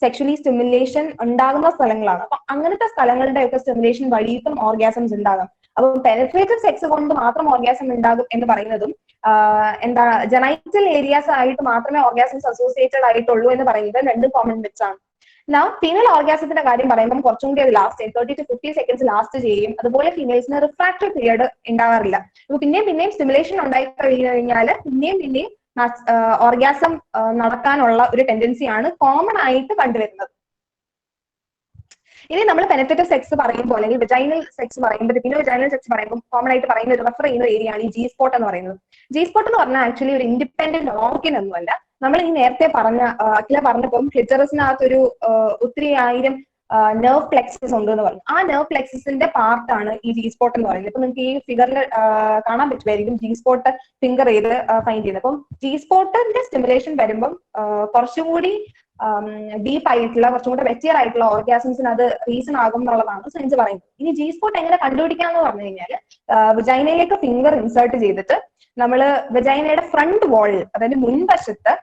സെക്ഷലി സ്റ്റിമുലേഷൻ ഉണ്ടാകുന്ന സ്ഥലങ്ങളാണ്. അപ്പൊ അങ്ങനത്തെ സ്ഥലങ്ങളുടെ ഒക്കെ സ്റ്റിമുലേഷൻ വഴിയിട്ടും ഓർഗാസംസ് ഉണ്ടാകാം. അപ്പൊ പെനട്രേറ്റീവ് സെക്സ് കൊണ്ട് മാത്രം ഓർഗാസം ഉണ്ടാകും എന്ന് പറയുന്നതും എന്താ ജനൈറ്റൽ ഏരിയാസ് ആയിട്ട് മാത്രമേ ഓർഗാസംസ് അസോസിയേറ്റഡ് ആയിട്ടുള്ളൂ എന്ന് പറയുന്നത് രണ്ട് കോമൺ മിത്സ് ആണ്. Now ഫീമെയിൽ ഓർഗാസത്തിന്റെ കാര്യം പറയുമ്പോൾ കുറച്ചും കൂടി അത് ലാസ്റ്റ് 30 to 50 seconds ലാസ്റ്റ് ചെയ്യും. അതുപോലെ ഫീമെയിൽസിന് റിഫ്രാക്റ്റീവ് പീരീഡ് ഉണ്ടാവാറില്ല. അപ്പൊ പിന്നെയും സ്റ്റിമുലേഷൻ ഉണ്ടായി കഴിഞ്ഞാൽ പിന്നെയും ഓർഗാസം നടക്കാനുള്ള ഒരു ടെൻഡൻസിയാണ് കോമൺ ആയിട്ട് കണ്ടുവരുന്നത്. ഇനി നമ്മൾ പെനട്രേറ്റീവ് സെക്സ് പറയുമ്പോൾ അല്ലെങ്കിൽ വെജൈനൽ സെക്സ് പറയുമ്പോൾ വെജൈനൽ സെക്സ് പറയുമ്പോൾ കോമൺ ആയിട്ട് പറയുന്ന ഒരു റെഫർ ചെയ്യുന്ന ഏരിയ ആണ് ഈ ജി സ്പോട്ട് എന്ന് പറയുന്നത്. ജി സ്പോട്ട് എന്ന് പറഞ്ഞാൽ ആക്ച്വലി ഒരു ഇൻഡിപെൻഡന്റ് ഓർഗൻ ഒന്നുമല്ല. നമ്മൾ ഈ നേരത്തെ അഖില പറഞ്ഞപ്പം ക്ലിറ്ററസിനകത്ത് ഒരു ഒത്തിരി ആയിരം നെർവ് പ്ലെക്സസ് ഉണ്ട് എന്ന് പറഞ്ഞു. ആ നെർവ് പ്ലെക്സസിന്റെ പാർട്ടാണ് ഈ ജി സ്പോട്ട് എന്ന് പറയുന്നത്. ഇപ്പൊ നിങ്ങൾക്ക് ഈ ഫിഗറിൽ കാണാൻ പറ്റുമായിരിക്കും ജി സ്പോട്ട് ഫിംഗർ ചെയ്ത് ഫൈൻഡ് ചെയ്യുന്നത്. അപ്പം ജി സ്പോട്ടിന്റെ സ്റ്റിമുലേഷൻ വരുമ്പം കുറച്ചുകൂടി ഡീപ്പ് ആയിട്ടുള്ള കുറച്ചും കൂടെ വെറ്റിയർ ആയിട്ടുള്ള ഓർഗാസംസിന് അത് റീസൺ ആകും എന്നുള്ളതാണ് സയൻസ് പറയുന്നത്. ഇനി ജി സ്പോട്ട് എങ്ങനെ കണ്ടുപിടിക്കാന്ന് പറഞ്ഞു കഴിഞ്ഞാൽ വജൈനയിലേക്ക് ഫിംഗർ ഇൻസേർട്ട് ചെയ്തിട്ട് നമ്മൾ വജൈനയുടെ ഫ്രണ്ട് വാളിൽ അതായത് മുൻവശത്ത്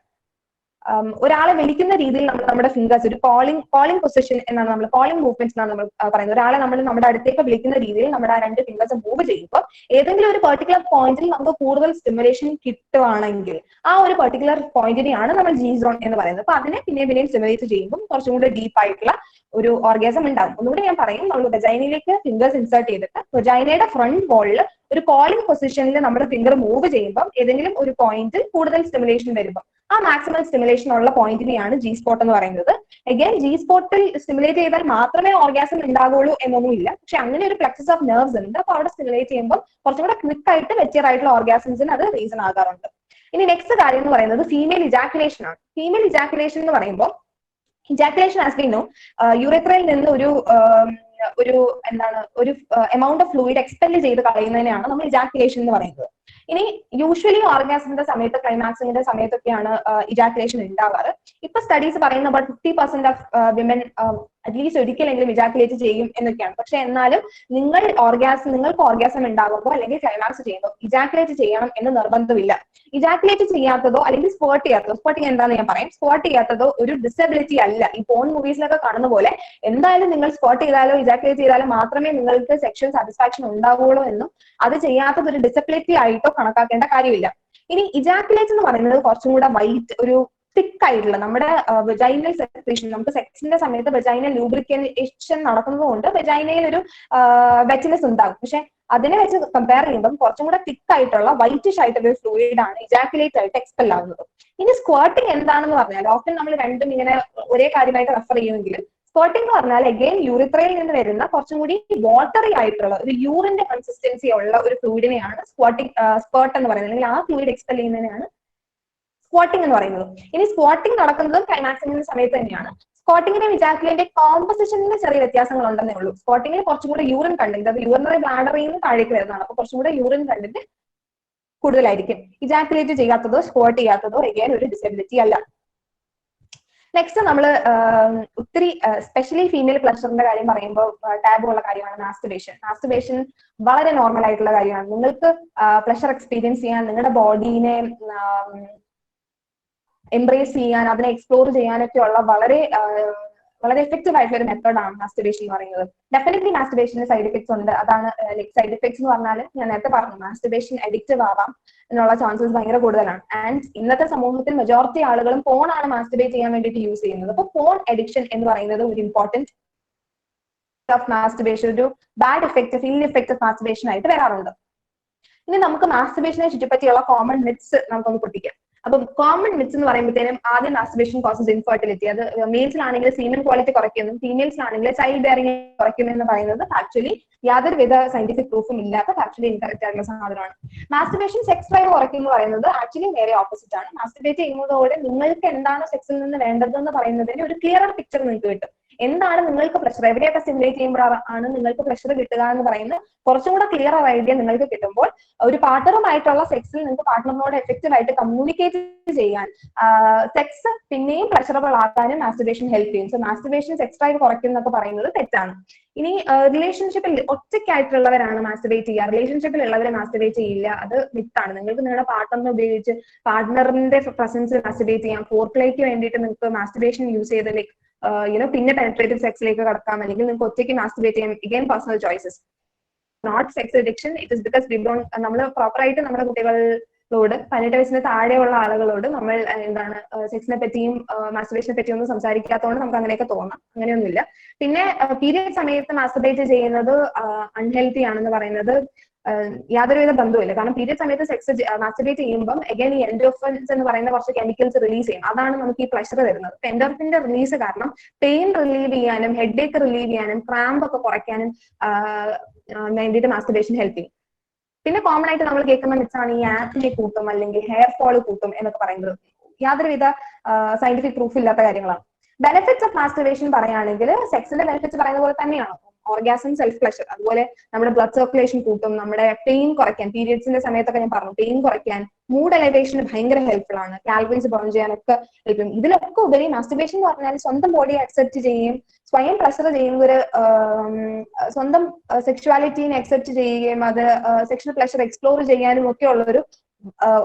ഒരാളെ വിളിക്കുന്ന രീതിയിൽ നമ്മൾ നമ്മുടെ ഫിംഗേഴ്സ് ഒരു കോളിംഗ് പൊസിഷൻ എന്നാണ് നമ്മൾ കോളിംഗ് മൂവ്മെന്റ്സ് എന്നാണ് നമ്മൾ പറയുന്നത്. ഒരാളെ നമ്മൾ നമ്മുടെ അടുത്തേക്ക് വിളിക്കുന്ന രീതിയിൽ നമ്മുടെ ആ രണ്ട് ഫിംഗേഴ്സ് മൂവ് ചെയ്യുമ്പോൾ ഏതെങ്കിലും ഒരു പെർട്ടിക്കുലർ പോയിന്റിൽ നമുക്ക് കൂടുതൽ സ്റ്റിമുലേഷൻ കിട്ടുവാണെങ്കിൽ ആ ഒരു പെർട്ടിക്കുലർ പോയിന്റിനെയാണ് നമ്മൾ ജി സോൺ എന്ന് പറയുന്നത്. അപ്പൊ അതിനെ പിന്നെയും സ്റ്റിമുലേറ്റ് ചെയ്യുമ്പോൾ കുറച്ചും കൂടി ഡീപ്പ് ആയിട്ടുള്ള ഒരു ഓർഗാസം ഉണ്ടാകും. ഒന്നുകൂടി ഞാൻ പറയും, നമ്മൾ വെജൈനയിലേക്ക് ഫിംഗേഴ്സ് ഇൻസേർട്ട് ചെയ്തിട്ട് വെജൈനയുടെ ഫ്രണ്ട് വാളിൽ ഒരു കോളിംഗ് പൊസിഷനിൽ നമ്മുടെ ഫിംഗർ മൂവ് ചെയ്യുമ്പോൾ ഏതെങ്കിലും ഒരു പോയിന്റിൽ കൂടുതൽ സ്റ്റിമുലേഷൻ വരുമ്പോൾ ആ മാക്സിമം സ്റ്റിമുലേഷൻ ഉള്ള പോയിന്റിനെയാണ് ജി സ്പോട്ട് എന്ന് പറയുന്നത്. അഗൈൻ ജി സ്പോട്ടിൽ സ്റ്റിമുലേറ്റ് ചെയ്താൽ മാത്രമേ ഓർഗാസം ഉണ്ടാകുള്ളൂ എന്നൊന്നുമില്ല. പക്ഷെ അങ്ങനെ ഒരു പ്ലെക്സസ് ഓഫ് നെർവ്സ് ഉണ്ട്. അപ്പൊ അവിടെ സ്റ്റിമുലേറ്റ് ചെയ്യുമ്പോൾ കുറച്ചും കൂടെ ക്വിക്ക് ആയിട്ട് വെറ്റിയർ ആയിട്ടുള്ള ഓർഗാസംസിന് അത് റീസൺ ആകാറുണ്ട്. ഇനി നെക്സ്റ്റ് കാര്യം എന്ന് പറയുന്നത് ഫീമെയിൽ ഇജാക്കുലേഷൻ ആണ്. ഫീമെയിൽ ഇജാക്കുലേഷൻ എന്ന് പറയുമ്പോൾ ഇജാക്കുലേഷൻ ആസ് വി നോ യൂറേത്രയിൽ നിന്ന് ഒരു എമൗണ്ട് ഓഫ് ഫ്ലൂയിഡ് എക്സ്പെൽ ചെയ്ത് കളയുന്നതിനെയാണ് നമ്മൾ ഇജാക്കുലേഷൻ എന്ന് പറയുന്നത്. ഇനി യൂഷ്വലി ഓർഗാസത്തിന്റെ സമയത്ത് ക്ലൈമാക്സിന്റെ സമയത്തൊക്കെയാണ് ഇജാക്കുലേഷൻ ഉണ്ടാവാറ്. ഇപ്പൊ സ്റ്റഡീസ് പറയുന്ന about 50% ഓഫ് വിമൻ അറ്റ്ലീസ്റ്റ് ഒരിക്കലെങ്കിലും ഇജാക്കുലേറ്റ് ചെയ്യും എന്നൊക്കെയാണ്. പക്ഷെ എന്നാലും നിങ്ങൾക്ക് ഓർഗാസം ഉണ്ടാകുമ്പോൾ അല്ലെങ്കിൽ ക്ലൈമാക്സ് ചെയ്യുമ്പോൾ ഇജാക്കുലേറ്റ് ചെയ്യണം എന്ന് നിർബന്ധമില്ല. ഇജാക്കുലേറ്റ് ചെയ്യാത്തതോ അല്ലെങ്കിൽ സ്ക്വാട്ട് ചെയ്യാത്തതോ, സ്ക്വാട്ടിങ് എന്താണെന്ന് ഞാൻ പറയാം, സ്ക്വാട്ട് ചെയ്യാത്തതോ ഒരു ഡിസബിലിറ്റി അല്ല. ഈ പോൺ മൂവീസിലൊക്കെ കാണുന്ന പോലെ എന്തായാലും നിങ്ങൾ സ്ക്വാട്ട് ചെയ്താലോ ഇജാക്കുലേറ്റ് ചെയ്താലോ മാത്രമേ നിങ്ങൾക്ക് സെക്ഷൽ സാറ്റിസ്ഫാക്ഷൻ ഉണ്ടാവുകയുള്ളൂ എന്നും അത് ചെയ്യാത്തത് ഒരു ഡിസബിലിറ്റി ആയിട്ടോ കണക്കാക്കേണ്ട കാര്യമില്ല. ഇനി ഇജാക്കുലേറ്റ് എന്ന് പറയുന്നത് കുറച്ചും കൂടെ ഒരു തിക്ക് ആയിട്ടുള്ള നമ്മുടെ വെജൈനൽ സെക്രീഷൻ, നമുക്ക് സെക്സിന്റെ സമയത്ത് വെജൈനൽ ലൂബ്രിക്കേഷൻ നടക്കുന്നത് കൊണ്ട് വെജൈനയിൽ ഒരു വെറ്റ്നെസ് ഉണ്ടാകും. പക്ഷെ അതിനെ വെച്ച് കമ്പയർ ചെയ്യുമ്പോൾ കുറച്ചും കൂടെ തിക്ക് ആയിട്ടുള്ള വൈറ്റിഷ് ആയിട്ടുള്ള ഒരു ഫ്ലൂയിഡ് ആണ് ഇജാക്കുലേറ്റ് ആയിട്ട് എക്സ്പെൽ ആകുന്നത്. ഇനി സ്ക്വാട്ടിങ് എന്താണെന്ന് പറഞ്ഞാൽ ഓഫൻ നമ്മൾ രണ്ടും ഇങ്ങനെ ഒരേ കാര്യമായിട്ട് റെഫർ ചെയ്യുമെങ്കിലും സ്ക്വാട്ടിംഗ് എന്ന് പറഞ്ഞാൽ അഗെയിൻ യൂറിത്രയിൽ നിന്ന് വരുന്ന കുറച്ചും കൂടി വാട്ടറി ആയിട്ടുള്ള ഒരു യൂറിന്റെ കൺസിസ്റ്റൻസി ഉള്ള ഒരു ഫ്ലൂയിഡിനെയാണ് സ്ക്വാട്ട് എന്ന് പറയുന്നത്, അല്ലെങ്കിൽ ആ ഫ്ലൂയിഡ് എക്സ്പെൽ ചെയ്യുന്നതിനാണ് സ്ക്വാട്ടിംഗ് എന്ന് പറയുന്നത്. ഇനി സ്ക്വാട്ടിംഗ് നടക്കുന്നതും ക്ലൈമാക്സിന്റെ സമയത്ത് തന്നെയാണ്. സ്ക്വാട്ടിങ്ങിന്റെ ഇജാക്കുലേറ്റിന്റെ കോമ്പസിഷനിൽ ചെറിയ വ്യത്യാസങ്ങൾ ഉണ്ടെന്നേ ഉള്ളൂ. സ്ക്വാട്ടിങ്ങിൽ കുറച്ചും കൂടെ യൂറിൻ കണ്ടന്റ്, അത് യൂറിനറി ബ്ലാഡറിൽ നിന്ന് താഴേക്ക് വരുന്നതാണ്. അപ്പൊ കുറച്ചും കൂടെ യൂറിൻ കണ്ടന്റ് കൂടുതലായിരിക്കും. ഇജാക്കുലേറ്റ് ചെയ്യാത്തതോ സ്ക്വാട്ട് ചെയ്യാത്തതോ അഗെയിൻ ഒരു ഡിസബിലിറ്റി അല്ല. നെക്സ്റ്റ് നമ്മൾ ഒത്തിരി സ്പെഷ്യലി ഫീമെയിൽ പ്ലഷറിന്റെ കാര്യം പറയുമ്പോൾ ടാബു ഉള്ള കാര്യമാണ് മാസ്റ്റുർബേഷൻ. മാസ്റ്റുർബേഷൻ വളരെ നോർമൽ ആയിട്ടുള്ള കാര്യമാണ്. നിങ്ങൾക്ക് പ്ലഷർ എക്സ്പീരിയൻസ് ചെയ്യാൻ, നിങ്ങളുടെ ബോഡീനെ എംബ്രേസ് ചെയ്യാൻ, അതിനെ എക്സ്പ്ലോർ ചെയ്യാനൊക്കെ ഉള്ള വളരെ വളരെ എഫക്റ്റീവ് ആയിട്ടുള്ള ഒരു മെത്തേഡാണ് മാസ്റ്റുർബേഷൻ എന്ന് പറയുന്നത്. ഡെഫിനറ്റ്ലി മാസ്റ്റുർബേഷന് സൈഡ് എഫക്ട്സ് ഉണ്ട്. അതാണ് സൈഡ് എഫക്ട്സ് എന്ന് പറഞ്ഞാൽ ഞാൻ നേരത്തെ പറഞ്ഞു, മാസ്റ്റുർബേഷൻ അഡിക്റ്റീവ് ആവാം എന്നുള്ള ചാൻസസ് ഭയങ്കര കൂടുതലാണ്. ആൻഡ് ഇന്നത്തെ സമൂഹത്തിൽ മെജോറിറ്റി ആളുകളും ഫോണാണ് മാസ്റ്റുർബേറ്റ് ചെയ്യാൻ വേണ്ടിയിട്ട് യൂസ് ചെയ്യുന്നത്. അപ്പോൾ ഫോൺ അഡിക്ഷൻ എന്ന് പറയുന്നത് ഒരു ഇമ്പോർട്ടന്റ് ഓഫ് മാസ്റ്റുർബേഷൻ, ഒരു ബാഡ് എഫക്റ്റ്, ഇൽ എഫക്റ്റ് ഓഫ് മാസ്റ്റുർബേഷൻ ആയിട്ട് വരാറുണ്ട്. ഇനി നമുക്ക് മാസ്റ്റുർബേഷനെ ചുറ്റിപ്പറ്റിയുള്ള കോമൺ മിത്സ് നമുക്കൊന്ന് പൊട്ടിക്കാം. അപ്പം കോമൺ മിത്സ് എന്ന് പറയുമ്പോഴത്തേനും ആദ്യം മാസ്റ്റുർബേഷൻ കോസസ് ഇൻഫെർട്ടിലിറ്റി. അത് മെയിൽസിലാണെങ്കിൽ സീമൻ ക്വാളിറ്റി കുറയ്ക്കുന്നു, ഫീമെയിൽസിലാണെങ്കിൽ ചൈൽഡ് ബെയറിംഗ് കുറയ്ക്കുന്നു എന്ന് പറയുന്നത് ആക്ച്വലി യാതൊരുവിധ സയന്റിഫിക് പ്രൂഫും ഇല്ലാത്ത ആക്ച്വലി ഇൻകറക്റ്റ് ആയിട്ടുള്ള സാധനമാണ്. മാസ്റ്റുർബേഷൻ സെക്സ് ഡ്രൈവ് കുറയ്ക്കും എന്ന് പറയുന്നത് ആക്ച്വലി നേരെ ഓപ്പോസിറ്റ് ആണ്. മാസ്റ്റുർബേറ്റ് ചെയ്യുന്നതോടെ നിങ്ങൾക്ക് എന്താണ് സെക്സിൽ നിന്ന് വേണ്ടതെന്ന് പറയുന്നതിന് ഒരു ക്ലിയർ പിക്ചർ നിങ്ങൾക്ക് കിട്ടും. എന്താണ് നിങ്ങൾക്ക് പ്ലഷർ, എവിടെയൊക്കെ സ്റ്റിമുലേറ്റ് ചെയ്യുമ്പോഴാണ് നിങ്ങൾക്ക് പ്ലഷർ കിട്ടുക എന്ന് പറയുന്നത് കുറച്ചും കൂടെ ക്ലിയർ ഐഡിയ നിങ്ങൾക്ക് കിട്ടുമ്പോൾ ഒരു പാർട്ണറുമായിട്ടുള്ള സെക്സിൽ നിങ്ങൾക്ക് പാർട്ണറിനോട് എഫക്റ്റീവ് ആയിട്ട് കമ്മ്യൂണിക്കേറ്റ് ചെയ്യാൻ, സെക്സ് പിന്നെയും പ്ലഷറബിൾ ആക്കാനും മാസ്റ്റുർബേഷൻ ഹെൽപ്പ് ചെയ്യും. സോ മാസ്റ്റുർബേഷൻ സെക്സ് ഡ്രൈവ് കുറയ്ക്കും എന്നൊക്കെ പറയുന്നത് തെറ്റാണ്. ഇനി റിലേഷൻഷിപ്പിൽ ഒറ്റയ്ക്കായിട്ടുള്ളവരാണ് മാസ്റ്റുർബേറ്റ് ചെയ്യുക, റിലേഷൻഷിപ്പിൽ ഉള്ളവരെ മാസ്റ്റുർബേറ്റ് ചെയ്യില്ല, അത് മിത്താണ്. നിങ്ങൾക്ക് നിങ്ങളുടെ പാർട്ണറിനെ ഉപയോഗിച്ച് പാർട്ണറിന്റെ പ്രസൻസിൽ മാസ്റ്റുർബേറ്റ് ചെയ്യാം. ഫോർപ്ലേക്ക് വേണ്ടിയിട്ട് നിങ്ങൾക്ക് മാസ്റ്റുർബേഷൻ യൂസ് ചെയ്ത് ലൈക്ക് പിന്നെ പെനട്രേറ്റീവ് സെക്സിലേക്ക് കടക്കാം, അല്ലെങ്കിൽ നിങ്ങൾക്ക് ഒറ്റയ്ക്ക് മാസ്റ്റുർബേറ്റ് ചെയ്യാം. Again personal choices, not sex addiction. It is because we don't, നമ്മൾ പ്രോപ്പറായിട്ട് നമ്മുടെ കുട്ടികളോട് 18 വയസ്സിന് താഴെയുള്ള ആളുകളോട് നമ്മൾ എന്താണ് സെക്സിനെ പറ്റിയും മാസ്റ്റുർബേഷനെ പറ്റിയും ഒന്നും സംസാരിക്കാത്തതുകൊണ്ട് നമുക്ക് അങ്ങനെയൊക്കെ തോന്നാം. അങ്ങനെയൊന്നുമില്ല. പിന്നെ പീരിയഡ് സമയത്ത് മാസ്റ്റുർബേറ്റ് ചെയ്യുന്നത് അൺഹെൽത്തി ആണെന്ന് പറയുന്നത് യാതൊരുവിധ ബന്ധവുമില്ല. കാരണം പീരിയഡ് സമയത്ത് സെക്സ് മാസ്റ്റുർബേറ്റ് ചെയ്യുമ്പോൾ അഗൈൻ ഈ എൻഡോർഫിൻസ് എന്ന് പറയുന്ന കുറച്ച് കെമിക്കൽസ് റിലീസ് ചെയ്യും. അതാണ് നമുക്ക് ഈ പ്ലഷർ തരുന്നത്. എൻഡോർഫിന്റെ റിലീസ് കാരണം പെയിൻ റിലീവ് ചെയ്യാനും ഹെഡേക്ക് റിലീവ് ചെയ്യാനും ക്രാമ്പ് ഒക്കെ കുറയ്ക്കാനും വേണ്ടിയിട്ട് മാസ്റ്റുർബേഷൻ ഹെൽപ്പ് ചെയ്യും. പിന്നെ കോമൺ ആയിട്ട് നമ്മൾ കേൾക്കുന്ന മിത്സാണ് ഈ ആക്നെ കൂട്ടും അല്ലെങ്കിൽ ഹെയർ ഫോൾ കൂട്ടും എന്നൊക്കെ പറയുന്നത്. യാതൊരുവിധ സയന്റിഫിക് പ്രൂഫ് ഇല്ലാത്ത കാര്യങ്ങളാണ്. ബെനിഫിറ്റ്സ് ഓഫ് മാസ്റ്റുർബേഷൻ പറയുകയാണെങ്കിൽ സെക്സിന്റെ ബെനിഫിറ്റ്സ് പറയുന്ന പോലെ തന്നെയാണ്. ഓർഗാസം, സെൽഫ് പ്ലഷർ, അതുപോലെ നമ്മുടെ ബ്ലഡ് സർക്കുലേഷൻ കൂട്ടും, നമ്മുടെ പെയിൻ കുറയ്ക്കാൻ, പീരിയഡ്സിന്റെ സമയത്തൊക്കെ ഞാൻ പറഞ്ഞു പെയിൻ കുറയ്ക്കാൻ, മൂഡ് എലവേഷന് ഭയങ്കര ഹെൽപ്ഫുൾ ആണ്, കാലറീസ് ബേൺ ചെയ്യാനൊക്കെ ഹെൽപ്പ് ചെയ്യും. ഇതിലൊക്കെ ഉപരി മാസ്റ്റുർബേഷൻ എന്ന് പറഞ്ഞാൽ സ്വന്തം ബോഡി അക്സെപ്റ്റ് ചെയ്യുകയും സ്വയം പ്ലഷർ ചെയ്യുന്ന ഒരു സ്വന്തം സെക്ഷുവാലിറ്റീനെ അക്സെപ്റ്റ് ചെയ്യുകയും അത് സെക്ഷൽ പ്ലഷർ എക്സ്പ്ലോർ ചെയ്യാനും ഒക്കെ ഉള്ള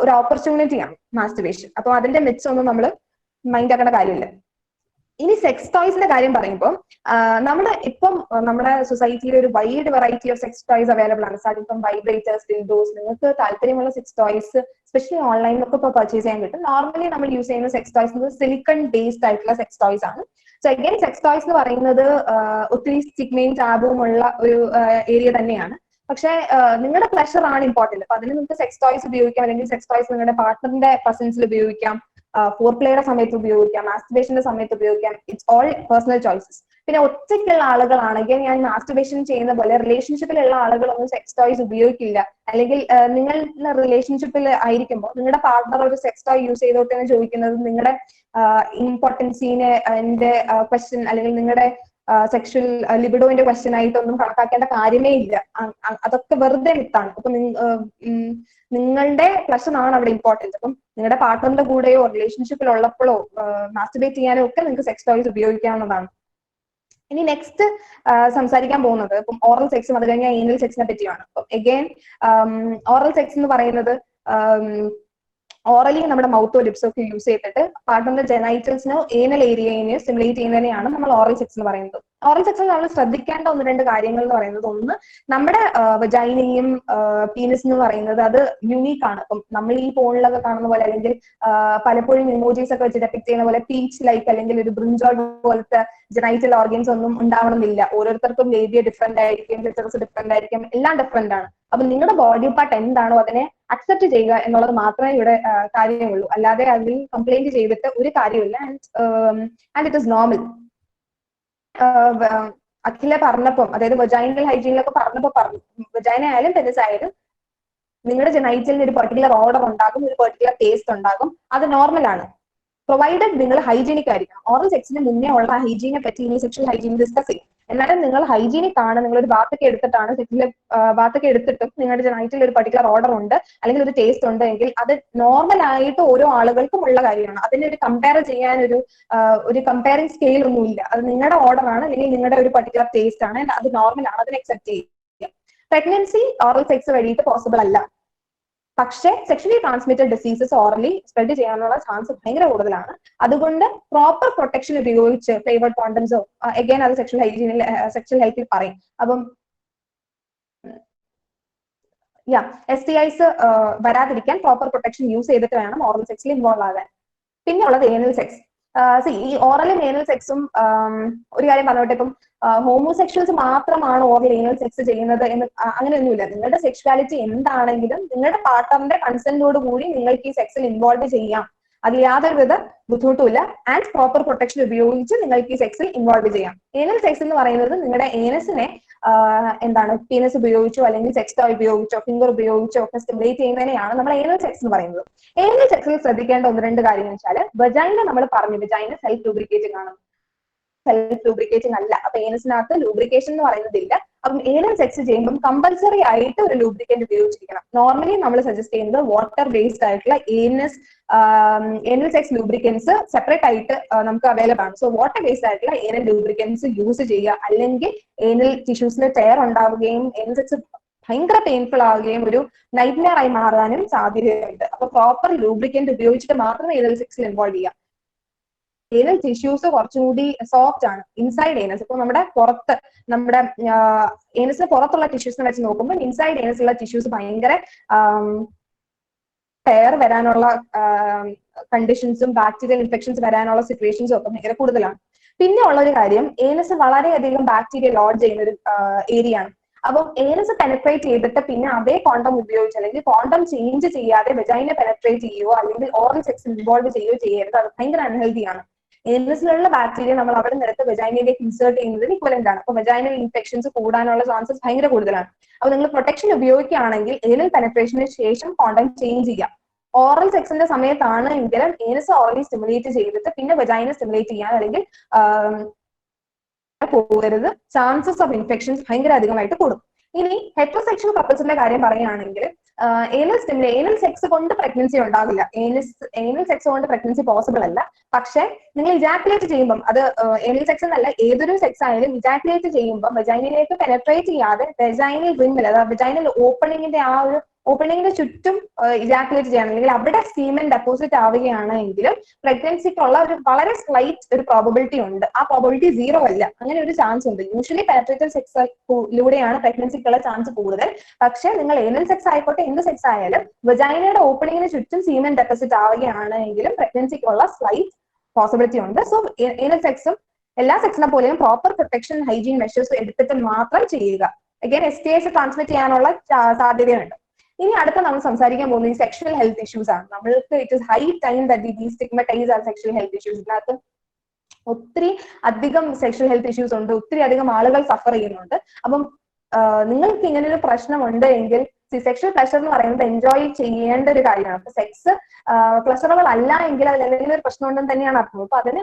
ഒരു ഓപ്പർച്യൂണിറ്റിയാണ് മാസ്റ്റുർബേഷൻ. അപ്പൊ അതിന്റെ മിത്സ് ഒന്നും നമ്മൾ മൈൻഡ് ആക്കേണ്ട കാര്യമില്ല. ഇനി സെക്സ് ടോയ്സിന്റെ കാര്യം പറയുമ്പോൾ നമ്മുടെ സൊസൈറ്റിയിൽ ഒരു wide variety of sex toys available ആണ്. Starting from vibrators, dildos. നിങ്ങൾക്ക് താല്പര്യമുള്ള സെക്സ് ടോയ്സ് സ്പെഷ്യലി ഓൺലൈനിലൊക്കെ ഇപ്പോൾ പർച്ചേസ് ചെയ്യാൻ കിട്ടും. നോർമലി നമ്മൾ യൂസ് ചെയ്യുന്ന സെക്സ് ടോയ്സ് സിലിക്കൺ ബേസ്ഡ് ആയിട്ടുള്ള സെക്സ് ടോയ്സ് ആണ്. സോ അഗൈൻ സെക്സ് ടോയ്സ് എന്ന് പറയുന്നത് ഒത്തിരി സ്റ്റിഗ്മയും ടാബുവും ഉള്ള ഒരു ഏരിയ തന്നെയാണ്. പക്ഷെ നിങ്ങളുടെ പ്ലഷർ ആണ് ഇമ്പോർട്ടന്റ്. അപ്പൊ അതിന് നിങ്ങൾക്ക് സെക്സ് ടോയ്സ് ഉപയോഗിക്കാം, അല്ലെങ്കിൽ സെക്സ് ടോയ്സ് നിങ്ങളുടെ പാർട്ണറിന്റെ പ്രസൻസിൽ ഉപയോഗിക്കാം, ഫോർപ്ലേയുടെ സമയത്ത് ഉപയോഗിക്കാം, മാസ്റ്റുർബേഷന്റെ സമയത്ത് ഉപയോഗിക്കാം. It's all personal choices. പിന്നെ ഒറ്റയ്ക്കുള്ള ആളുകളാണെങ്കിൽ ഞാൻ മാസ്റ്റുർബേഷൻ ചെയ്യുന്ന പോലെ റിലേഷൻഷിപ്പിലുള്ള ആളുകളൊന്നും സെക്സ് ടോയ്സ് ഉപയോഗിക്കില്ല. അല്ലെങ്കിൽ നിങ്ങൾ റിലേഷൻഷിപ്പിൽ ആയിരിക്കുമ്പോൾ നിങ്ങളുടെ പാർട്ണർ ഒരു സെക്സ് ടോയ് യൂസ് ചെയ്തോട്ടെ എന്ന് ചോദിക്കുന്നത് നിങ്ങളുടെ ഇമ്പോർട്ടൻസിനെ എന്റെ ക്വസ്റ്റ്യൻ അല്ലെങ്കിൽ നിങ്ങളുടെ സെക്ഷൽ ലിബിഡോന്റെ ക്വസ്റ്റ്യൻ ആയിട്ടൊന്നും കണക്കാക്കേണ്ട കാര്യമേ ഇല്ല. അതൊക്കെ വെറുതെ വിത്താണ്. അപ്പൊ നിങ്ങളുടെ പ്ലഷർ ആണ് അവിടെ ഇമ്പോർട്ടൻറ്റ്. അപ്പം നിങ്ങളുടെ പാർട്ണറിന്റെ കൂടെയോ റിലേഷൻഷിപ്പിൽ ഉള്ളപ്പോഴോ മാസ്റ്റുർബേറ്റ് ചെയ്യാനോ ഒക്കെ നിങ്ങൾക്ക് സെക്സ് ടോയ്സ് ഉപയോഗിക്കാവുന്നതാണ്. ഇനി നെക്സ്റ്റ് സംസാരിക്കാൻ പോകുന്നത് ഇപ്പം ഓറൽ സെക്സും അത് കഴിഞ്ഞാൽ ഏനൽ സെക്സിനെ പറ്റിയാണ്. അപ്പം അഗൈൻ ഓറൽ സെക്സ് എന്ന് പറയുന്നത് ഓറലി നമ്മുടെ മൗത്തോ ലിപ്സോ ഒക്കെ യൂസ് ചെയ്തിട്ട് പാർട്ണറിന്റെ ജെനൈറ്റൽസിനോ ഏനൽ ഏരിയനെയോ സ്റ്റിമുലേറ്റ് ചെയ്യുന്നതിനെയാണ് നമ്മൾ ഓറൽ സെക്സ് എന്ന് പറയുന്നത്. ഓറൽ സെക്സിൽ നമ്മൾ ശ്രദ്ധിക്കേണ്ട 1-2 കാര്യങ്ങൾ എന്ന് പറയുന്നത്, ഒന്ന് നമ്മുടെ വജൈനയും പീനിസ് എന്ന് പറയുന്നത് അത് യുണീക്ക് ആണ്. അപ്പം നമ്മൾ ഈ ഫോണിലൊക്കെ കാണുന്ന പോലെ അല്ലെങ്കിൽ പലപ്പോഴും ഇമോജീസ് ഒക്കെ വെച്ച് ഡെപ്പിക്ട് ചെയ്യുന്ന പോലെ പീച്ച് ലൈക്ക് അല്ലെങ്കിൽ ഒരു ബ്രിഞ്ചോൾ പോലത്തെ ജെനൈറ്റൽ ഓർഗൻസ് ഒന്നും ഉണ്ടാവണമെന്നില്ല. ഓരോരുത്തർക്കും ലേബിയ ഡിഫറെന്റ് ആയിരിക്കും, ലിറ്ററസ് ഡിഫറെന്റ് ആയിരിക്കും, എല്ലാം ഡിഫറെന്റ് ആണ്. അപ്പൊ നിങ്ങളുടെ ബോഡി പാർട്ട് എന്താണോ അതിനെ അക്സെപ്റ്റ് ചെയ്യുക എന്നുള്ളത് മാത്രമേ ഇവിടെ കാര്യമുള്ളൂ. അല്ലാതെ അതിൽ കംപ്ലൈന്റ് ചെയ്തിട്ട് ഒരു കാര്യമില്ല. And it is normal. Akhila പറഞ്ഞപ്പം, അതായത് വജൈനൽ ഹൈജീനിലൊക്കെ പറഞ്ഞപ്പോ പറഞ്ഞു, വജൈന ആയാലും പെനിസ് ആയാലും നിങ്ങളുടെ ജെനൈറ്റലിന് ഒരു പെർട്ടിക്കുലർ ഓർഡർ ഉണ്ടാകും, ഒരു പെർട്ടിക്കുലർ ടേസ്റ്റ് ഉണ്ടാകും. അത് നോർമൽ ആണ്, പ്രൊവൈഡഡ് നിങ്ങൾ ഹൈജീനിക് ആയിരിക്കണം. ഓറൽ സെക്സിന് മുന്നേ ഉള്ള ഹൈജീനെ പറ്റി ഇനി സെക്ഷൽ ഹൈജീൻ ഡിസ്കസ് ചെയ്യും. എന്നാലും നിങ്ങൾ ഹൈജീനിക് ആണ്, നിങ്ങളൊരു ബാത്തൊക്കെ എടുത്തിട്ടാണ് സെക്സിലെ ബാത്തൊക്കെ എടുത്തിട്ടും നിങ്ങളുടെ ജെനൈറ്റലിൽ ഒരു പെർട്ടിക്കുലർ ഓർഡർ ഉണ്ട് അല്ലെങ്കിൽ ഒരു ടേസ്റ്റ് ഉണ്ട് എങ്കിൽ അത് നോർമൽ ആയിട്ട് ഓരോ ആളുകൾക്കും ഉള്ള കാര്യമാണ്. അതിനെ ഒരു കമ്പയർ ചെയ്യാൻ ഒരു കമ്പയറിംഗ് സ്കെയിൽ ഒന്നുമില്ല. അത് നിങ്ങളുടെ ഓർഡർ ആണ് അല്ലെങ്കിൽ നിങ്ങളുടെ ഒരു പെർട്ടിക്കുലർ ടേസ്റ്റ് ആണ്, അത് നോർമൽ ആണ്, അതിനെ അക്സെപ്റ്റ് ചെയ്യുക. പ്രഗ്നൻസി ഓറൽ സെക്സ് വഴിയിട്ട് പോസിബിൾ അല്ല. പക്ഷേ sexually transmitted diseases orally spread ചെയ്യാനുള്ള ചാൻസ് ഭയങ്കര കൂടുതലാണ്. അതുകൊണ്ട് പ്രോപ്പർ പ്രൊട്ടക്ഷൻ ഉപയോഗിച്ച് ഫ്ലേവേർഡ് കോണ്ടംസോ അഗൈൻ അത് സെക്ഷൽ ഹെൽത്തിൽ പറയും. അപ്പം STIs വരാതിരിക്കാൻ പ്രോപ്പർ പ്രൊട്ടക്ഷൻ യൂസ് ചെയ്തിട്ട് വേണം ഓറൽ സെക്സിൽ ഇൻവോൾവ് ആകാൻ. പിന്നെ ഉള്ളത് ഏനൽ സെക്സ്. ഈ ഓറലും ഏനൽ സെക്സും ഒരു കാര്യം പറഞ്ഞോട്ടെ, ഇപ്പം ഹോമോസെക്ഷൽസ് മാത്രമാണ് ഓറൽ ഏനൽ സെക്സ് ചെയ്യുന്നത് എന്ന് അങ്ങനെയൊന്നുമില്ല. നിങ്ങളുടെ സെക്ഷുവാലിറ്റി എന്താണെങ്കിലും നിങ്ങളുടെ പാർട്ട്ണറിന്റെ കൺസെന്റോട് കൂടി നിങ്ങൾക്ക് ഈ സെക്സിൽ ഇൻവോൾവ് ചെയ്യാം. അതിൽ യാതൊരുവിധ ബുദ്ധിമുട്ടുമില്ല. ആൻഡ് പ്രോപ്പർ പ്രൊട്ടക്ഷൻ ഉപയോഗിച്ച് നിങ്ങൾക്ക് ഈ സെക്സിൽ ഇൻവോൾവ് ചെയ്യാം. ഏനൽ സെക്സ് എന്ന് പറയുന്നത് നിങ്ങളുടെ ഏനസിനെ പീനസ് ഉപയോഗിച്ചോ അല്ലെങ്കിൽ സെക്സ് ടോയ് ഉപയോഗിച്ചോ ഫിംഗർ ഉപയോഗിച്ചോ ഒക്കെ സ്റ്റിമുലേറ്റ് ചെയ്യുന്നതിനെയാണ് നമ്മൾ ഏനൽ സെക്സ് എന്ന് പറയുന്നത്. ഏനൽ സെക്സിൽ ശ്രദ്ധിക്കേണ്ട 1-2 കാര്യങ്ങൾ വെച്ചാൽ, വജൈന നമ്മൾ പറഞ്ഞു വജൈന സെൽഫ് ലൂബ്രിക്കേറ്റിംഗ് ആണ്, സെൽഫ് ലൂബ്രിക്കേറ്റിംഗ് അല്ല. അപ്പൊ ഏനസിനകത്ത് ലൂബ്രിക്കേഷൻ എന്ന് പറയുന്നതില്ല. അപ്പം ഏനൽ സെക്സ് ചെയ്യുമ്പോൾ കമ്പൽസറി ആയിട്ട് ഒരു ലൂബ്രിക്കന്റ് ഉപയോഗിച്ചിരിക്കണം. നോർമലി നമ്മൾ സജസ്റ്റ് ചെയ്യുന്നത് വാട്ടർ ബേസ്ഡ് ആയിട്ടുള്ള ഏനൽ സെക്സ് ലൂബ്രിക്കൻസ് സെപ്പറേറ്റ് ആയിട്ട് നമുക്ക് അവൈലബിൾ ആണ്. സോ വാട്ടർ ബേസ്ഡ് ആയിട്ടുള്ള ഏനൽ ലൂബ്രിക്കൻസ് യൂസ് ചെയ്യുക. അല്ലെങ്കിൽ ഏനൽ ടിഷ്യൂസിൽ ടയർ ഉണ്ടാവുകയും ഏനൽ സെക്സ് ഭയങ്കര പെയിൻഫുൾ ആവുകയും ഒരു നൈറ്റ്മെയർ ആയി മാറാനും സാധ്യതയുണ്ട്. അപ്പൊ പ്രോപ്പർ ലൂബ്രിക്കന്റ് ഉപയോഗിച്ചിട്ട് മാത്രമേ ഏനൽ സെക്സിൽ ഇൻവോൾവ് ചെയ്യാം. ഏനൽ ടിഷ്യൂസ് കുറച്ചും കൂടി സോഫ്റ്റ് ആണ് ഇൻസൈഡ് ഏനസ്. ഇപ്പൊ നമ്മുടെ പുറത്ത് നമ്മുടെ ഏനസിന് പുറത്തുള്ള ടിഷ്യൂസിനെ വെച്ച് നോക്കുമ്പോൾ ഇൻസൈഡ് ഏനസിലുള്ള ടിഷ്യൂസ് ഭയങ്കര ടയർ വരാനുള്ള കണ്ടീഷൻസും ബാക്ടീരിയൽ ഇൻഫെക്ഷൻസ് വരാനുള്ള സിറ്റുവേഷൻസും ഒക്കെ ഭയങ്കര കൂടുതലാണ്. പിന്നെ ഉള്ള ഒരു കാര്യം, ഏനസ് വളരെയധികം ബാക്ടീരിയ ലോഡ് ചെയ്യുന്ന ഒരു ഏരിയ ആണ്. അപ്പം ഏനസ് പെനട്രേറ്റ് ചെയ്തിട്ട് പിന്നെ അതേ കോണ്ടം ഉപയോഗിച്ച് അല്ലെങ്കിൽ കോണ്ടം ചേഞ്ച് ചെയ്യാതെ വെജൈന പെനട്രേറ്റ് ചെയ്യുകയോ അല്ലെങ്കിൽ ഓറൽ സെക്സ് ഇൻവോൾവ് ചെയ്യുകയോ ചെയ്യരുത്. അത് ഭയങ്കര അൺഹെൽത്തിയാണ്. ഏനസിലുള്ള ബാക്ടീരിയ നമ്മൾ അവിടെ നിന്നെടുത്ത് വെജൈനയിലേക്ക് ഇൻസേർട്ട് ചെയ്യുന്നതിന് ഇക്വലന്റ് ആണ്. അപ്പൊ വെജൈനൽ ഇൻഫെക്ഷൻസ് കൂടാനുള്ള ചാൻസസ് ഭയങ്കര കൂടുതലാണ്. അപ്പൊ നിങ്ങൾ പ്രൊട്ടക്ഷൻ ഉപയോഗിക്കുകയാണെങ്കിൽ ഏനൽ പെനട്രേഷന് ശേഷം കോണ്ടം ചേഞ്ച് ചെയ്യാം. ഓറൽ സെക്സിന്റെ സമയത്താണ് എങ്കിലും ഏനസ് ഓറലി സ്റ്റിമുലേറ്റ് ചെയ്തിട്ട് പിന്നെ വെജൈന സ്റ്റിമുലേറ്റ് ചെയ്യാൻ അല്ലെങ്കിൽ പോകരുത്. ചാൻസസ് ഓഫ് ഇൻഫെക്ഷൻസ് ഭയങ്കര അധികമായിട്ട് കൂടും. ഇനി ഹെറ്ററോസെക്ഷൽ കപ്പിൾസിന്റെ കാര്യം പറയുകയാണെങ്കിൽ ഏനൽ സെക്സ് കൊണ്ട് പ്രഗ്നൻസി ഉണ്ടാവില്ല. ഏനൽ സെക്സ് കൊണ്ട് പ്രഗ്നൻസി പോസിബിൾ അല്ല. പക്ഷെ നിങ്ങൾ ഇജാക്കുലേറ്റ് ചെയ്യുമ്പോൾ, അത് ഏനൽ സെക്സ് എന്നല്ല ഏതൊരു സെക്സ് ആയാലും ഇജാക്കുലേറ്റ് ചെയ്യുമ്പോൾ വെജൈനയിലേക്ക് പെനട്രേറ്റ് ചെയ്യാതെ വെജൈനൽ റിമ്മിൽ, അതായത് വെജൈനൽ ഓപ്പണിങ്ങിന്റെ ആ ഒരു ഓപ്പണിങ്ങിന്റെ ചുറ്റും ഇജാക്കുലേറ്റ് ചെയ്യണം, അല്ലെങ്കിൽ അവിടെ സീമൻ ഡെപ്പോസിറ്റ് ആവുകയാണെങ്കിലും പ്രഗ്നൻസിക്കുള്ള ഒരു വളരെ സ്ലൈറ്റ് ഒരു പ്രോബബിലിറ്റി ഉണ്ട്. ആ പ്രോബബിലിറ്റി 0 അല്ല, അങ്ങനെ ഒരു ചാൻസ് ഉണ്ട്. യൂഷ്വലി പെനട്രേറ്റീവ് സെക്സിലൂടെയാണ് പ്രഗ്നൻസിക്കുള്ള ചാൻസ് കൂടുതൽ. പക്ഷെ നിങ്ങൾ ഏനൽ സെക്സ് ആയിക്കോട്ടെ എന്ത് സെക്സ് ആയാലും വെജൈനയുടെ ഓപ്പണിങ്ങിന് ചുറ്റും സീമൻ ഡെപ്പോസിറ്റ് ആവുകയാണെങ്കിലും പ്രഗ്നൻസിക്കുള്ള സ്ലൈറ്റ് പോസിബിലിറ്റി ഉണ്ട്. സോ ഏനൽ സെക്സും എല്ലാ സെക്സിനെ പോലെയും പ്രോപ്പർ പ്രൊട്ടക്ഷൻ ഹൈജീൻ മെഷേഴ്സ് എടുത്തിട്ട് മാത്രം ചെയ്യുക. അഗൈൻ STIs ട്രാൻസ്മിറ്റ് ചെയ്യാനുള്ള സാധ്യതയുണ്ട്. ഇനി അടുത്ത നമ്മൾ സംസാരിക്കാൻ പോകുന്നത് ഈ സെക്ഷൽ ഹെൽത്ത് ഇഷ്യൂസ് ആണ്. നമ്മൾക്ക് it is high time that we stigmatise our sexual health issues. ഇതിനകത്ത് ഒത്തിരി അധികം സെക്ഷൽ ഹെൽത്ത് ഇഷ്യൂസ് ഉണ്ട്, ഒത്തിരി അധികം ആളുകൾ സഫർ ചെയ്യുന്നുണ്ട്. അപ്പം നിങ്ങൾക്ക് ഇങ്ങനെ ഒരു പ്രശ്നമുണ്ട് എങ്കിൽ സെക്ഷൽ പ്ലഷർ എന്ന് പറയുന്നത് എൻജോയ് ചെയ്യേണ്ട ഒരു കാര്യമാണ്. അപ്പൊ സെക്സ് പ്ലഷറബിൾ അല്ല എങ്കിൽ അതിൽ എന്തെങ്കിലും ഒരു പ്രശ്നം ഉണ്ടെന്ന് തന്നെയാണ് അർത്ഥം. അപ്പൊ അതിന്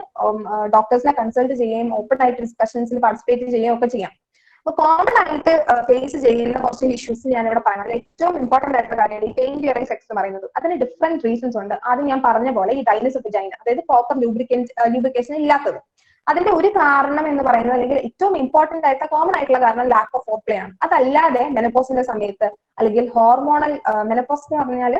ഡോക്ടേഴ്സിനെ കൺസൾട്ട് ചെയ്യുകയും ഓപ്പൺ ആയിട്ട് ഡിസ്കഷൻസിൽ പാർട്ടിസിപ്പേറ്റ് ചെയ്യുകയും ഒക്കെ ചെയ്യാം. അപ്പൊ കോമൺ ആയിട്ട് ഫേസ് ചെയ്യുന്ന കുറച്ച് ഇഷ്യൂസ് ഞാൻ ഇവിടെ പറയുന്നത് ഏറ്റവും ഇമ്പോർട്ടന്റ് ആയിട്ടുള്ള കാര്യമാണ് ഈ പെയിൻ ഡ്യൂറിംഗ് സെക്സ് എന്ന് പറയുന്നത്. അതിന് ഡിഫറെന്റ് റീസൺസ് ഉണ്ട്. ആദ്യം ഞാൻ പറഞ്ഞ പോലെ ഈ ഡ്രൈനസ് ഓഫ് വെജൈന, അതായത് പ്രോപ്പർ ലൂബ്രിക്കേഷൻ ഇല്ലാത്തത്. അതിന്റെ ഒരു കാരണം എന്ന് പറയുന്നത്, അല്ലെങ്കിൽ ഏറ്റവും ഇമ്പോർട്ടന്റ് ആയിട്ട് കോമൺ ആയിട്ടുള്ള കാരണം ലാക്ക് ഓഫ് ഫോർപ്ലേ ആണ്. അതല്ലാതെ മെനപ്പോസിന്റെ സമയത്ത് അല്ലെങ്കിൽ ഹോർമോണൽ മെനപ്പോസ് എന്ന് പറഞ്ഞാൽ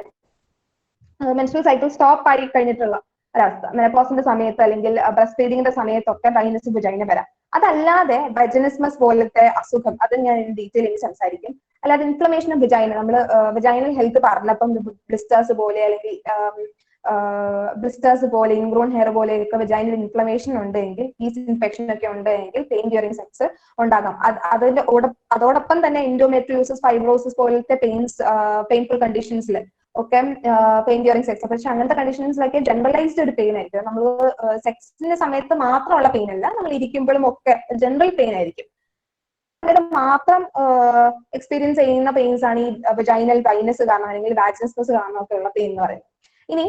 മെൻസ്ട്രൽ സൈക്കിൾ സ്റ്റോപ്പ് ആയി കഴിഞ്ഞിട്ടുള്ള ഒരവസ്ഥ, മെനപ്പോസിന്റെ സമയത്ത് അല്ലെങ്കിൽ ബ്രസ്റ്റ് ഫീഡിങ്ങിന്റെ സമയത്തൊക്കെ ഡ്രൈനസ് ഓഫ് വെജൈന വരാം. അതല്ലാതെ വജനിസ്മസ് പോലത്തെ അസുഖം, അത് ഞാൻ ഡീറ്റെയിൽ സംസാരിക്കും. അല്ലാതെ ഇൻഫ്ലമേഷൻ ഓഫ് വെജൈന, നമ്മൾ വെജൈനൽ ഹെൽത്ത് പറഞ്ഞപ്പം ബ്ലിസ്റ്റേഴ്സ് പോലെ അല്ലെങ്കിൽ ബ്ലിസ്റ്റേഴ്സ് പോലെ ഇൻഗ്രോൺ ഹെയർ പോലെയൊക്കെ വെജൈനൽ ഇൻഫ്ലമേഷൻ ഉണ്ടെങ്കിൽ, ഈസ്റ്റ് ഇൻഫെക്ഷൻ ഒക്കെ ഉണ്ടെങ്കിൽ പെയിൻ ഡ്യൂറിംഗ് സെക്സ് ഉണ്ടാകാം. അതോടൊപ്പം തന്നെ എൻഡോമെട്രിയോസിസ്, ഫൈബ്രോസിസ് പോലത്തെ പെയിൻഫുൾ കണ്ടീഷൻസിൽ ഒക്കെ പെയിൻ ഡ്യൂറിംഗ് സെക്സ്. പക്ഷെ അങ്ങനത്തെ കണ്ടീഷൻസിലൊക്കെ ജനറലൈസ്ഡ് ഒരു പെയിൻ ആയിരിക്കും. നമ്മൾ സെക്സിന്റെ സമയത്ത് മാത്രമുള്ള പെയിൻ അല്ല, നമ്മൾ ഇരിക്കുമ്പോഴും ഒക്കെ ജനറൽ പെയിൻ ആയിരിക്കും. മാത്രം എക്സ്പീരിയൻസ് ചെയ്യുന്ന പെയിൻസ് ആണ് ഈ വെജൈനൽ ഡ്രൈനസ് കാരണം അല്ലെങ്കിൽ വാജിനസ്മസ് കാരണം ഒക്കെ ഉള്ള പെയിൻ എന്ന് പറയുന്നത്. ഇനി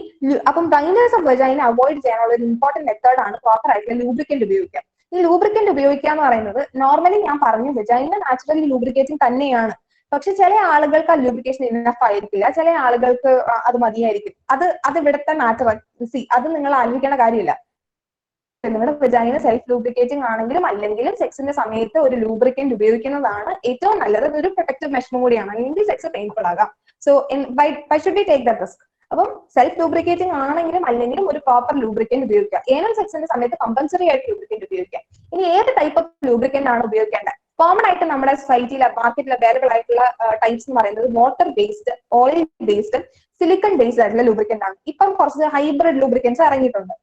അപ്പം ഡ്രൈനസ് ഓഫ് വെജൈന അവോയ്ഡ് ചെയ്യാനുള്ള ഒരു ഇമ്പോർട്ടന്റ് മെത്തേഡ് ആണ് പ്രോപ്പർ ആയിട്ടുള്ള ലൂബ്രിക്കന്റ് ഉപയോഗിക്കുക. ഈ ലൂബ്രിക്കന്റ് ഉപയോഗിക്കുക എന്ന് പറയുന്നത് നോർമലി ഞാൻ പറഞ്ഞു വെജൈന നാച്ചുറലി ലൂബ്രിക്കേറ്റിംഗ് തന്നെയാണ്. പക്ഷെ ചില ആളുകൾക്ക് ആ ലൂബ്രിക്കേഷൻ ഇനഫ് ആയിരിക്കില്ല, ചില ആളുകൾക്ക് അത് മതിയായിരിക്കും. അത് ഇവിടുത്തെ മാറ്റർ. അത് നിങ്ങൾ ആലോചിക്കേണ്ട കാര്യമില്ല. നിങ്ങളുടെ വെജൈന സെൽഫ് ലൂബ്രിക്കേറ്റിംഗ് ആണെങ്കിലും അല്ലെങ്കിലും സെക്സിന്റെ സമയത്ത് ഒരു ലൂബ്രിക്കന്റ് ഉപയോഗിക്കുന്നതാണ് ഏറ്റവും നല്ലത്. അതൊരു പ്രൊട്ടക്റ്റീവ് മെഷറും കൂടിയാണ്, അല്ലെങ്കിൽ സെക്സ് പെയിൻഫുൾ ആകാം. So why should we take that risk? അപ്പം സെൽഫ് ലൂബ്രിക്കേറ്റിംഗ് ആണെങ്കിലും അല്ലെങ്കിലും ഒരു പ്രോപ്പർ ലൂബ്രിക്കന്റ് ഉപയോഗിക്കുക. ഏനൽ സെക്സിന്റെ സമയത്ത് കമ്പൽസറി ആയിട്ട് ലൂബ്രിക്കന്റ് ഉപയോഗിക്കുക. ഇനി ഏത് ടൈപ്പ് ഓഫ് ലൂബ്രിക്കന്റ് ആണ് ഉപയോഗിക്കേണ്ടത്? കോമൺ ആയിട്ട് നമ്മുടെ സൊസൈറ്റിയിൽ മാർക്കറ്റിൽ അവൈലബിൾ ആയിട്ടുള്ള ടൈപ്സ് എന്ന് പറയുന്നത് water based, oil based, silicone based ആയിട്ടുള്ള ലൂബ്രിക്കന്റ് ആണ്. ഇപ്പം കുറച്ച് ഹൈബ്രിഡ് ലൂബ്രിക്കൻസ് ഇറങ്ങിയിട്ടുണ്ട്.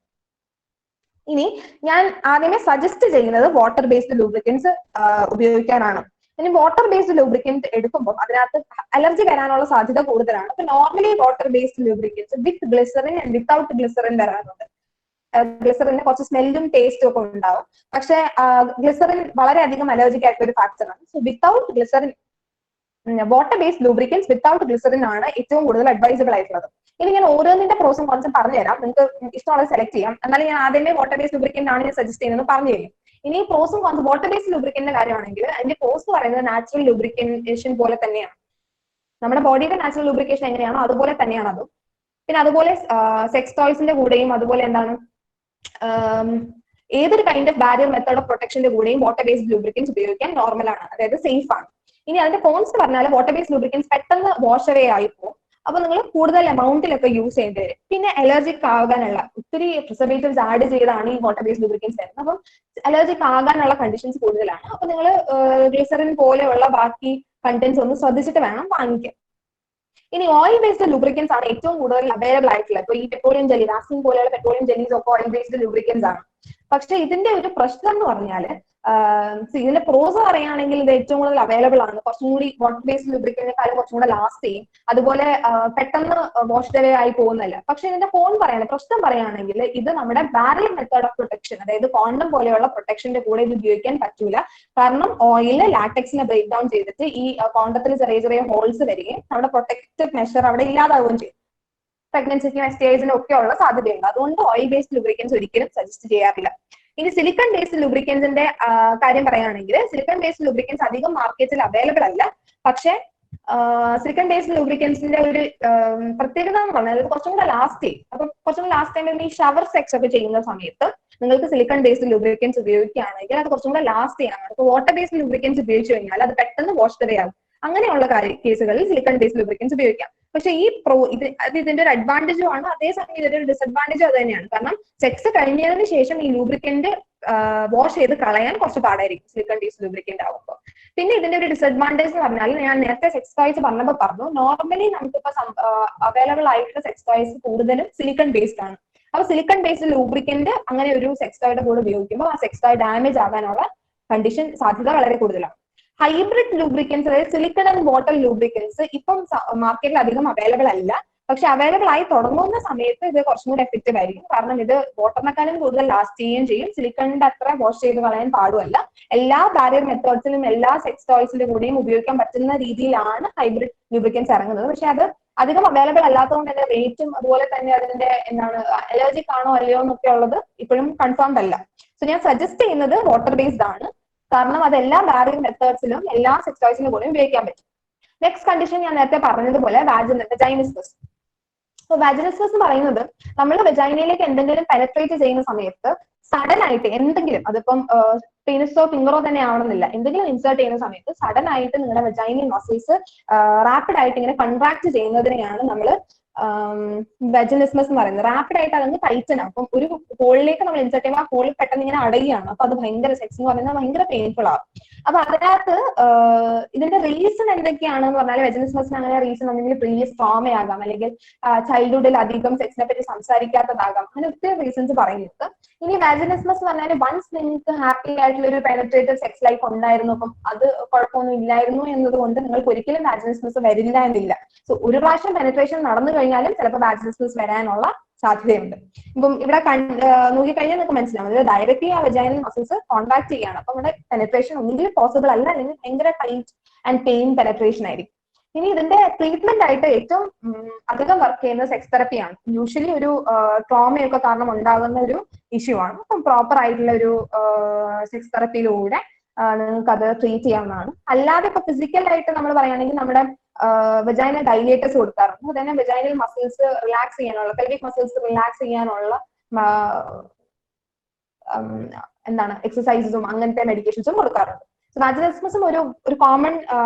ഇനി ഞാൻ ആദ്യമേ സജസ്റ്റ് ചെയ്യുന്നത് വാട്ടർ ബേസ്ഡ് ലൂബ്രിക്കൻസ് ഉപയോഗിക്കാനാണ്. ഇനി വാട്ടർ ബേസ്ഡ് ലൂബ്രിക്കന്റ് എടുക്കുമ്പോൾ അതിനകത്ത് അലർജി വരാനുള്ള സാധ്യത കൂടുതലാണ്. അപ്പൊ normally water based lubricants with glycerin and without glycerin വരാറുണ്ട്. ഗ്ലിസറിന് കുറച്ച് സ്മെല്ലും ടേസ്റ്റും ഒക്കെ ഉണ്ടാവും. പക്ഷെ ഗ്ലിസറിൻ വളരെയധികം അലർജിക് ആയിട്ടുള്ള ഒരു ഫാക്ടറാണ്. So without glycerin, water based lubricants without glycerin ആണ് ഏറ്റവും കൂടുതൽ അഡ്വൈസബിൾ ആയിട്ടുള്ളത്. ഇനി ഞാൻ ഓരോന്നിന്റെ പ്രോസും കോൺസും പറഞ്ഞുതരാം, നിങ്ങൾക്ക് ഇഷ്ടമുള്ളത് സെലക്ട് ചെയ്യാം. എന്നാലും ഞാൻ ആദ്യമേ വാട്ടർ ബേസ്ഡ് ലൂബ്രിക്കന്റ് ആണ് ഞാൻ സജസ്റ്റ് ചെയ്യുന്നത് പറഞ്ഞു തരും. ഇനി പ്രോസും കോൺസും വാട്ടർ ബേസ്ഡ് ലൂബ്രിക്കന്റിന്റെ കാര്യമാണെങ്കിൽ അതിന്റെ പ്രോസ് പറയുന്നത് നാച്ചുറൽ ലൂബ്രിക്കേഷൻ പോലെ തന്നെയാണ്. നമ്മുടെ ബോഡിയുടെ നാച്ചുറൽ ലൂബ്രിക്കേഷൻ എങ്ങനെയാണോ അതുപോലെ തന്നെയാണ് അതും. പിന്നെ അതുപോലെ സെക്സ് ടോയ്സിന്റെ കൂടെയും അതുപോലെ എന്താണ് ഏതൊരു kind of barrier method of പ്രൊട്ടക്ഷന്റെ കൂടെയും വാട്ടർ ബേസ്ഡ് ലൂബ്രിക്കൻസ് ഉപയോഗിക്കാൻ നോർമൽ ആണ്, അതായത് സേഫ് ആണ്. ഇനി അതിന്റെ കോൺസ് പറഞ്ഞാൽ വാട്ടർ ബേസ്ഡ് ലൂബ്രിക്കൻസ് പെട്ടെന്ന് വാഷ് അവേ ആയിപ്പോ, അപ്പൊ നിങ്ങൾ കൂടുതൽ എമൗണ്ടിലൊക്കെ യൂസ് ചെയ്യേണ്ടി വരും. പിന്നെ അലർജിക് ആകാനുള്ള ഒത്തിരി പ്രിസർവേറ്റീവ്സ് ആഡ് ചെയ്താണ് ഈ വാട്ടർ ബേസ്ഡ് ലൂബ്രിക്കൻസ് വരുന്നത്. അപ്പം അലർജിക് ആകാനുള്ള കണ്ടീഷൻസ് കൂടുതലാണ്. അപ്പൊ നിങ്ങൾ ഗ്ലിസറിൻ പോലെയുള്ള ബാക്കി കണ്ടന്റ്സ് ഒന്ന് ശ്രദ്ധിച്ചിട്ട് വേണം വാങ്ങിക്കാൻ. ഇനി ഓയിൽ ബേസ്ഡ് ലൂബ്രിക്കൻസ് ആണ് ഏറ്റവും കൂടുതൽ അവൈലബിൾ ആയിട്ടുള്ളത്. ഇപ്പൊ ഈ പെട്രോളിയം ജെല്ലി, വാക്സിൻ പോലെയുള്ള പെട്രോളിയം ജെല്ലീസ് ഒക്കെ ഓയിൽ ബേസ്ഡ് ലൂബ്രിക്കൻസ് ആണ്. പക്ഷെ ഇതിന്റെ ഒരു പ്രശ്നം എന്ന് പറഞ്ഞാല് ഇതിന്റെ പ്രോസ് പറയുകയാണെങ്കിൽ ഇത് ഏറ്റവും കൂടുതൽ അവൈലബിൾ ആണ്. കുറച്ചും കൂടി വാട്ടർ ബേസ്ഡ് ലൂബ്രിക്കന്റിനെക്കാളും കുറച്ചും കൂടെ ലാസ്റ്റ് ചെയ്യും. അതുപോലെ പെട്ടെന്ന് വാഷ് അവേ ആയി പോകുന്നില്ല. പക്ഷെ ഇതിന്റെ പ്രശ്നം പറയുകയാണെങ്കിൽ ഇത് നമ്മുടെ ബാരിയർ മെത്തേഡ് ഓഫ് പ്രൊട്ടക്ഷൻ, അതായത് കോണ്ടം പോലെയുള്ള പ്രൊട്ടക്ഷന്റെ കൂടെ ഇത് ഉപയോഗിക്കാൻ പറ്റൂല. കാരണം ഓയില് ലാറ്റക്സിനെ ബ്രേക്ക് ഡൗൺ ചെയ്തിട്ട് ഈ കോണ്ടത്തിൽ ചെറിയ ചെറിയ ഹോൾസ് വരികയും നമ്മുടെ പ്രൊട്ടക്റ്റീവ് മെഷർ അവിടെ ഇല്ലാതാവുകയും ചെയ്യും. പ്രഗ്നൻസിക്കും എസ്റ്റിഐസിനും ഒക്കെ ഉള്ള സാധ്യതയുണ്ട്. അതുകൊണ്ട് ഓയിൽ ബേസ്ഡ് ലൂബ്രിക്കൻസ് ഒരിക്കലും സജസ്റ്റ് ചെയ്യാറില്ല. ഇനി സിലിക്കൺ ബേസ്ഡ് ലൂബ്രിക്കൻസിന്റെ കാര്യം പറയുകയാണെങ്കിൽ സിലിക്കൺ ബേസ്ഡ് ലൂബ്രിക്കൻസ് അധികം മാർക്കറ്റിൽ അവൈലബിൾ അല്ല. പക്ഷെ സിലിക്കൺ ബേസ്ഡ് ലൂബ്രിക്കൻസിന്റെ ഒരു പ്രത്യേകത എന്ന് പറഞ്ഞാൽ കുറച്ചും കൂടെ ലാസ്റ്റ് ചെയ്യും. അപ്പൊ കുറച്ചും കൂടെ ലാസ്റ്റ് ടൈം ഈ ഷവർ സെക്സ് ഒക്കെ ചെയ്യുന്ന സമയത്ത് നിങ്ങൾക്ക് സിലിക്കൺ ബേസ്ഡ് ലൂബ്രിക്കൻസ് ഉപയോഗിക്കുകയാണെങ്കിൽ അത് കുറച്ചും കൂടെ ലാസ്റ്റ് ചെയ്യാനാണ്. ഇപ്പൊ വാട്ടർ ബേസ്ഡ് ലൂബ്രിക്കൻസ് ഉപയോഗിച്ചു കഴിഞ്ഞാൽ അത് പെട്ടെന്ന് വാഷ് അവേ ആകും. അങ്ങനെയുള്ള കേസുകളിൽ സിലിക്കൺ ബേസ്ഡ് ലൂബ്രിക്കൻസ് ഉപയോഗിക്കാം. പക്ഷെ ഈ ഇതിന്റെ ഒരു അഡ്വാൻറ്റേജും ആണ്, അതേസമയം ഇതിന്റെ ഒരു ഡിസഡ്വാൻറ്റേജും അത് തന്നെയാണ്. കാരണം സെക്സ് കഴിഞ്ഞതിന് ശേഷം ഈ ലൂബ്രിക്കന്റ് വാഷ് ചെയ്ത് കളയാൻ കുറച്ച് പാടായിരിക്കും സിലിക്കൺ ബേസ്ഡ് ലൂബ്രിക്കന്റ് ആകുമ്പോൾ. പിന്നെ ഇതിന്റെ ഒരു ഡിസഡ്വാൻറ്റേജ് എന്ന് പറഞ്ഞാൽ ഞാൻ നേരത്തെ സെക്സ് ടോയ്സ് പറഞ്ഞപ്പോൾ പറഞ്ഞു, നോർമലി നമുക്കിപ്പോ അവൈലബിൾ ആയിട്ടുള്ള സെക്സ് ടോയ്സ് കൂടുതലും സിലിക്കൺ ബേസ്ഡ് ആണ്. അപ്പൊ സിലിക്കൺ ബേസ്ഡ് ലൂബ്രിക്കന്റ് അങ്ങനെ ഒരു സെക്സ് ടോയുടെ കൂടെ ഉപയോഗിക്കുമ്പോൾ ആ സെക്സ് ടോയ് ഡാമേജ് ആകാനുള്ള സാധ്യത വളരെ കൂടുതലാണ്. ഹൈബ്രിഡ് ലൂബ്രിക്കൻസ്, അതായത് സിലിക്കൺ ആൻഡ് വാട്ടർ ലൂബ്രിക്കൻസ് ഇപ്പം മാർക്കറ്റിൽ അധികം അവൈലബിൾ അല്ല. പക്ഷെ അവൈലബിൾ ആയി തുടങ്ങുന്ന സമയത്ത് ഇത് കുറച്ചും കൂടി എഫക്റ്റീവ് ആയിരിക്കും. കാരണം ഇത് വാട്ടറിനെക്കാളും കൂടുതൽ ലാസ്റ്റ് ചെയ്യുകയും ചെയ്യും. സിലിക്കണിന്റെ അത്ര വാഷ് ചെയ്ത് കളയാൻ പാടുമല്ല. എല്ലാ ബാരിയർ മെത്തേഡ്സിലും എല്ലാ സെക്സ് ടോയ്സിന്റെ കൂടെയും ഉപയോഗിക്കാൻ പറ്റുന്ന രീതിയിലാണ് ഹൈബ്രിഡ് ലൂബ്രിക്കൻസ് ഇറങ്ങുന്നത്. പക്ഷെ അത് അധികം അവൈലബിൾ അല്ലാത്തതുകൊണ്ട് തന്നെ റേറ്റും അതുപോലെ തന്നെ അതിന്റെ അലർജിക് ആണോ അല്ലയോ എന്നൊക്കെ ഉള്ളത് ഇപ്പോഴും കൺഫേംഡ് അല്ല. സോ ഞാൻ സജസ്റ്റ് ചെയ്യുന്നത് വാട്ടർ ബേസ്ഡ് ആണ്. കാരണം അത് എല്ലാ ബാരിയർ മെത്തേഡ്സിലും എല്ലാ സെക്സ് ടോയ്സിന്റെ കൂടെ ഉപയോഗിക്കാൻ പറ്റും. നെക്സ്റ്റ് കണ്ടീഷൻ ഞാൻ നേരത്തെ പറഞ്ഞതുപോലെ വാജിനിസ്മസ്. സോ വാജിനിസ്മസ് എന്ന് പറയുന്നത് നമ്മൾ വെജൈനയിലേക്ക് എന്തെങ്കിലും പെനട്രേറ്റ് ചെയ്യുന്ന സമയത്ത് സഡൻ ആയിട്ട് എന്തെങ്കിലും, അതിപ്പം പീനിസോ ഫിംഗറോ തന്നെ ആവണമെന്നില്ല, എന്തെങ്കിലും ഇൻസേർട്ട് ചെയ്യുന്ന സമയത്ത് സഡൻ ആയിട്ട് നിങ്ങളുടെ വെജൈനൽ മസിൽസ് റാപ്പിഡ് ആയിട്ട് ഇങ്ങനെ കൺട്രാക്ട് ചെയ്യുന്നതിനെയാണ് നമ്മൾ വെജനിസ്മസ് എന്ന് പറയുന്നത്. റാപ്പിഡ് ആയിട്ട് അതങ്ങ് ടൈറ്റൻ ആവും. അപ്പം ഒരു ഹോളിലേക്ക് നമ്മൾ ഇൻസേർട്ട് ചെയ്യുമ്പോൾ ആ ഹോളിൽ പെട്ടെന്ന് ഇങ്ങനെ അടയുകയാണ്. അപ്പൊ അത് ഭയങ്കര സെക്സ് എന്ന് പറയുന്നത് ഭയങ്കര പെയിൻഫുൾ ആവും. അപ്പൊ അതിനകത്ത് ഇതിന്റെ റീസൺ എന്തൊക്കെയാണെന്ന് പറഞ്ഞാൽ വെജനിസ്മസിന് അങ്ങനെ റീസൺ ഒന്നെങ്കിൽ പ്രീവിയസ് ട്രോമയാകാം, അല്ലെങ്കിൽ ചൈൽഡ്ഹുഡിൽ അധികം സെക്സിനെ പറ്റി സംസാരിക്കാത്തതാകാം, അങ്ങനെ ഒത്തിരി റീസൺസ് പറയുന്നത്. ഇനി വാജിനിസ്മസ് എന്ന് പറഞ്ഞാൽ വൺസ് നിങ്ങൾക്ക് ഹാപ്പി ആയിട്ടുള്ള ഒരു പെനട്രേറ്റീവ് സെക്സ് ലൈഫ് ഉണ്ടായിരുന്നു, അപ്പം അത് കുഴപ്പമൊന്നും ഇല്ലായിരുന്നു എന്നതുകൊണ്ട് നിങ്ങൾക്ക് ഒരിക്കലും വാജിനിസ്മസ് വരില്ല എന്നില്ല. സോ ഒരു പ്രാവശ്യം പെനട്രേഷൻ നടന്നു കഴിഞ്ഞാലും ചിലപ്പോൾ വാജിനിസ്മസ് വരാനുള്ള സാധ്യതയുണ്ട്. ഇപ്പം ഇവിടെ നോക്കിക്കഴിഞ്ഞാൽ നിങ്ങൾക്ക് മനസ്സിലാവും, അതായത് ഡയറക്റ്റ്ലി ആ വെജൈനൽ മസിൽസ് കോൺടാക്ട് ചെയ്യുകയാണ്. അപ്പൊ നമ്മുടെ പെനട്രേഷൻ ഒന്നുകിൽ പോസിബിൾ അല്ല, അല്ലെങ്കിൽ ഭയങ്കര ടൈറ്റ് ആൻഡ് പെയിൻ പെനട്രേഷൻ ആയിരിക്കും. ഇനി ഇതിന്റെ ട്രീറ്റ്മെന്റ് ആയിട്ട് ഏറ്റവും അധികം വർക്ക് ചെയ്യുന്നത് സെക്സ് തെറപ്പിയാണ്. യൂഷ്വലി ഒരു ട്രോമയൊക്കെ കാരണം ഉണ്ടാകുന്ന ഒരു ഇഷ്യൂ ആണ്. അപ്പം പ്രോപ്പർ ആയിട്ടുള്ള ഒരു സെക്സ് തെറപ്പിയിലൂടെ നിങ്ങൾക്ക് അത് ട്രീറ്റ് ചെയ്യാവുന്നതാണ്. അല്ലാതെ ഇപ്പൊ ഫിസിക്കൽ ആയിട്ട് നമ്മൾ പറയുകയാണെങ്കിൽ നമ്മുടെ വെജൈനൽ ഡൈലേറ്റേഴ്സ് കൊടുക്കാറുണ്ട്. അതുതന്നെ വെജൈനൽ മസിൽസ് റിലാക്സ് ചെയ്യാനുള്ള, പെൽവിക് മസിൽസ് റിലാക്സ് ചെയ്യാനുള്ള എന്താണ് എക്സസൈസസും അങ്ങനത്തെ മെഡിക്കേഷൻസും കൊടുക്കാറുണ്ട്. സോ വാജിനിസ്മസും ഒരു കോമൺ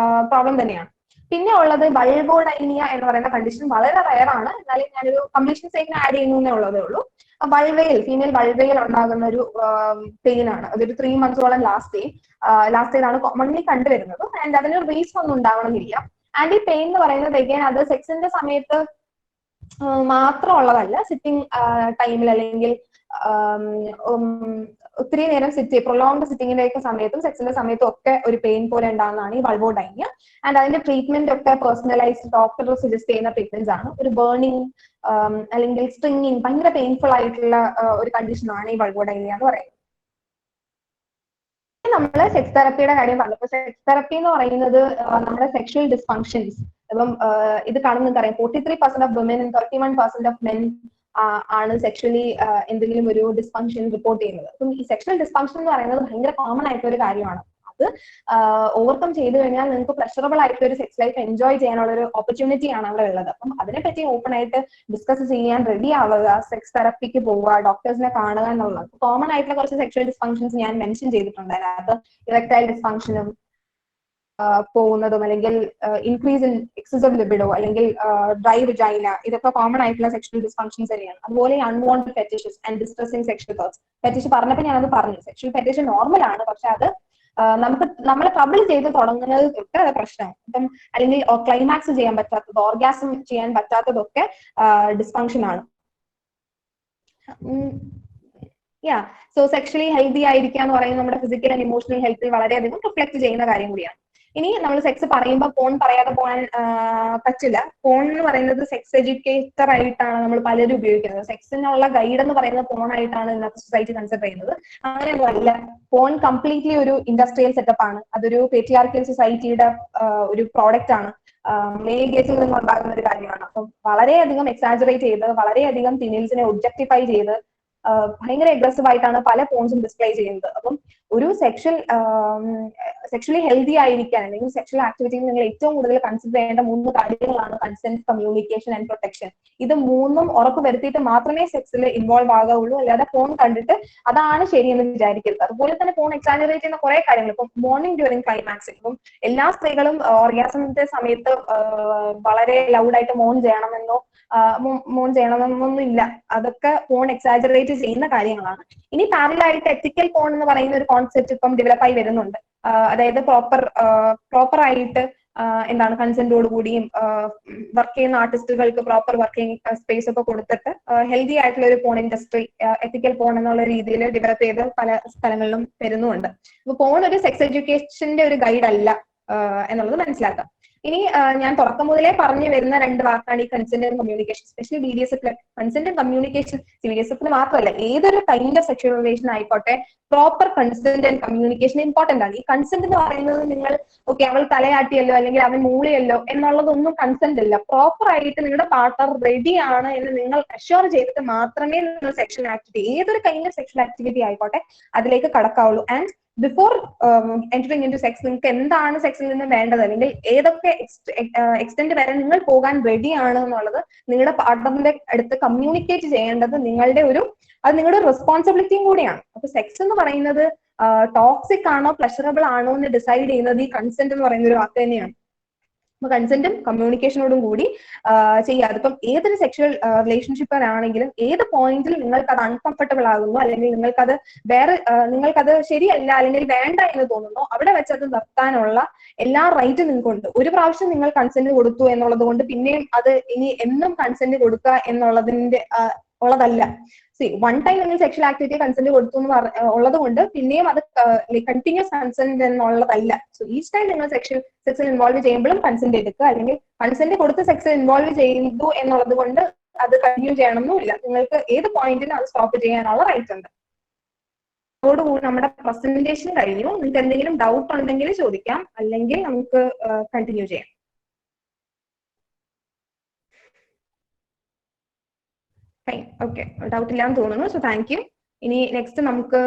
പ്രോബ്ലം തന്നെയാണ്. പിന്നെ ഉള്ളത് വൾവോഡൈനിയ എന്ന് പറയുന്ന കണ്ടീഷൻ വളരെ റയർ ആണ്. എന്നാലും ഞാനൊരു കംപ്ലീഷൻ സൈറ്റിന് ആഡ് ചെയ്യുന്നേ ഉള്ളതേ ഉള്ളൂ. വൾവയിൽ ഫീമെയിൽ വൾവയിൽ ഉണ്ടാകുന്ന ഒരു പെയിൻ ആണ്. അതൊരു 3 months ലാസ്റ്റ് ചെയ്താണ് കോമൺലി കണ്ടുവരുന്നത്. ആൻഡ് അതിന് റീസൺ ഒന്നും ഉണ്ടാവണമെന്നില്ല. ആൻഡ് ഈ പെയിൻ എന്ന് പറയുന്നത് again അത് സെക്സിന്റെ സമയത്ത് മാത്രമുള്ളതല്ല. സിറ്റിംഗ് ടൈമിൽ അല്ലെങ്കിൽ ഒത്തിരി നേരം പ്രൊലോങ്ഡ് സിറ്റിങ്ങിന്റെ ഒക്കെ സമയത്തും സെക്സിന്റെ സമയത്തും ഒക്കെ ഒരു പെയിൻ പോലെ ഉണ്ടാകുന്നതാണ് ഈ വൾവോഡൈനിയ. ആൻഡ് അതിന്റെ ട്രീറ്റ്മെന്റ് ഒക്കെ പേഴ്സണലൈസ്ഡ് ഡോക്ടർ സജസ്റ്റ് ചെയ്യുന്ന ട്രീറ്റ്മെന്റ്സ് ആണ്. ഒരു ബേണിംഗ് അല്ലെങ്കിൽ സ്ട്രിങ്ങിങ് ഭയങ്കര പെയിൻഫുൾ ആയിട്ടുള്ള ഒരു കണ്ടീഷനാണ് ഈ വൾവോഡൈനിയ എന്ന് പറയുന്നത്. നമ്മള് സെക്സ് തെറപ്പിയുടെ കാര്യം പറഞ്ഞപ്പോൾ സെക്സ് തെറപ്പി എന്ന് പറയുന്നത് നമ്മുടെ സെക്ഷൽ ഡിസ്ഫങ്ഷൻസ് ഇപ്പം ഇത് കാണുന്ന നിങ്ങൾക്കറിയാം 43% ഓഫ് വിമൻ 31% ഓഫ് മെൻ ആണ് സെക്ഷലി എന്തെങ്കിലും ഒരു ഡിസ്ഫങ്ഷൻ റിപ്പോർട്ട് ചെയ്യുന്നത്. അപ്പം ഈ സെക്ഷൽ ഡിസ്ഫങ്ഷൻ എന്ന് പറയുന്നത് ഭയങ്കര കോമൺ ആയിട്ടുള്ള ഒരു കാര്യമാണ്. അത് ഓവർകം ചെയ്തു കഴിഞ്ഞാൽ നിങ്ങൾക്ക് പ്ലഷറബിൾ ആയിട്ടുള്ള ഒരു സെക്സ് ലൈഫ് എൻജോയ് ചെയ്യാനുള്ള ഒരു ഓപ്പർച്യൂണിറ്റി ആണ് അവിടെ ഉള്ളത്. അപ്പം അതിനെപ്പറ്റി ഓപ്പൺ ആയിട്ട് ഡിസ്കസ് ചെയ്യാൻ റെഡി ആവുക, സെക്സ് തെറപ്പിക്ക് പോവുക, ഡോക്ടേഴ്സിനെ കാണുക എന്നുള്ളത്. കോമൺ ആയിട്ടുള്ള കുറച്ച് സെക്ഷൽ ഡിസ്ഫങ്ഷൻസ് ഞാൻ മെൻഷൻ ചെയ്തിട്ടുണ്ട്. അതിനകത്ത് ഇറക്ടൈൽ ഡിസ്ഫങ്ഷനും പോകുന്നതും അല്ലെങ്കിൽ ഇൻക്രീസ് ഇൻ എക്സസീവ് ലിബിഡോ അല്ലെങ്കിൽ ഡ്രൈ വിജൈന, ഇതൊക്കെ കോമൺ ആയിട്ടുള്ള സെക്ഷൽ ഡിസ്ഫങ്ഷൻസ് തന്നെയാണ്. അതുപോലെ unwanted fetishes and distressing sexual thoughts. Fetish പറഞ്ഞപ്പോൾ ഞാനത് പറഞ്ഞു. സെക്ഷൽ ഫെറ്റിഷ് നോർമൽ ആണ്, പക്ഷെ അത് നമ്മളെ ട്രബിൾ ചെയ്ത് തുടങ്ങുന്നത് തൊട്ട് അത് പ്രശ്നമാണ്. ഇപ്പം അല്ലെങ്കിൽ ക്ലൈമാക്സ് ചെയ്യാൻ പറ്റാത്തത്, ഓർഗാസം ചെയ്യാൻ പറ്റാത്തതൊക്കെ ഡിസ്ഫങ്ഷൻ ആണ്. സോ സെക്ഷലി ഹെൽത്തി ആയിരിക്കുക എന്ന് പറയുന്നത് നമ്മുടെ ഫിസിക്കൽ ആൻഡ് ഇമോഷണൽ ഹെൽത്തിൽ വളരെയധികം റിഫ്ലക്ട് ചെയ്യുന്ന കാര്യം കൂടിയാണ്. ഇനി നമ്മൾ സെക്സ് പറയുമ്പോൾ ഫോൺ പറയാതെ പോകാൻ പറ്റില്ല. ഫോൺ എന്ന് പറയുന്നത് സെക്സ് എഡ്യൂക്കേറ്റർ ആയിട്ടാണ് നമ്മൾ പലരും ഉപയോഗിക്കുന്നത്. സെക്സിനുള്ള ഗൈഡ് എന്ന് പറയുന്നത് ഫോൺ ആയിട്ടാണ് ഇന്നത്തെ സൊസൈറ്റി കൺസിഡർ ചെയ്യുന്നത്. അങ്ങനെയൊന്നും അല്ല. ഫോൺ കംപ്ലീറ്റ്ലി ഒരു ഇൻഡസ്ട്രിയൽ സെറ്റപ്പ് ആണ്. അതൊരു പേട്രിയാർക്കൽ സൊസൈറ്റിയുടെ ഒരു പ്രോഡക്റ്റ് ആണ്. മെയിൽ കേസിൽ നിന്നുണ്ടാകുന്ന ഒരു കാര്യമാണ്. അപ്പം വളരെയധികം എക്സാജറേറ്റ് ചെയ്ത്, വളരെയധികം ഫീമെയിൽസിനെ ഒബ്ജക്ടിഫൈ ചെയ്ത് ഭയങ്കര അഗ്രസീവ് ആയിട്ടാണ് പല ഫോൺസും ഡിസ്പ്ലേ ചെയ്യുന്നത്. അപ്പം ഒരു സെക്ഷലി ഹെൽത്തി ആയിരിക്കാൻ അല്ലെങ്കിൽ സെക്ഷൽ ആക്ടിവിറ്റിയിൽ നിങ്ങൾ ഏറ്റവും കൂടുതൽ കൺസിഡർ ചെയ്യേണ്ട 3 കാര്യങ്ങളാണ് കൺസെന്റ്, കമ്മ്യൂണിക്കേഷൻ ആൻഡ് പ്രൊട്ടക്ഷൻ. ഇത് 3ഉം ഉറപ്പ് വരുത്തിയിട്ട് മാത്രമേ സെക്സിൽ ഇൻവോൾവ് ആകാവുള്ളൂ. അല്ലാതെ ഫോൺ കണ്ടിട്ട് അതാണ് ശരിയെന്ന് വിചാരിക്കരുത്. അതുപോലെ തന്നെ ഫോൺ എക്സാജറേറ്റ് ചെയ്യുന്ന കുറെ കാര്യങ്ങൾ, ഇപ്പം മോർണിംഗ് ഡ്യൂറിംഗ് ക്ലൈമാക്സ്, ഇപ്പം എല്ലാ സ്ത്രീകളും ഓർഗാസത്തിന്റെ സമയത്ത് വളരെ ലൗഡായിട്ട് മോൺ ചെയ്യണമെന്നൊന്നും ഇല്ല. അതൊക്കെ ഫോൺ എക്സാജറേറ്റ് ചെയ്യുന്ന കാര്യങ്ങളാണ്. ഇനി പാരലായിട്ട് എത്തിക്കൽ ഫോൺ എന്ന് പറയുന്ന ഒരു കോൺസെപ്റ്റ് ഇപ്പം ഡെവലപ്പ് ആയി വരുന്നുണ്ട്. അതായത് പ്രോപ്പർ ആയിട്ട് എന്താണ് കൺസെന്റോട് കൂടിയും വർക്ക് ചെയ്യുന്ന ആർട്ടിസ്റ്റുകൾക്ക് പ്രോപ്പർ വർക്കിംഗ് സ്പേസ് ഒക്കെ കൊടുത്തിട്ട് ഹെൽത്തി ആയിട്ടുള്ള ഒരു ഫോൺ ഇൻഡസ്ട്രി എത്തിക്കൽ ഫോൺ എന്നുള്ള രീതിയിൽ ഡെവലപ്പ് ചെയ്ത് പല സ്ഥലങ്ങളിലും വരുന്നുണ്ട്. അപ്പൊ ഫോൺ ഒരു സെക്സ് എഡ്യൂക്കേഷന്റെ ഒരു ഗൈഡ് അല്ല എന്നുള്ളത് മനസ്സിലാക്കാം. ഇനി ഞാൻ തുടക്കം മുതലേ പറഞ്ഞു വരുന്ന 2 വാക്കാണ് ഈ consent and communication. Specially BDSF. Consent and communication BDSF മാത്രമല്ല, ഏതൊരു കൈൻഡ് ഓഫ് സെക്ഷൽ റിലേഷൻ ആയിക്കോട്ടെ, proper consent and communication important ആണ്. ഈ കൺസെന്റ് എന്ന് പറയുന്നത് നിങ്ങൾ അവൾ തലയാട്ടിയല്ലോ അല്ലെങ്കിൽ അവൻ മൂളിയല്ലോ എന്നുള്ളതൊന്നും കൺസെന്റ് അല്ല. പ്രോപ്പർ ആയിട്ട് നിങ്ങളുടെ പാർട്ണർ റെഡി ആണ് എന്ന് നിങ്ങൾ അഷ്യൂർ ചെയ്തിട്ട് മാത്രമേ നിങ്ങൾ സെക്ഷൽ ആക്ടിവിറ്റി, ഏതൊരു കൈൻഡ് ഓഫ് സെക്ഷൽ ആക്ടിവിറ്റി ആയിക്കോട്ടെ, അതിലേക്ക് കടക്കാവുള്ളൂ. And before entering into sex നിങ്ങൾക്ക് എന്താണ് സെക്സിൽ നിന്ന് വേണ്ടത്, അല്ലെങ്കിൽ ഏതൊക്കെ എക്സ്റ്റെന്റ് വരെ നിങ്ങൾ പോകാൻ റെഡി ആണ് എന്നുള്ളത് നിങ്ങളുടെ പാർട്ണറിന്റെ അടുത്ത് കമ്മ്യൂണിക്കേറ്റ് ചെയ്യേണ്ടത് അത് നിങ്ങളുടെ റെസ്പോൺസിബിലിറ്റിയും കൂടിയാണ്. അപ്പൊ സെക്സ് എന്ന് പറയുന്നത് ടോക്സിക് ആണോ പ്ലഷറബിൾ ആണോ എന്ന് ഡിസൈഡ് ചെയ്യുന്നത് ഈ കൺസെന്റ് എന്ന് പറയുന്ന ഒരു വാക്ക് തന്നെയാണ്. അപ്പൊ കൺസെന്റും കമ്മ്യൂണിക്കേഷനോടും കൂടി ചെയ്യുക. അതിപ്പം ഏതൊരു സെക്ഷൽ റിലേഷൻഷിപ്പിലാണെങ്കിലും ഏത് പോയിന്റിൽ നിങ്ങൾക്ക് അത് അൺകംഫർട്ടബിൾ ആകുന്നു, അല്ലെങ്കിൽ നിങ്ങൾക്കത് ശരിയല്ല അല്ലെങ്കിൽ വേണ്ട എന്ന് തോന്നുന്നു, അവിടെ വെച്ച് അത് നിർത്താനുള്ള എല്ലാ റൈറ്റും നിങ്ങൾക്കുണ്ട്. ഒരു പ്രാവശ്യം നിങ്ങൾ കൺസെന്റ് കൊടുത്തു എന്നുള്ളത് കൊണ്ട് പിന്നെയും അത് ഇനി എന്നും കൺസെന്റ് കൊടുക്കുക ഉള്ളതല്ല. വൺ ടൈം നിങ്ങൾ സെക്ഷൽ ആക്ടിവിറ്റി കൺസെന്റ് കൊടുത്തു എന്ന് ഉള്ളത് കൊണ്ട് പിന്നെയും അത് കണ്ടിന്യൂസ് കൺസെന്റ് എന്നുള്ളതല്ല. സോ ഈച്ച് ടൈം നിങ്ങൾ സെക്സിൽ ഇൻവോൾവ് ചെയ്യുമ്പോഴും കൺസെന്റ് എടുക്കുക, അല്ലെങ്കിൽ കൺസെന്റ് കൊടുത്ത് സെക്സിൽ ഇൻവോൾവ് ചെയ്തു എന്നുള്ളത് കൊണ്ട് അത് കണ്ടിന്യൂ ചെയ്യണമെന്നില്ല. നിങ്ങൾക്ക് ഏത് പോയിന്റിലും അത് സ്റ്റോപ്പ് ചെയ്യാനുള്ള റൈറ്റ് ഉണ്ട്. അതോടുകൂടി നമ്മുടെ പ്രസന്റേഷൻ കഴിഞ്ഞു. നിങ്ങൾക്ക് എന്തെങ്കിലും ഡൗട്ട് ഉണ്ടെങ്കിൽ ചോദിക്കാം, അല്ലെങ്കിൽ നമുക്ക് കണ്ടിന്യൂ ചെയ്യാം. ഓക്കെ, ഡൗട്ട് ഇല്ലാന്ന് തോന്നുന്നു. So thank you. ഇനി നെക്സ്റ്റ് നമുക്ക്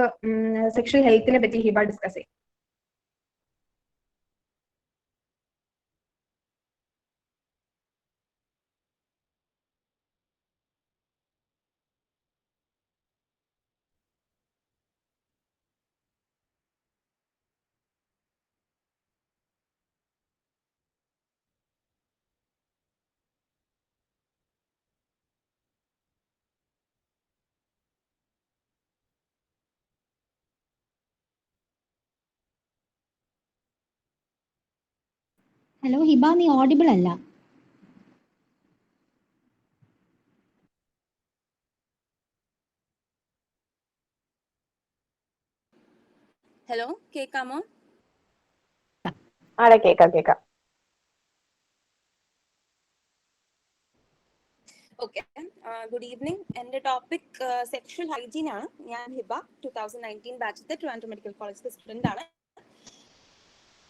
സെക്ഷൽ ഹെൽത്തിനെ പറ്റി ഹിബ ഡിസ്കസ് ചെയ്യാം. ഹലോ ഹിബ, നീ ഓഡിബിൾ അല്ല. ഹലോ, കേൾക്കാമോ? ആടെ കേക്കാം. Okay, good evening. എൻ്റെ ടോപ്പിക് സെക്ഷൽ ഹൈജീൻ ആണ്. ഞാൻ ഹിബ, 2019 ബാച്ചിലെ ട്രിവാൻഡ്രം മെഡിക്കൽ കോളേജിലെ സ്റ്റുഡൻ്റ് ആണ്.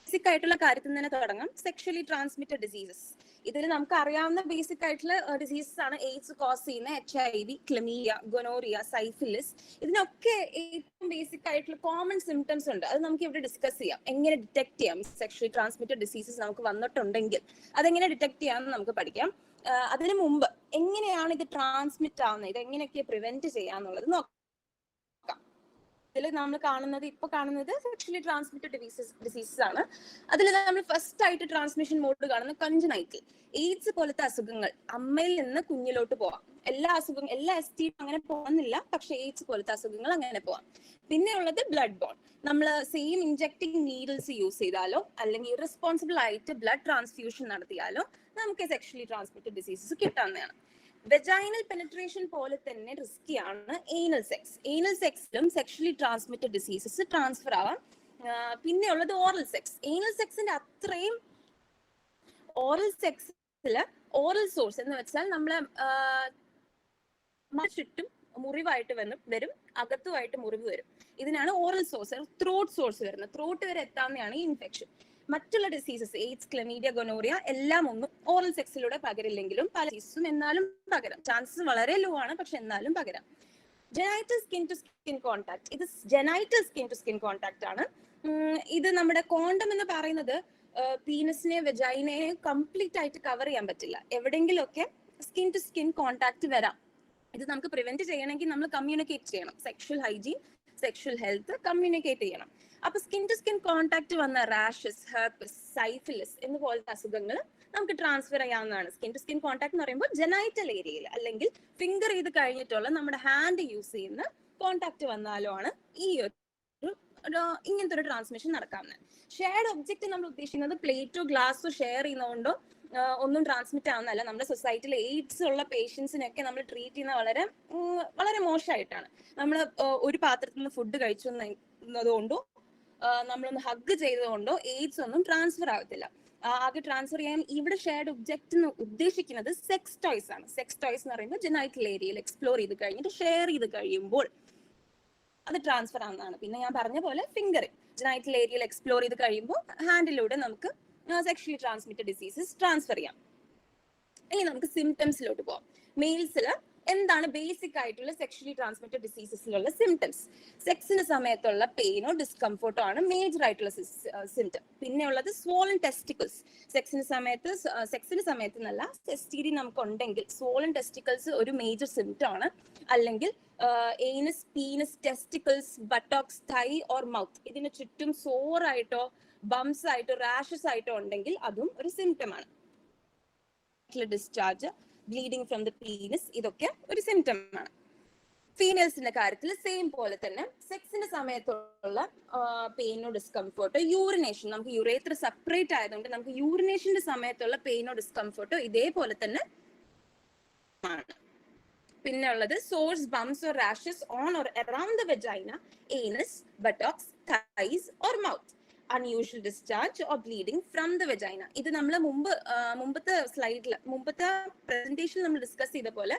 ബേസിക് ആയിട്ടുള്ള കാര്യത്തിൽ തന്നെ തുടങ്ങാം. സെക്ഷലി ട്രാൻസ്മിറ്റഡ് ഡിസീസസ്, ഇതിൽ നമുക്ക് അറിയാവുന്ന ബേസിക് ആയിട്ടുള്ള ഡിസീസസ് ആണ് എയ്ഡ്സ് കോസ് ചെയ്യുന്ന HIV, ക്ലമീഡിയ, ഗൊനോറിയ, സൈഫിലിസ്. ഇതിനൊക്കെ ഏറ്റവും ബേസിക് ആയിട്ടുള്ള കോമൺ സിംറ്റംസ് ഉണ്ട്. അത് നമുക്ക് ഇവിടെ ഡിസ്കസ് ചെയ്യാം. എങ്ങനെ ഡിറ്റക്ട് ചെയ്യാം സെക്ഷലി ട്രാൻസ്മിറ്റഡ് ഡിസീസസ് നമുക്ക് വന്നിട്ടുണ്ടെങ്കിൽ അതെങ്ങനെ ഡിറ്റക്ട് ചെയ്യാമെന്ന് നമുക്ക് പഠിക്കാം. അതിനു മുമ്പ് എങ്ങനെയാണ് ഇത് ട്രാൻസ്മിറ്റ് ആവുന്നത്, ഇത് എങ്ങനെയൊക്കെ പ്രിവെന്റ് ചെയ്യാന്നുള്ളത് നോക്കാം. ഇതിൽ നമ്മൾ കാണുന്നത് സെക്ഷലി ട്രാൻസ്മിറ്റഡ് ഡിസീസസ് ആണ്. അതിൽ നമ്മൾ ഫസ്റ്റ് ആയിട്ട് ട്രാൻസ്മിഷൻ മോഡ് കാണുന്നത് കൺജനൈറ്റൽ. എയ്ഡ്സ് പോലത്തെ അസുഖങ്ങൾ അമ്മയിൽ നിന്ന് കുഞ്ഞിലോട്ട് പോവാം. എല്ലാ STD അങ്ങനെ പോകുന്നില്ല, പക്ഷെ എയ്ഡ്സ് പോലത്തെ അസുഖങ്ങൾ അങ്ങനെ പോവാം. പിന്നെ ഉള്ളത് ബ്ലഡ് ബോൺ. നമ്മൾ സെയിം ഇൻജെക്ടിങ് നീഡിൽസ് യൂസ് ചെയ്താലോ അല്ലെങ്കിൽ ഇറസ്പോൺസിബിൾ ആയിട്ട് ബ്ലഡ് ട്രാൻസ്ഫ്യൂഷൻ നടത്തിയാലോ നമുക്ക് സെക്ഷലി ട്രാൻസ്മിറ്റഡ് ഡിസീസസ് കിട്ടാവുന്നതാണ്. വെജൈനൽ പെനിട്രേഷൻ പോലെ തന്നെ റിസ്കിയാണ് ഏനൽ സെക്സ്. ഏനൽ സെക്സിലും സെക്ഷലി ട്രാൻസ്മിറ്റഡ് ഡിസീസസ് ട്രാൻസ്ഫർ ആവാം. പിന്നെ ഉള്ളത് ഓറൽ സെക്സ്. ഏനൽ സെക്സിന്റെ അത്രയും ഓറൽ സെക്സില് ഓറൽ സോഴ്സ് എന്ന് വെച്ചാൽ നമ്മളെ ചുറ്റും മുറിവായിട്ട് വരും, അകത്തുമായിട്ട് മുറിവ് വരും. ഇതിനാണ് ഓറൽ സോഴ്സ്, ത്രോട്ട് സോഴ്സ് വരുന്നത്. ത്രോട്ട് വരെ എത്താവുന്നതാണ് ഈ ഇൻഫെക്ഷൻ. മറ്റുള്ള ഡിസീസസ് എയ്ഡ്സ്, ക്ലമീഡിയ, ഗൊനോറിയ എല്ലാം ഒന്നും ഓറൽ സെക്സിലൂടെ പകരില്ലെങ്കിലും പല ഡിസീസും എന്നാലും പകരാം. ചാൻസസ് വളരെ ലോ ആണ്, പക്ഷെ എന്നാലും പകരാം. Genital skin to skin contact, ഇത് genital skin to skin contact ആണ്. ഇത് നമ്മുടെ കോണ്ടം എന്ന് പറയുന്നത് പീനസിനെ വെജൈനയെ കംപ്ലീറ്റ് ആയിട്ട് കവർ ചെയ്യാൻ പറ്റില്ല. എവിടെയെങ്കിലുമൊക്കെ സ്കിൻ ടു സ്കിൻ കോൺടാക്ട് വരാം. ഇത് നമുക്ക് പ്രിവെന്റ് ചെയ്യണമെങ്കിൽ നമ്മൾ കമ്മ്യൂണിക്കേറ്റ് ചെയ്യണം. Sexual hygiene, sexual health communicate ചെയ്യണം. അപ്പൊ സ്കിൻ ടു സ്കിൻ കോൺടാക്ട് വന്ന റാഷസ്, ഹെർപ്പസ്, സൈഫിലിസ് എന്ന പോലത്തെ അസുഖങ്ങൾ നമുക്ക് ട്രാൻസ്ഫർ ചെയ്യാവുന്നതാണ്. സ്കിൻ ടു സ്കിൻ കോൺടാക്ട് എന്ന് പറയുമ്പോൾ ജെനൈറ്റൽ ഏരിയയിൽ അല്ലെങ്കിൽ ഫിംഗർ ചെയ്ത് കഴിഞ്ഞിട്ടുള്ള നമ്മുടെ ഹാൻഡ് യൂസ് ചെയ്യുന്ന കോൺടാക്ട് വന്നാലോ ആണ് ഈ ഇങ്ങനത്തെ ഒരു ട്രാൻസ്മിഷൻ നടക്കാവുന്നത്. ഷെയർഡ് ഒബ്ജക്റ്റ് നമ്മൾ ഉദ്ദേശിക്കുന്നത് പ്ലേറ്റോ ഗ്ലാസോ ഷെയർ ചെയ്യുന്നതുകൊണ്ടോ ഒന്നും ട്രാൻസ്മിറ്റ് ആവുന്നതല്ല. നമ്മുടെ സൊസൈറ്റിയിൽ എയ്ഡ്സ് ഉള്ള പേഷ്യൻസിനൊക്കെ നമ്മൾ ട്രീറ്റ് ചെയ്യുന്ന വളരെ മോശമായിട്ടാണ്. നമ്മൾ ഒരു പാത്രത്തിൽ നിന്ന് ഫുഡ് കഴിച്ചു എന്നതുകൊണ്ടോ നമ്മളൊന്ന് ഹഗ് ചെയ്തതുകൊണ്ടോ എയ്ഡ്സ് ഒന്നും ട്രാൻസ്ഫർ ആവത്തില്ല. ആകെ ട്രാൻസ്ഫർ ചെയ്യാൻ ഇവിടെ ഷെയർഡ് ഒബ്ജക്റ്റ് എന്ന് ഉദ്ദേശിക്കുന്നത് സെക്സ് ടോയ്സ് ആണ്. സെക്സ് ടോയ്സ് എന്ന് പറയുമ്പോൾ ജെനൈറ്റൽ ഏരിയയിൽ എക്സ്പ്ലോർ ചെയ്ത് കഴിഞ്ഞിട്ട് ഷെയർ ചെയ്ത് കഴിയുമ്പോൾ അത് ട്രാൻസ്ഫർ ആവുന്നതാണ്. പിന്നെ ഞാൻ പറഞ്ഞ പോലെ ഫിംഗർ ജെനൈറ്റൽ ഏരിയയിൽ എക്സ്പ്ലോർ ചെയ്ത് കഴിയുമ്പോൾ ഹാൻഡിലൂടെ നമുക്ക് സെക്ഷലി ട്രാൻസ്മിറ്റഡ് ഡിസീസസ് ട്രാൻസ്ഫർ ചെയ്യാം. ഇനി നമുക്ക് സിംറ്റംസിലോട്ട് പോവാം. മെയിൽസിൽ എന്താണ് ബേസിക് ആയിട്ടുള്ള സെക്ഷലി ട്രാൻസ്മിറ്റഡ് ഡിസീസസിലുള്ള സിംറ്റംസ്? സെക്സിന് സമയത്തുള്ള പെയിനോ ഡിസ്കംഫോർട്ടോ ആണ് മേജർ ആയിട്ടുള്ള സിംറ്റം. പിന്നെ ഉള്ളത് സ്വോളൻ ടെസ്റ്റിക്കിൾസ്. സെക്സിന് സമയത്ത് എന്നല്ല, STD നമുക്ക് ഉണ്ടെങ്കിൽ സ്വോളൻ ടെസ്റ്റിക്കിൾസ് ഒരു മേജർ സിംറ്റം ആണ്. അല്ലെങ്കിൽ ഏനസ്, പീനസ്, ടെസ്റ്റിക്കിൾസ്, ബട്ടോക്സ്, തൈ ഓർ മൗത്ത് ഇതിന് ചുറ്റും സോറായിട്ടോ ബംസ് ആയിട്ടോ റാഷസ് ആയിട്ടോ ഉണ്ടെങ്കിൽ അതും ഒരു സിംറ്റം ആണ്. Discharge, bleeding from the penis ഇതൊക്കെ ഒരു സിംറ്റം ആണ്. ഫീമെയിൽസിന്റെ കാര്യത്തിൽ സെയിം പോലെ തന്നെ സെക്സിന്റെ സമയത്തുള്ള പെയിനോ ഡിസ്കംഫോർട്ടോ, യൂറിനേഷൻ, നമുക്ക് യുറേത്ര സെപ്പറേറ്റ് ആയതുകൊണ്ട് നമുക്ക് യൂറിനേഷന്റെ സമയത്തുള്ള പെയിനോ ഡിസ്കംഫോർട്ടോ ഇതേപോലെ തന്നെ ആണ്. പിന്നെ ഉള്ളത് sores, bumps or rashes on or around the vagina, anus, buttocks, thighs or mouth. Unusual discharge or bleeding from the vagina. ഇത് നമ്മൾ മുമ്പത്തെ പ്രസന്റേഷനിൽ നമ്മൾ ഡിസ്കസ് ചെയ്ത പോലെ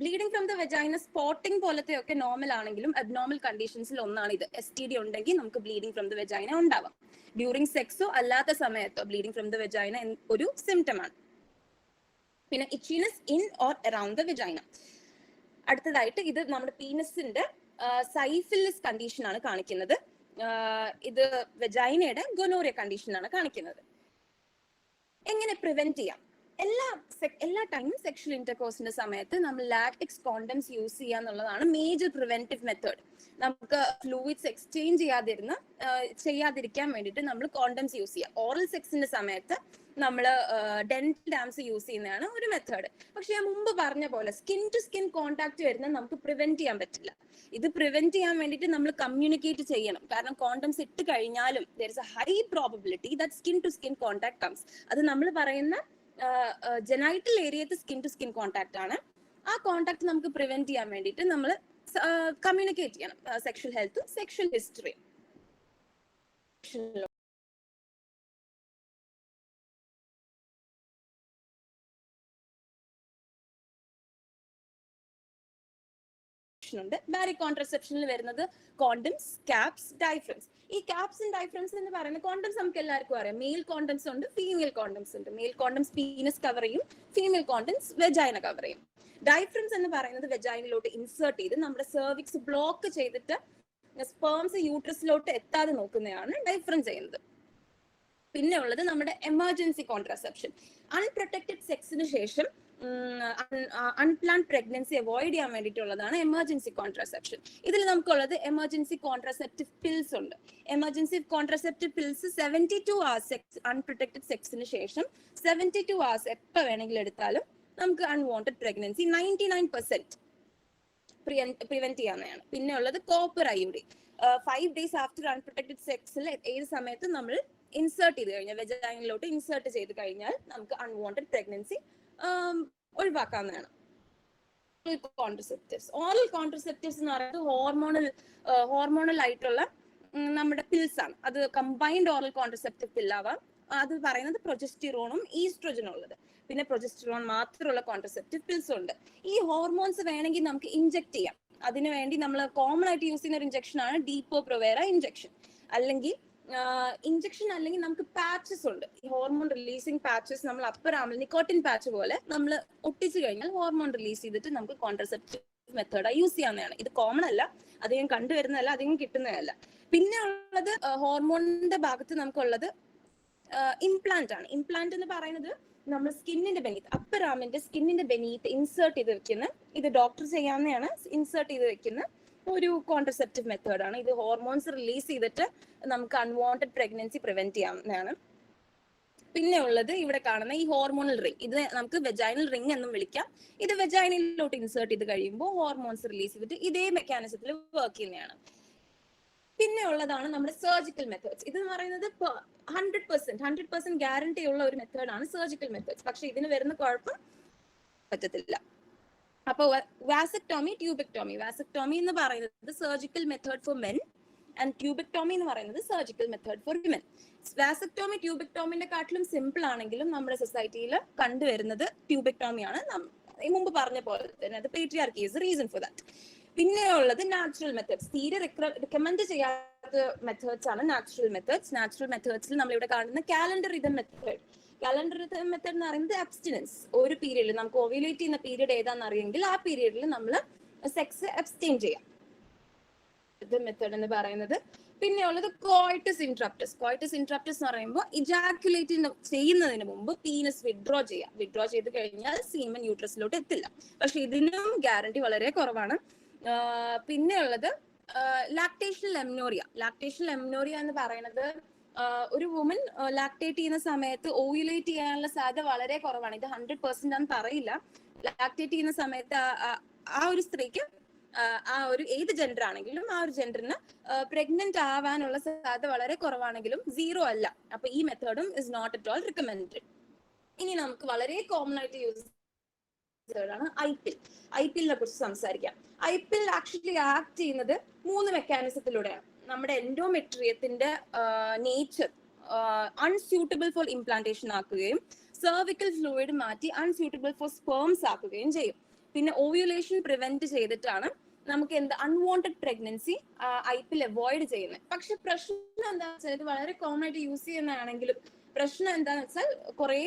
bleeding from the vagina spotting പോലത്തെ ഒക്കെ നോർമൽ ആണെങ്കിലും അബ്നോർമൽ കണ്ടീഷൻസിൽ ഒന്നാണ് ഇത്. STD ഉണ്ടെങ്കിൽ നമുക്ക് ബ്ലീഡിംഗ് ഫ്രം ദ വെജൈന ഉണ്ടാവാം. ഡ്യൂറിംഗ് സെക്സോ അല്ലാത്ത സമയത്തോ ബ്ലീഡിംഗ് ഫ്രം ദ വെജൈന ഒരു സിംറ്റം ആണ്. പിന്നെ itchiness in or around the vagina. അടുത്തതായിട്ട് ഇത് നമ്മുടെ പീനസിന്റെ സൈഫിലിസ് കണ്ടീഷൻ ആണ് കാണിക്കുന്നത്. ഇത് വെജൈനയുടെ ഗൊനോറിയ കണ്ടീഷൻ ആണ് കാണിക്കുന്നത്. എങ്ങനെ പ്രിവെന്റ് ചെയ്യാം? എല്ലാ ടൈമും സെക്ഷൽ ഇന്റർകോഴ്സിന്റെ സമയത്ത് നമ്മൾ ലാറ്റക്സ് കോണ്ടംസ് യൂസ് ചെയ്യാന്നുള്ളതാണ് മേജർ പ്രിവെന്റീവ് മെത്തേഡ്. നമുക്ക് ഫ്ലൂയിഡ്സ് എക്സ്ചേഞ്ച് ചെയ്യാതിരിക്കാൻ വേണ്ടിയിട്ട് നമ്മൾ കോണ്ടംസ് യൂസ് ചെയ്യുക. ഓറൽ സെക്സിന്റെ സമയത്ത് നമ്മൾ ഡെന്റൽ ഡാംസ് യൂസ് ചെയ്യുന്നതാണ് ഒരു മെത്തേഡ്. പക്ഷെ ഞാൻ മുമ്പ് പറഞ്ഞ പോലെ സ്കിൻ ടു സ്കിൻ കോൺടാക്ട് വരുന്നത് നമുക്ക് പ്രിവെന്റ് ചെയ്യാൻ പറ്റില്ല. ഇത് പ്രിവെന്റ് ചെയ്യാൻ വേണ്ടിയിട്ട് നമ്മൾ കമ്മ്യൂണിക്കേറ്റ് ചെയ്യണം. കാരണം കോണ്ടംസ് ഇട്ട് കഴിഞ്ഞാലും there is a high probability that skin to skin contact comes. അത് നമ്മൾ പറയുന്ന ജെനൈറ്റൽ ഏരിയത്ത് സ്കിൻ ടു സ്കിൻ കോൺടാക്ട് ആണ്. ആ കോൺടാക്ട് നമുക്ക് പ്രിവെന്റ് ചെയ്യാൻ വേണ്ടിയിട്ട് നമ്മൾ കമ്മ്യൂണിക്കേറ്റ് ചെയ്യണം സെക്ഷൽ ഹെൽത്തും സെക്ഷൽ ഹിസ്റ്ററിയും. ബാരി കോൺട്രസെപ്ഷനിൽ വരുന്നത് കോണ്ടംസ്, ക്യാപ്സ്, ഡൈഫ്രംസ്. ഈ ക്യാപ്സ് ആൻഡ് ഡൈഫ്രംസ് എന്ന് പറയുന്ന കോണ്ടംസ് നമുക്ക് എല്ലാവർക്കും അറിയാം. മെയിൽ കോണ്ടംസ് ഉണ്ട്, ഫീമെയിൽ കോണ്ടംസ് ഉണ്ട്. മെയിൽ കോണ്ടംസ് പീനസ് കവർ ചെയ്യും, ഫീമെയിൽ കോണ്ടംസ് വെജൈന കവർ ചെയ്യും. ഡൈഫ്രംസ് എന്ന് പറയുന്നത് വെജൈനയിലോട്ട് ഇൻസേർട്ട് ചെയ്ത് നമ്മുടെ സെർവിക്സ് ബ്ലോക്ക് ചെയ്തിട്ട് സ്പേംസ് യൂട്രസിലോട്ട് എത്താതെ നോക്കുന്നതാണ് ഡൈഫ്രം ചെയ്യുന്നത്. പിന്നെ ഉള്ളത് നമ്മുടെ എമർജൻസി കോൺട്രസെപ്ഷൻ. അൺപ്രൊട്ടക്റ്റഡ് സെക്സിന് ശേഷം അൺപ്ലാൻഡ് പ്രഗ്നൻസി അവോയ്ഡ് ചെയ്യാൻ വേണ്ടിയിട്ടുള്ളതാണ് എമർജൻസി കോൺട്രസെപ്ഷൻ. ഇതിൽ നമുക്കുള്ളത് എമർജൻസി കോൺട്രസെപ്റ്റീവ് പിൽസ് ഉണ്ട്. Emergency contraceptive pills 72 hours unprotected സെക്സിന് ശേഷം 72 hours എപ്പോൾ വേണമെങ്കിലും എടുത്താലും നമുക്ക് അൺവാണ്ടഡ് പ്രഗ്നൻസി 99% പ്രിവെന്റ് ചെയ്യാവുന്നതാണ്. പിന്നെ ഉള്ളത് copper IUD. 5 days after unprotected സെക്സിൽ ഏത് സമയത്ത് നമ്മൾ ഇൻസേർട്ട് ചെയ്ത് കഴിഞ്ഞാൽ, വെജൈനയിലോട്ട് ഇൻസേർട്ട് ചെയ്ത് കഴിഞ്ഞാൽ നമുക്ക് അൺവാണ്ടഡ് പ്രഗ്നൻസി ഒഴിവാക്കാവുന്നതാണ്. കോൺട്രസെപ്റ്റീവ്സ്, ഓറൽ കോൺട്രസെപ്റ്റീവ്സ് എന്ന് പറയുന്നത് ഹോർമോണൽ ആയിട്ടുള്ള നമ്മുടെ പിൽസ് ആണ്. അത് കമ്പൈൻഡ് ഓറൽ കോൺട്രസെപ്റ്റീവ് പില്ലാവാം. അത് പറയുന്നത് പ്രൊജസ്റ്റിറോണും ഈസ്ട്രോജനും ഉള്ളത്. പിന്നെ പ്രൊജസ്റ്റിറോൺ മാത്രമുള്ള കോൺട്രസെപ്റ്റീവ് പിൽസും ഉണ്ട്. ഈ ഹോർമോൺസ് വേണമെങ്കിൽ നമുക്ക് ഇഞ്ചെക്ട് ചെയ്യാം. അതിനുവേണ്ടി നമ്മൾ കോമൺ ആയിട്ട് യൂസ് ചെയ്യുന്ന ഒരു ഇഞ്ചക്ഷൻ ആണ് ഡീപ്പോ പ്രൊവേറ ഇഞ്ചക്ഷൻ. അല്ലെങ്കിൽ നമുക്ക് പാച്ചസ് ഉണ്ട്. ഈ ഹോർമോൺ റിലീസിങ് പാച്ചസ് നമ്മൾ അപ്പർ ആമിൽ നിക്കോട്ടിൻ പാച്ച് പോലെ നമ്മൾ ഒട്ടിച്ചു കഴിഞ്ഞാൽ ഹോർമോൺ റിലീസ് ചെയ്തിട്ട് നമുക്ക് കോൺട്രസെപ്റ്റീവ് മെത്തേഡായി യൂസ് ചെയ്യാവുന്നതാണ്. ഇത് കോമൺ അല്ല, അധികം കണ്ടുവരുന്നതല്ല, അധികം കിട്ടുന്നതല്ല. പിന്നെ ഉള്ളത് ഹോർമോണിന്റെ ഭാഗത്ത് നമുക്കുള്ളത് ഇംപ്ലാന്റ് ആണ്. ഇംപ്ലാന്റ് എന്ന് പറയുന്നത് നമ്മൾ സ്കിന്നിന്റെ ബെനീത്ത്, അപ്പർ ആമിന്റെ സ്കിന്നിന്റെ ബെനീത്ത് ഇൻസേർട്ട് ചെയ്ത് വെക്കുന്ന, ഇത് ഡോക്ടർ ചെയ്യാവുന്നതാണ്, ഇൻസേർട്ട് ചെയ്ത് വെക്കുന്ന ഒരു കോൺട്രസെപ്റ്റീവ് മെത്തേഡാണ്. ഇത് ഹോർമോൺസ് റിലീസ് ചെയ്തിട്ട് നമുക്ക് അൺവാണ്ടഡ് പ്രഗ്നൻസി പ്രിവെന്റ് ചെയ്യാവുന്നതാണ്. പിന്നെ ഉള്ളത് ഇവിടെ കാണുന്ന ഈ ഹോർമോണൽ റിംഗ്. ഇത് നമുക്ക് വെജൈനൽ റിംഗ് എന്നും വിളിക്കാം. ഇത് വെജൈനയിലോട്ട് ഇൻസേർട്ട് ചെയ്ത് കഴിയുമ്പോൾ ഹോർമോൺസ് റിലീസ് ചെയ്തിട്ട് ഇതേ മെക്കാനിസത്തിൽ വർക്ക് ചെയ്യുന്നതാണ്. പിന്നെ ഉള്ളതാണ് നമ്മുടെ സർജിക്കൽ മെത്തേഡ്സ്. ഇത് എന്ന് പറയുന്നത് 100% ഗ്യാരണ്ടി ഉള്ള ഒരു മെത്തേഡാണ് സർജിക്കൽ മെത്തേഡ്സ്. പക്ഷെ ഇതിന് വരുന്ന കുഴപ്പം പറ്റത്തില്ല. അപ്പൊ വാസക്ടോമി, ട്യൂബെക്ടോമി. വാസക്ടോമി എന്ന് പറയുന്നത് surgical method for men and tubectomy എന്ന് പറയുന്നത് surgical method for women. Vasectomy ട്യൂബെക്ടോമിന്റെ കാട്ടിലും സിമ്പിൾ ആണെങ്കിലും നമ്മുടെ സൊസൈറ്റിയിൽ കണ്ടുവരുന്നത് ട്യൂബെക്ടോമി ആണ്. മുമ്പ് പറഞ്ഞ പോലെ തന്നെ അത് patriarchy is reason for that. പിന്നെ ഉള്ളത് നാച്ചുറൽ മെത്തേഡ്സ്. തീരെ റിക്കമെൻഡ് ചെയ്യാത്ത മെത്തേഡ്സ് ആണ് നാച്ചുറൽ മെത്തേഡ്സ്. നാച്ചുറൽ മെത്തേഡ്സിൽ നമ്മളിവിടെ കാണുന്ന calendar rhythm method. Calendar rhythm method എന്ന് പറയുന്നത് അബ്സ്റ്റിനൻസ്. ഒരു പീരീഡിൽ നമുക്ക് ഓവുലേറ്റ് ചെയ്യുന്ന പീരീഡ് ഏതാണെന്ന് അറിയെങ്കിൽ ആ പീരീഡിൽ നമ്മൾ സെക്സ് അബ്സ്റ്റെയിൻ ചെയ്യാം. മെത്തേഡ് എന്ന് പറയുന്നത്. പിന്നെ ഉള്ളത് കോയിറ്റസ് ഇൻട്രപ്റ്റസ്. കോയിറ്റസ് ഇൻട്രപ്റ്റസ് എന്ന് പറയുമ്പോൾ ഇജാക്കുലേറ്റ് ചെയ്യുന്നതിന് മുമ്പ് പീനസ് വിഡ്രോ ചെയ്യാം. വിഡ്രോ ചെയ്ത് കഴിഞ്ഞാൽ സീമൻ യൂട്രസിലോട്ട് എത്തില്ല. പക്ഷെ ഇതിനും ഗ്യാരണ്ടി വളരെ കുറവാണ്. പിന്നെ ഉള്ളത് ലാക്ടേഷണൽ എംനോറിയ. ലാക്ടേഷണൽ എംനോറിയ എന്ന് പറയുന്നത് ഒരു വുമൻ ലാക്ടേറ്റ് ചെയ്യുന്ന സമയത്ത് ഓവുലേറ്റ് ചെയ്യാനുള്ള സാധ്യത വളരെ കുറവാണ്. ഇത് 100% ആണെന്ന് പറയില്ല. ലാക്ടേറ്റ് ചെയ്യുന്ന സമയത്ത് ആ ഒരു സ്ത്രീക്ക് ആ ഒരു ഏത് ജെൻഡർ ആണെങ്കിലും ആ ഒരു ജെൻഡറിന് പ്രഗ്നന്റ് ആവാനുള്ള സാധ്യത വളരെ കുറവാണെങ്കിലും 0 അല്ല. അപ്പൊ ഈ മെത്തേഡും is not at all recommended. ഇനി നമുക്ക് വളരെ കോമൺ ആയിട്ട് യൂസ് ആണ് ഐപിൽ. ഐപിലിനെ കുറിച്ച് സംസാരിക്കാം. ഐപിൽ ആക്ച്വലി ആക്ട് ചെയ്യുന്നത് 3 മെക്കാനിസത്തിലൂടെയാണ്. നമ്മുടെ എൻഡോമെട്രിയത്തിന്റെ നേച്ചർ അൺസ്യൂട്ടബിൾ ഫോർ ഇംപ്ലാന്റേഷൻ ആക്കുകയും സെർവിക്കൽ ഫ്ലൂയിഡ് മാറ്റി അൺസ്യൂട്ടബിൾ ഫോർ സ്പേംസ് ആക്കുകയും ചെയ്യും. പിന്നെ ഓവുലേഷൻ പ്രിവെന്റ് ചെയ്തിട്ടാണ് നമുക്ക് അൺവാണ്ടഡ് പ്രഗ്നൻസി ഐപിൽ അവോയ്ഡ് ചെയ്യുന്നത്. പക്ഷെ പ്രശ്നം എന്താണെന്ന് വെച്ചാൽ ഇത് വളരെ കോമൺ ആയിട്ട് യൂസ് ചെയ്യുന്നതാണെങ്കിലും പ്രശ്നം എന്താണെന്ന് വെച്ചാൽ കുറെ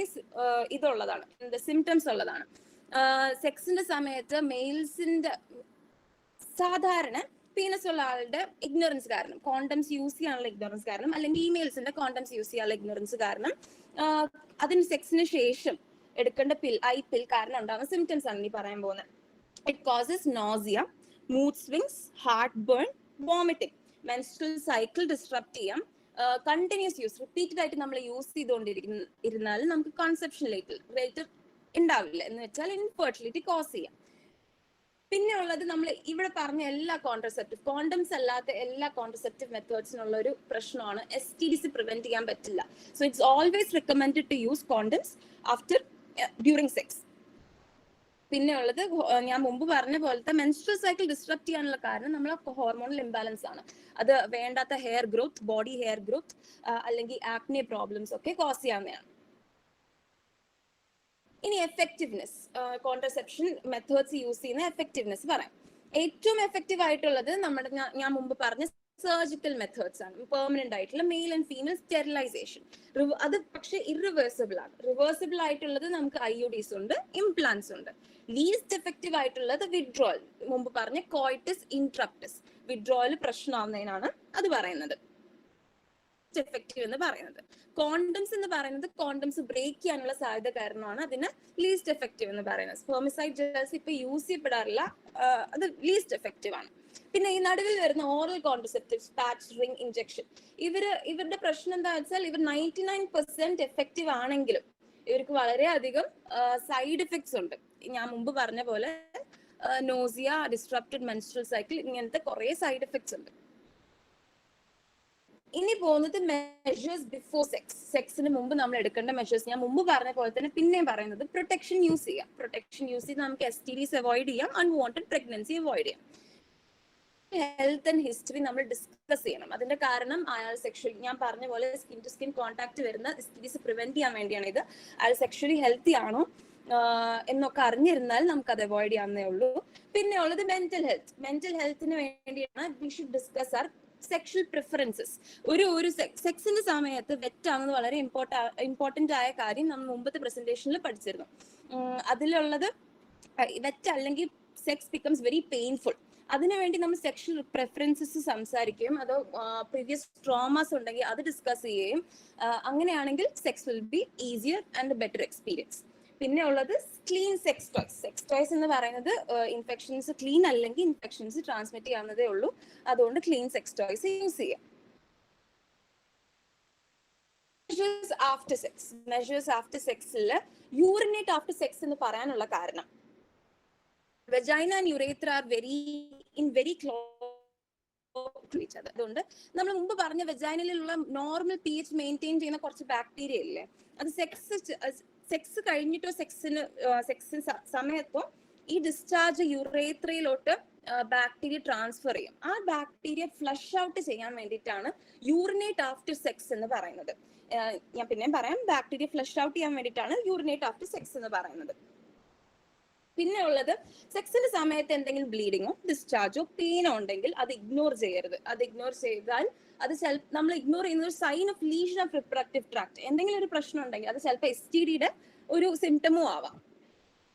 ഇതുള്ളതാണ്, സിംറ്റംസ് ഉള്ളതാണ്. സെക്സിന്റെ സമയത്ത് മെയിൽസിന്റെ സാധാരണ പീനസ് ഉള്ള ആളുടെ ഇഗ്നോറൻസ് കാരണം, കോണ്ടംസ് യൂസ് ചെയ്യാനുള്ള ഇഗ്നോറൻസ് കാരണം, അല്ലെങ്കിൽ ഫീമെയിൽസിന്റെ കോണ്ടംസ് യൂസ് ചെയ്യാനുള്ള ഇഗ്നോറൻസ് കാരണം അതിന് സെക്സിന് ശേഷം എടുക്കേണ്ട പിൽ ഐ പിൽ കാരണം ഉണ്ടാകുന്ന സിംറ്റംസ് ആണ് ഈ പറയാൻ പോകുന്നത്. It causes nausea, mood swings, heart burn, vomiting. Menstrual cycle disrupt ചെയ്യാം. കണ്ടിന്യൂസ് യൂസ്, റിപ്പീറ്റഡ് ആയിട്ട് നമ്മൾ യൂസ് ചെയ്തുകൊണ്ടിരുന്നാൽ നമുക്ക് കൺസെപ്ഷൻ റേറ്റ് ഉണ്ടാവില്ല, എന്ന് വെച്ചാൽ ഇൻഫെർട്ടിലിറ്റി കോസ് ചെയ്യാം. പിന്നെ ഉള്ളത് നമ്മൾ ഇവിടെ പറഞ്ഞ എല്ലാ കോൺട്രസെപ്റ്റീവ്, കോണ്ടംസ് അല്ലാത്ത എല്ലാ കോൺട്രസെപ്റ്റീവ് മെത്തേഡ്സിനുള്ള ഒരു പ്രശ്നമാണ് STDs പ്രിവെന്റ് ചെയ്യാൻ പറ്റില്ല. So it's always recommended to use condoms after during sex. പിന്നെ ഉള്ളത് ഞാൻ മുമ്പ് പറഞ്ഞ പോലത്തെ മെൻസ്ട്രൽ സൈക്കിൾ ഡിസ്ട്രപ്റ്റ് ചെയ്യാനുള്ള കാരണം നമ്മൾ ഹോർമോണൽ ഇംബാലൻസ് ആണ്. അത് വേണ്ടാത്ത hair growth, body hair growth, അല്ലെങ്കിൽ ആക്നെ പ്രോബ്ലംസ് ഒക്കെ കോസ് ചെയ്യാവുന്നതാണ്. ഇനി എഫക്റ്റീവ്നെസ്, കോൺട്രസെപ്ഷൻ മെത്തേഡ്സ് യൂസ് ചെയ്യുന്ന എഫക്റ്റീവ്നെസ് പറയാം. ഏറ്റവും എഫക്റ്റീവ് ആയിട്ടുള്ളത് നമ്മുടെ ഞാൻ മുമ്പ് പറഞ്ഞ സർജിക്കൽ മെത്തേഡ്സ് ആണ്. പെർമനന്റ് ആയിട്ടുള്ള മെയിൽ ആൻഡ് ഫീമെയിൽ സ്റ്റെറിലൈസേഷൻ. അത് പക്ഷെ ഇറിവേഴ്സിബിൾ ആണ്. റിവേഴ്സിബിൾ ആയിട്ടുള്ളത് നമുക്ക് IUDs ഉണ്ട്, ഇംപ്ലാന്റ്സ് ഉണ്ട്. ലീസ്റ്റ് എഫക്റ്റീവ് ആയിട്ടുള്ളത് വിഡ്രോവൽ, മുമ്പ് പറഞ്ഞ കോയിറ്റസ് ഇൻട്രപ്റ്റസ്, വിഡ്രോവൽ പ്രശ്നമാവുന്നതിനാണ് അത് പറയുന്നത് എഫക്റ്റീവ് എന്ന് പറയുന്നത്. കോണ്ടംസ് എന്ന് പറയുന്നത് കോണ്ടംസ് ബ്രേക്ക് ചെയ്യാനുള്ള സാധ്യത കാരണമാണ് അതിന് ലീസ്റ്റ് എഫക്റ്റീവ് എന്ന് പറയുന്നത്. സ്പെർമിസൈഡ് ജെൽസ് ഇപ്പൊ യൂസ് ചെയ്യപ്പെടാറില്ല, അത് ലീസ്റ്റ് എഫക്റ്റീവ് ആണ്. പിന്നെ ഈ നടുവിൽ വരുന്ന oral contraceptives, patch, ring, injection, ഇവരുടെ പ്രശ്നം എന്താ വെച്ചാൽ ഇവർ 99% എഫക്റ്റീവ് ആണെങ്കിലും ഇവർക്ക് വളരെയധികം സൈഡ് എഫക്ട്സ് ഉണ്ട്. ഞാൻ മുമ്പ് പറഞ്ഞ പോലെ നോസിയ, ഡിസ്ട്രപ്റ്റഡ് മെൻസ്ട്രൽ സൈക്കിൾ, ഇങ്ങനത്തെ കുറെ സൈഡ് എഫക്ട്സ് ഉണ്ട്. ഇനി പോകുന്നത് മെഷേഴ്സ് ബിഫോർ സെക്സ്. സെക്സിന് മുമ്പ് നമ്മൾ എടുക്കേണ്ട മെഷേഴ്സ് ഞാൻ മുമ്പ് പറഞ്ഞ പോലെ തന്നെ പിന്നെയും പറയുന്നത് പ്രൊട്ടക്ഷൻ യൂസ് ചെയ്യാം. പ്രൊട്ടക്ഷൻ യൂസ് ചെയ്ത് നമുക്ക് STDs അവോയ്ഡ് ചെയ്യാം, അൺവാണ്ടഡ് പ്രഗ്നൻസി അവോയ്ഡ് ചെയ്യാം. ഹെൽത്ത് ആൻഡ് ഹിസ്റ്ററി നമ്മൾ ഡിസ്കസ് ചെയ്യണം. അതിന്റെ കാരണം അയാൾ സെക്ഷലി, ഞാൻ പറഞ്ഞ പോലെ സ്കിൻ ടു സ്കിൻ കോൺടാക്ട് വരുന്ന STDs പ്രിവെന്റ് ചെയ്യാൻ വേണ്ടിയാണ് ഇത്. അയാൾ സെക്ഷലി ഹെൽത്തി ആണോ എന്നൊക്കെ അറിഞ്ഞിരുന്നാൽ നമുക്ക് അത് അവോയ്ഡ് ചെയ്യാവുന്നേ ഉള്ളൂ. പിന്നെ ഉള്ളത് മെന്റൽ ഹെൽത്ത്. മെന്റൽ ഹെൽത്തിന് വേണ്ടിയാണ് we should discuss our sexual preferences. ഒരു സെക്സിന്റെ സമയത്ത് വെറ്റാവുന്നത് വളരെ ഇമ്പോർട്ടന്റ് ആയ കാര്യം നമ്മൾ മുമ്പത്തെ പ്രസന്റേഷനിൽ പഠിച്ചിരുന്നു. അതിലുള്ളത് വെറ്റ് അല്ലെങ്കിൽ സെക്സ് ബിക്കംസ് വെരി പെയിൻഫുൾ. അതിനുവേണ്ടി നമ്മൾ സെക്ഷൽ പ്രിഫറൻസസ് സംസാരിക്കുകയും അത് പ്രീവിയസ് ട്രോമാസ് ഉണ്ടെങ്കിൽ അത് ഡിസ്കസ് ചെയ്യുകയും അങ്ങനെയാണെങ്കിൽ sex will be easier and better experience. പിന്നെ ഉള്ളത് clean sex toys. Sex toys എന്ന് പറയുന്നത് ഇൻഫെക്ഷൻസ് ക്ലീൻ അല്ലെങ്കിൽ ഇൻഫെക്ഷൻസ് ട്രാൻസ്മിറ്റ് ചെയ്യാവുന്നതേ ഉള്ളൂ. അതുകൊണ്ട് ക്ലീൻ സെക്സ് ടോയ്സ് യൂസ് ചെയ്യാം. Measures after sex. Measures after സെക്സിൽ യൂറിനേറ്റ് ആഫ്റ്റർ സെക്സ് എന്ന് പറയാനുള്ള കാരണം vagina and urethra are very close to each other. അതുകൊണ്ട് നമ്മൾ മുമ്പ് പറഞ്ഞ വെജൈനയിലുള്ള നോർമൽ pH മെയിൻറ്റെയിൻ ചെയ്യുന്ന കുറച്ച് ബാക്ടീരിയ ഇല്ലേ, അത് സെക്സ് കഴിഞ്ഞിട്ടോ സെക്സ് സമയത്തോ ഈ ഡിസ്ചാർജ് യുറേത്രയിലോട്ട് ബാക്ടീരിയ ട്രാൻസ്ഫർ ചെയ്യും. ആ ബാക്ടീരിയ ഫ്ലഷ് ഔട്ട് ചെയ്യാൻ വേണ്ടിയിട്ടാണ് യൂറിനേറ്റ് ആഫ്റ്റർ സെക്സ് എന്ന് പറയുന്നത്. ഞാൻ പിന്നെയും പറയാം, ബാക്ടീരിയ ഫ്ലഷ് ഔട്ട് ചെയ്യാൻ വേണ്ടിയിട്ടാണ് യൂറിനേറ്റ് ആഫ്റ്റർ സെക്സ് എന്ന് പറയുന്നത്. പിന്നെ ഉള്ളത് സെക്സിന്റെ സമയത്ത് എന്തെങ്കിലും ബ്ലീഡിങ്ങോ ഡിസ്ചാർജോ പെയിനോ ഉണ്ടെങ്കിൽ അത് ഇഗ്നോർ ചെയ്യരുത്. അത് ഇഗ്നോർ ചെയ്താൽ അത് നമ്മൾ ഇഗ്നോർ ചെയ്യുന്ന ഒരു sign of lesion of reproductive tract. എന്തെങ്കിലും ഒരു പ്രശ്നം ഉണ്ടെങ്കിൽ അത് ചിലപ്പോൾ STDയുടെ ഒരു സിംറ്റമോ ആവാം.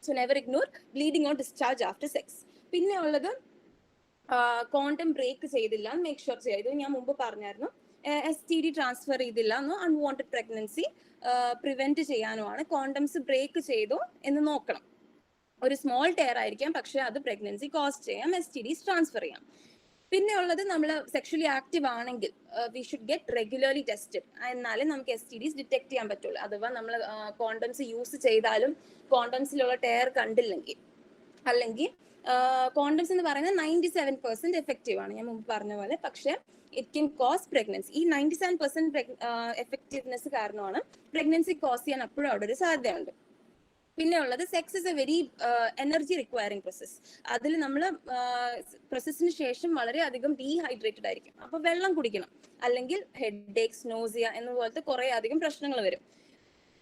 So never ignore bleeding or discharge after sex. പിന്നെ ഉള്ളത് കോണ്ടം ബ്രേക്ക് ചെയ്തില്ല എന്ന് മേക്ക് ഷുവർ ചെയ്യുക. ഇത് ഞാൻ മുമ്പ് പറഞ്ഞായിരുന്നു. STD ട്രാൻസ്ഫർ ചെയ്തില്ല എന്നോ അൺവാണ്ടഡ് പ്രഗ്നൻസി പ്രിവെന്റ് ചെയ്യാനുമാണ് കോണ്ടംസ് ബ്രേക്ക് ചെയ്തോ എന്ന് നോക്കണം. ഒരു സ്മോൾ ടെയർ ആയിരിക്കാം, പക്ഷെ അത് പ്രഗ്നൻസി കോസ് ചെയ്യാം, STDs ട്രാൻസ്ഫർ ചെയ്യാം. പിന്നെ ഉള്ളത് നമ്മൾ സെക്ഷലി ആക്റ്റീവ് ആണെങ്കിൽ we should get regularly tested. എന്നാലേ നമുക്ക് STDs ഡിറ്റക്ട് ചെയ്യാൻ പറ്റുള്ളൂ. അഥവാ നമ്മൾ കോണ്ടംസ് യൂസ് ചെയ്താലും കോണ്ടംസിലുള്ള ടെയർ കണ്ടില്ലെങ്കിൽ, അല്ലെങ്കിൽ കോണ്ടംസ് എന്ന് പറയുന്നത് 97% എഫക്റ്റീവ് ആണ് ഞാൻ മുമ്പ് പറഞ്ഞ പോലെ, പക്ഷെ ഇറ്റ് കെൻ കോസ് പ്രഗ്നൻസി. ഈ 97% എഫക്റ്റീവ്നെസ് കാരണമാണ് പ്രഗ്നൻസി കോസ് ചെയ്യാൻ അപ്പോഴും അവിടെ ഒരു സാധ്യതയുണ്ട്. പിന്നെ ഉള്ളത് sex is A very energy requiring process. അതിൽ നമ്മൾ പ്രോസസ്സിന് ശേഷം വളരെയധികം ഡീഹൈഡ്രേറ്റഡ് ആയിരിക്കും. അപ്പൊ വെള്ളം കുടിക്കണം, അല്ലെങ്കിൽ ഹെഡ് ഏക്സ്, നോസിയ എന്ന പോലത്തെ കുറെ അധികം പ്രശ്നങ്ങൾ വരും.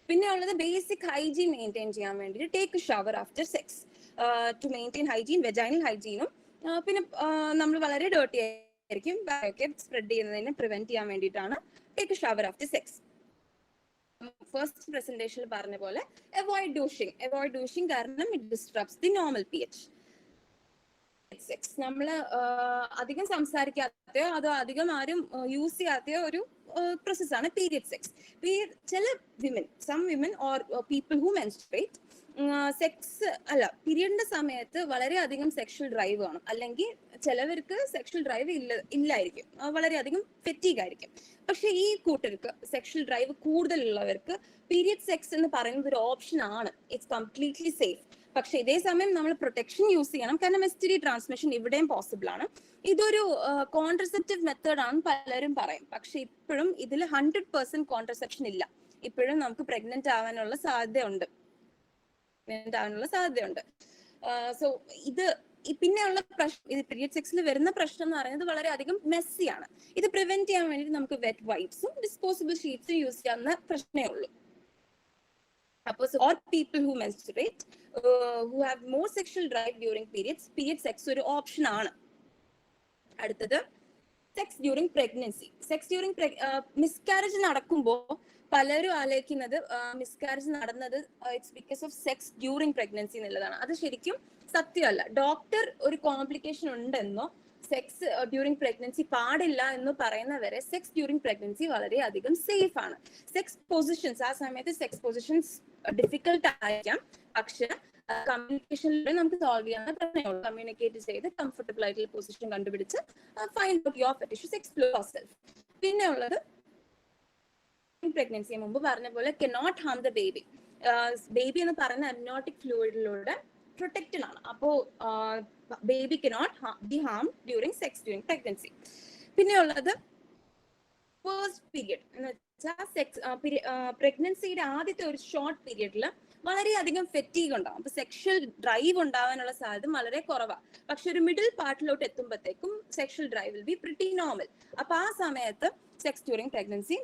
പിന്നെ ഉള്ളത് ബേസിക് ഹൈജീൻ മെയിൻറ്റെയിൻ ചെയ്യാൻ വേണ്ടിയിട്ട് take shower after sex to maintain hygiene, vaginal ഹൈജീനും. പിന്നെ നമ്മൾ വളരെ ഡേർട്ടി ആയിരിക്കും, ഒക്കെ സ്പ്രെഡ് ചെയ്യുന്നതിനെ പ്രിവെന്റ് ചെയ്യാൻ വേണ്ടിയിട്ടാണ് take shower after sex. First പ്രസന്റേഷനിൽ പറഞ്ഞ പോലെ അവോയ്ഡ് ഡൂഷിങ് കാരണം it disrupts the normal pH. Sex നമ്മൾ അധികം സംസാരിക്കാത്തയോ അതോ അധികം ആരും യൂസ് ചെയ്യാത്തയോ ഒരു പ്രോസസ്സാണ് പീരിയഡ് സെക്സ്. ചില women, some women or people who menstruate, sex അല്ല പീരിയഡിന്റെ സമയത്ത് വളരെയധികം സെക്ഷൽ ഡ്രൈവ് കാണും, അല്ലെങ്കിൽ ചിലവർക്ക് സെക്ഷൽ ഡ്രൈവ് ഇല്ലായിരിക്കും, വളരെയധികം ഫെറ്റീഗ് ആയിരിക്കും. പക്ഷെ ഈ കൂട്ടർക്ക് സെക്ഷൽ ഡ്രൈവ് കൂടുതലുള്ളവർക്ക് പീരിയഡ് സെക്സ് എന്ന് പറയുന്നത് ഒരു ഓപ്ഷൻ ആണ്. It's completely safe. പക്ഷെ ഇതേ സമയം നമ്മൾ പ്രൊട്ടക്ഷൻ യൂസ് ചെയ്യണം, കാരണം STD ട്രാൻസ്മിഷൻ ഇവിടെയും പോസിബിൾ ആണ്. ഇതൊരു കോൺട്രസെപ്റ്റീവ് മെത്തേഡ് ആണ് പലരും പറയും, പക്ഷെ ഇപ്പോഴും ഇതിൽ 100% കോൺട്രസെപ്ഷൻ ഇല്ല. ഇപ്പോഴും നമുക്ക് പ്രഗ്നന്റ് ആവാനുള്ള സാധ്യതയുണ്ട്. സോ ഇത് പിന്നെയുള്ള പ്രശ്നം, ഇത് പീരിയഡ് സെക്സിൽ വരുന്ന പ്രശ്നം എന്ന് പറയുന്നത് വളരെയധികം മെസ്സിയാണ്. ഇത് പ്രിവെന്റ് ചെയ്യാൻ വേണ്ടി നമുക്ക് വെറ്റ് വൈപ്സും ഡിസ്പോസിബിൾ ഷീറ്റ്സും യൂസ് ചെയ്യാവുന്ന പ്രശ്നമേ ഉള്ളൂ. അപ്പോൾ all people who menstruate, who have more sexual drive during periods, period sex ഒരു ഓപ്ഷൻ ആണ്. അടുത്തത് sex during pregnancy. Sex during miscarriage നടക്കുമ്പോൾ പലരും ആലോചിക്കുന്നത് മിസ്കാരേജ് നടന്നത് it's because of sex during pregnancy എന്നുള്ളതാണ്. അത് ശരിക്കും സത്യമല്ല. ഡോക്ടർ ഒരു കോംപ്ലിക്കേഷൻ ഉണ്ടെന്നോ സെക്സ് ഡ്യൂറിങ് പ്രഗ്നൻസി പാടില്ല എന്ന് പറയുന്നവരെ സെക്സ് ഡ്യൂറിങ് പ്രഗ്നൻസി വളരെയധികം സേഫ് ആണ്. സെക്സ് പൊസിഷൻസ്, ആ സമയത്ത് സെക്സ് പൊസിഷൻസ് ഡിഫിക്കൽട്ട് ആയിരിക്കാം, പക്ഷെ കമ്മ്യൂണിക്കേഷനിലൂടെ നമുക്ക് സോൾവ് ചെയ്യാവുന്ന പ്രശ്നമുള്ളൂ. കമ്മ്യൂണിക്കേറ്റ് ചെയ്ത് കംഫർട്ടബിൾ ആയിട്ടുള്ള പൊസിഷൻ കണ്ടുപിടിച്ച് find out your fetishes, explore yourself. പിന്നെ ഉള്ളത് പ്രഗ്നൻസി മുമ്പ് പറഞ്ഞ പോലെ cannot harm the baby. Baby എന്ന് പറയുന്ന അമ്നോട്ടിക് ഫ്ലൂയിഡിലൂടെ പ്രൊട്ടക്റ്റഡ് ആണ്. അപ്പോ baby cannot be harm during sex during pregnancy. പിന്നെ ഉള്ളത് ഫസ്റ്റ് പീരിയഡ് എന്ന് വെച്ചാൽ സെക്സ് പ്രഗ്നൻസിയുടെ ആദ്യത്തെ ഒരു ഷോർട്ട് പീരിയഡിൽ വളരെയധികം ഫെറ്റീഗ് ഉണ്ടാവും. അപ്പൊ സെക്ഷൽ ഡ്രൈവ് ഉണ്ടാവാനുള്ള സാധ്യത വളരെ കുറവാണ്. പക്ഷെ ഒരു മിഡിൽ പാർട്ടിലോട്ട് എത്തുമ്പോഴത്തേക്കും sexual drive will be pretty normal. അപ്പൊ ആ സമയത്ത് സെക്സ് ഡ്യൂറിങ് പ്രഗ്നൻസി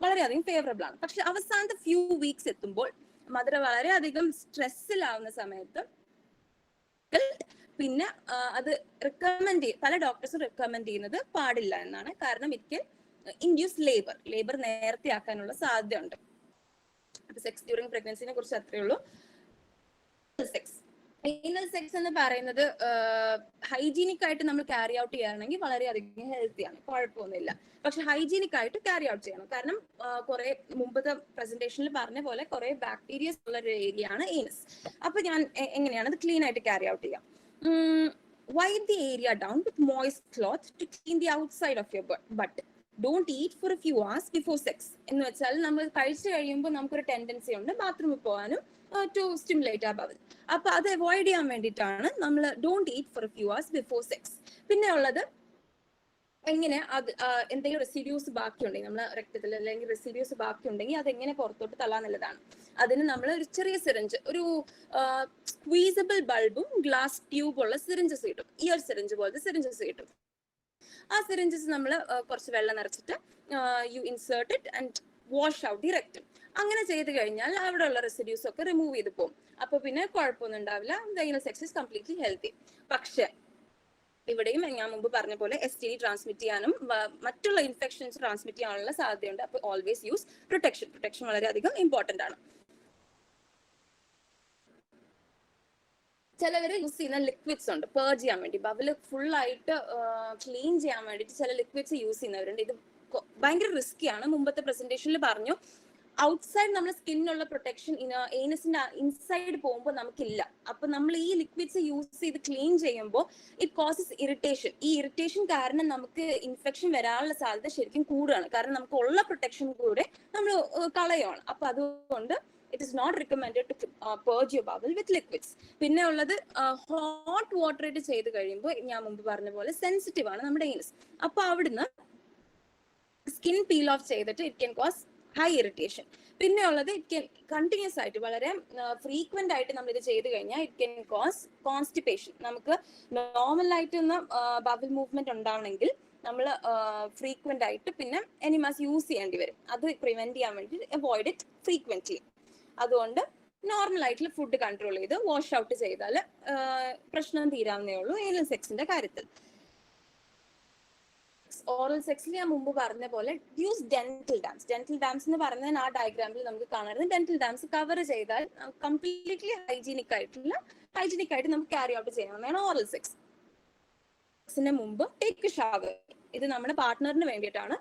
വളരെയധികം ഫേവറബിൾ ആണ്. പക്ഷെ അവസാനത്തെ ഫ്യൂ വീക്സ് എത്തുമ്പോൾ മദർ വളരെയധികം സ്ട്രെസ്സിലാവുന്ന സമയത്ത് പിന്നെ അത് പല ഡോക്ടേഴ്സും റെക്കമെൻഡ് ചെയ്യുന്നത് പാടില്ല എന്നാണ്. കാരണം ഇറ്റ് ഇൻഡ്യൂസ് ലേബർ നേരത്തെ ആക്കാനുള്ള സാധ്യത ഉണ്ട്. അപ്പൊ സെക്സ് ഡ്യൂറിങ് പ്രഗ്നൻസിനെ കുറിച്ച് അത്രേ ഉള്ളൂ. സെക്സ് anal സെക്സ് എന്ന് പറയുന്നത് ഹൈജീനിക് ആയിട്ട് നമ്മൾ ക്യാരി ഔട്ട് ചെയ്യുകയാണെങ്കിൽ വളരെയധികം ഹെൽത്തിയാണ്, കുഴപ്പമൊന്നുമില്ല. പക്ഷെ ഹൈജീനിക് ആയിട്ട് ക്യാരി ഔട്ട് ചെയ്യണം. കാരണം കുറെ മുമ്പത്തെ പ്രസന്റേഷനിൽ പറഞ്ഞ പോലെ കുറെ ബാക്ടീരിയസ് ഉള്ള ഒരു ഏരിയ ആണ് ഏനസ്. അപ്പൊ ഞാൻ എങ്ങനെയാണ് അത് ക്ലീൻ ആയിട്ട് ക്യാരി ഔട്ട് ചെയ്യാം? Wipe the area down with moist cloth to clean the outside of your butt. Don't eat for a few hours before sex. എന്ന് വെച്ചാൽ നമ്മൾ കഴിച്ചു കഴിയുമ്പോൾ നമുക്കൊരു ടെൻഡൻസി ഉണ്ട് ബാത്റൂമിൽ പോകാനും ടു സ്റ്റിമുലേറ്റ് ആ ബവൽ. അപ്പൊ അത് അവോയ്ഡ് ചെയ്യാൻ വേണ്ടിയിട്ടാണ് നമ്മൾ don't eat for a few hours before sex. പിന്നെ ഉള്ളത് എങ്ങനെ അത് എന്തെങ്കിലും റെസിഡ്യൂസ് ബാക്കിയുണ്ടെങ്കിൽ നമ്മുടെ രക്തത്തിൽ അല്ലെങ്കിൽ റെസിഡ്യൂസ് ബാക്കിയുണ്ടെങ്കിൽ അതെങ്ങനെ പുറത്തോട്ട് തള്ളാന്നുള്ളതാണ്. അതിന് നമ്മൾ ഒരു ചെറിയ സിറിഞ്ച്, ഒരു സ്ക്വീസബിൾ ബൾബും ഗ്ലാസ് ട്യൂബ് ഉള്ള സിറിഞ്ചസ് കിട്ടും, ഇയർ സിറിഞ്ച് പോലത്തെ സിറിഞ്ചസ് കിട്ടും. ആ സിറിഞ്ചസ് നമ്മൾ കുറച്ച് വെള്ളം നിറച്ചിട്ട് you insert it and wash out the rectum. അങ്ങനെ ചെയ്ത് കഴിഞ്ഞാൽ അവിടെയുള്ള റെസിഡ്യൂസ് ഒക്കെ റിമൂവ് ചെയ്ത് പോകും. അപ്പൊ പിന്നെ കുഴപ്പമൊന്നും ഉണ്ടാവില്ല. ദൈന സെക്സ് ഇസ് കംപ്ലീറ്റ്ലി ഹെൽത്തി. പക്ഷെ ഇവിടെയും ഞാൻ മുമ്പ് പറഞ്ഞ പോലെ STD ട്രാൻസ്മിറ്റ് ചെയ്യാനും മറ്റുള്ള ഇൻഫെക്ഷൻസ് ട്രാൻസ്മിറ്റ് ചെയ്യാനുള്ള സാധ്യതയുണ്ട്. അപ്പൊ ഓൾവേസ് യൂസ് പ്രൊട്ടക്ഷൻ വളരെയധികം ഇമ്പോർട്ടന്റ് ആണ്. ചിലവർ യൂസ് ചെയ്യുന്ന ലിക്വിഡ്സ് ഉണ്ട് പേർജ് ചെയ്യാൻ വേണ്ടി, ബബിള് ഫുൾ ആയിട്ട് ക്ലീൻ ചെയ്യാൻ വേണ്ടിയിട്ട് ചില ലിക്വിഡ്സ് യൂസ് ചെയ്യുന്നവരുണ്ട്. ഇത് ഭയങ്കര റിസ്കിയാണ്. മുമ്പത്തെ പ്രസന്റേഷനിൽ പറഞ്ഞു ഔട്ട്സൈഡ് നമ്മുടെ സ്കിന്നുള്ള പ്രൊട്ടക്ഷൻ ഏനസിന്റെ ഇൻസൈഡ് പോകുമ്പോൾ നമുക്കില്ല. അപ്പൊ നമ്മൾ ഈ ലിക്വിഡ്സ് യൂസ് ചെയ്ത് ക്ലീൻ ചെയ്യുമ്പോൾ ഇറ്റ് കോസസ് ഇറിറ്റേഷൻ. ഈ ഇറിറ്റേഷൻ കാരണം നമുക്ക് ഇൻഫെക്ഷൻ വരാനുള്ള സാധ്യത ശരിക്കും കൂടുകയാണ്. കാരണം നമുക്ക് ഉള്ള പ്രൊട്ടക്ഷൻ കൂടെ നമ്മൾ കളയുകയാണ്. അപ്പൊ അതുകൊണ്ട് it is not recommended to purge your bubble with liquids. പിന്നെ ഉള്ളത് ഹോട്ട് വാട്ടർ ആയിട്ട് ചെയ്ത് കഴിയുമ്പോൾ ഞാൻ മുമ്പ് പറഞ്ഞ പോലെ സെൻസിറ്റീവ് ആണ് നമ്മുടെ ഏനസ്. അപ്പൊ അവിടുന്ന് സ്കിൻ പീൽ ഓഫ് ചെയ്തിട്ട് it can cos high irritation. പിന്നെ ഉള്ളത് ഇറ്റ് ക്യാൻ കണ്ടിന്യൂസ് ആയിട്ട് വളരെ ഫ്രീക്വന്റ് ആയിട്ട് നമ്മൾ ഇത് ചെയ്ത് കഴിഞ്ഞാൽ ഇറ്റ് ക്യാൻ കോസ് കോൺസ്റ്റിപ്പേഷൻ. നമുക്ക് നോർമലായിട്ട് ഒന്ന് ബബിൾ മൂവ്മെന്റ് ഉണ്ടാവണമെങ്കിൽ നമ്മൾ ഫ്രീക്വന്റ് ആയിട്ട് പിന്നെ എനിമാസ് യൂസ് ചെയ്യേണ്ടി വരും. അത് പ്രിവെന്റ് ചെയ്യാൻ വേണ്ടി അവോയ്ഡ് ഇറ്റ് ഫ്രീക്വന്റ്ലി. അതുകൊണ്ട് നോർമൽ ആയിട്ടുള്ള ഫുഡ് കൺട്രോൾ ചെയ്ത് വാഷ് ഔട്ട് ചെയ്താൽ പ്രശ്നം തീരാവുന്നേ ഉള്ളൂ ഏനൽ സെക്സിന്റെ കാര്യത്തിൽ. ഓറൽ സെക്സിൽ ഞാൻ മുമ്പ് പറഞ്ഞ പോലെ യൂസ് ഡെന്റൽ ഡാംസ് എന്ന് പറയുന്നത് ആ ഡയഗ്രാമിൽ നമുക്ക് കാണുന്നത്. ഡെന്റൽ ഡാംസ് കവർ ചെയ്താൽ കംപ്ലീറ്റ്ലി ഹൈജീനിക് ആയിട്ട് നമുക്ക് ക്യാരി ഔട്ട് ചെയ്യാവുന്നതാണ് ഓറൽ സെക്സ്. സെക്സിന് മുമ്പ് ടേക്ക് ഷവർ. ഇത് നമ്മുടെ പാർട്ട്ണറിന് വേണ്ടിയിട്ടാണ്.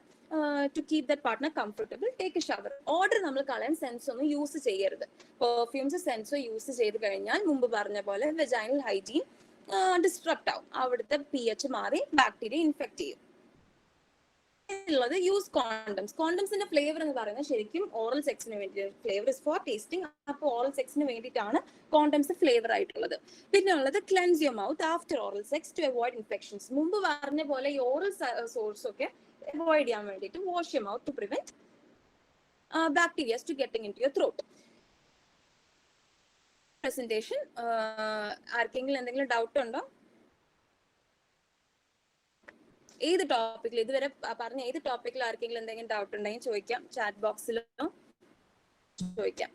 To keep that partner comfortable, take a shower. Order നമ്മൾ കളയാൻ സെൻസ് ഒന്നും യൂസ് ചെയ്യരുത്. പെർഫ്യൂംസ് സെൻസോ യൂസ് ചെയ്ത് കഴിഞ്ഞാൽ മുമ്പ് പറഞ്ഞ പോലെ വെജൈനൽ ഹൈജീൻ ഡിസ്ട്രപ്റ്റ് ആവും. അവിടുത്തെ pH മാറി ബാക്ടീരിയ ഇൻഫെക്ട് ചെയ്യും. ഉള്ളത് യൂസ് കോണ്ടംസ്. കോണ്ടംസിന്റെ ഫ്ലേവർ എന്ന് പറയുന്നത് ശരിക്കും ഓറൽ സെക്സിന് വേണ്ടി, ഫ്ലേവർ ഇസ് ഫോർ ടേസ്റ്റിംഗ്. അപ്പോൾ ഓറൽ സെക്സിന് വേണ്ടിയിട്ടാണ് കോണ്ടംസ് ഫ്ലേവർ ആയിട്ടുള്ളത്. പിന്നെ ഉള്ളത് cleanse your mouth after oral sex to avoid infections. മുമ്പ് പറഞ്ഞ പോലെ ഈ ഓറൽ സോഴ്സ് ഒക്കെ അവോയ്ഡ് ചെയ്യാൻ വേണ്ടിയിട്ട് wash your mouth to prevent bacterias to getting into your throat. Presentation ആർക്കെങ്കിലും എന്തെങ്കിലും ഡൗട്ട് ഉണ്ടോ? ഏത് ടോപ്പിക്കിൽ, ഇതുവരെ പറഞ്ഞ ഏത് ടോപ്പിക്കിൽ ആർക്കെങ്കിലും എന്തെങ്കിലും ഡൗട്ട് ഉണ്ടെങ്കിൽ ചോദിക്കാം, ചാറ്റ് ബോക്സിലോ ചോദിക്കാം.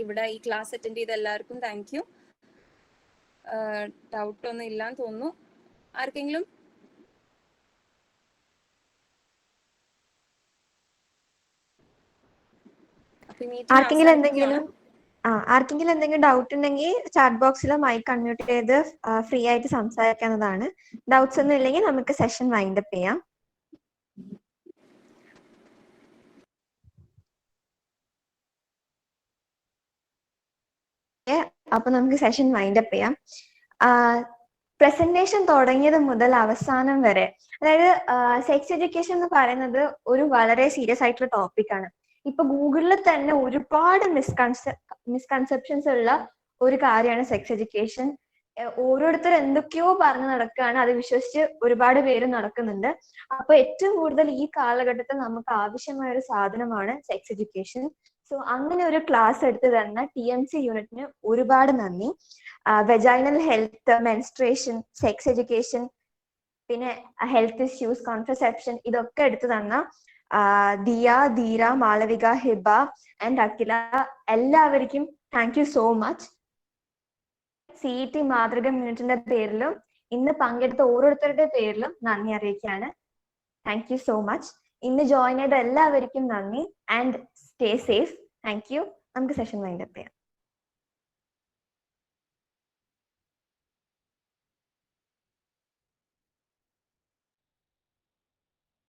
ഇവിടെ ഈ ക്ലാസ് അറ്റൻഡ് ചെയ്ത എല്ലാവർക്കും താങ്ക് യു. ഡൗട്ട് ഒന്നും ഇല്ലാന്ന് തോന്നുന്നു. ആർക്കെങ്കിലും? ആർക്കെങ്കിലും എന്തെങ്കിലും ഡൗട്ട് ഉണ്ടെങ്കിൽ ചാറ്റ് ബോക്സിൽ മൈക്ക് അൺമ്യൂട്ട് ചെയ്ത് ഫ്രീ ആയിട്ട് സംസാരിക്കാവുന്നതാണ്. ഡൗട്ട്സ് ഒന്നും ഇല്ലെങ്കിൽ നമുക്ക് സെഷൻ വൈൻഡപ്പ് ചെയ്യാം. അപ്പൊ നമുക്ക് സെഷൻ വൈൻഡപ്പ് ചെയ്യാം. പ്രസന്റേഷൻ തുടങ്ങിയത് മുതൽ അവസാനം വരെ, അതായത് സെക്സ് എഡ്യൂക്കേഷൻ എന്ന് പറയുന്നത് ഒരു വളരെ സീരിയസ് ആയിട്ടുള്ള ടോപ്പിക്കാണ്. ഇപ്പൊ ഗൂഗിളിൽ തന്നെ ഒരുപാട് മിസ്കൺസെപ്ഷൻസ് ഉള്ള ഒരു കാര്യമാണ് സെക്സ് എഡ്യൂക്കേഷൻ. ഓരോരുത്തർ എന്തൊക്കെയോ പറഞ്ഞു നടക്കുകയാണ്, അത് വിശ്വസിച്ച് ഒരുപാട് പേര് നടക്കുന്നുണ്ട്. അപ്പൊ ഏറ്റവും കൂടുതൽ ഈ കാലഘട്ടത്തിൽ നമുക്ക് ആവശ്യമായ ഒരു സാധനമാണ് സെക്സ് എഡ്യൂക്കേഷൻ. സോ അങ്ങനെ ഒരു ക്ലാസ് എടുത്ത് തന്ന TMC യൂണിറ്റിന് ഒരുപാട് നന്ദി. Vaginal health, menstruation, sex education, പിന്നെ ഹെൽത്ത് ഇഷ്യൂസ്, കോൺട്രസെപ്ഷൻ, ഇതൊക്കെ എടുത്തു തന്ന ദിയ, ധീര, മാളവിക, ഹിബ ആൻഡ് അഖില, എല്ലാവർക്കും thank you so much. CET മാതൃക യൂണിറ്റിന്റെ പേരിലും ഇന്ന് പങ്കെടുത്ത ഓരോരുത്തരുടെ പേരിലും നന്ദി അറിയിക്കുകയാണ്. Thank you so much. ഇന്ന് ജോയിൻ ചെയ്ത എല്ലാവർക്കും നന്ദി. And stay safe. Thank you. നമുക്ക് സെഷൻ വൈൻഡപ്പ് ചെയ്യാം.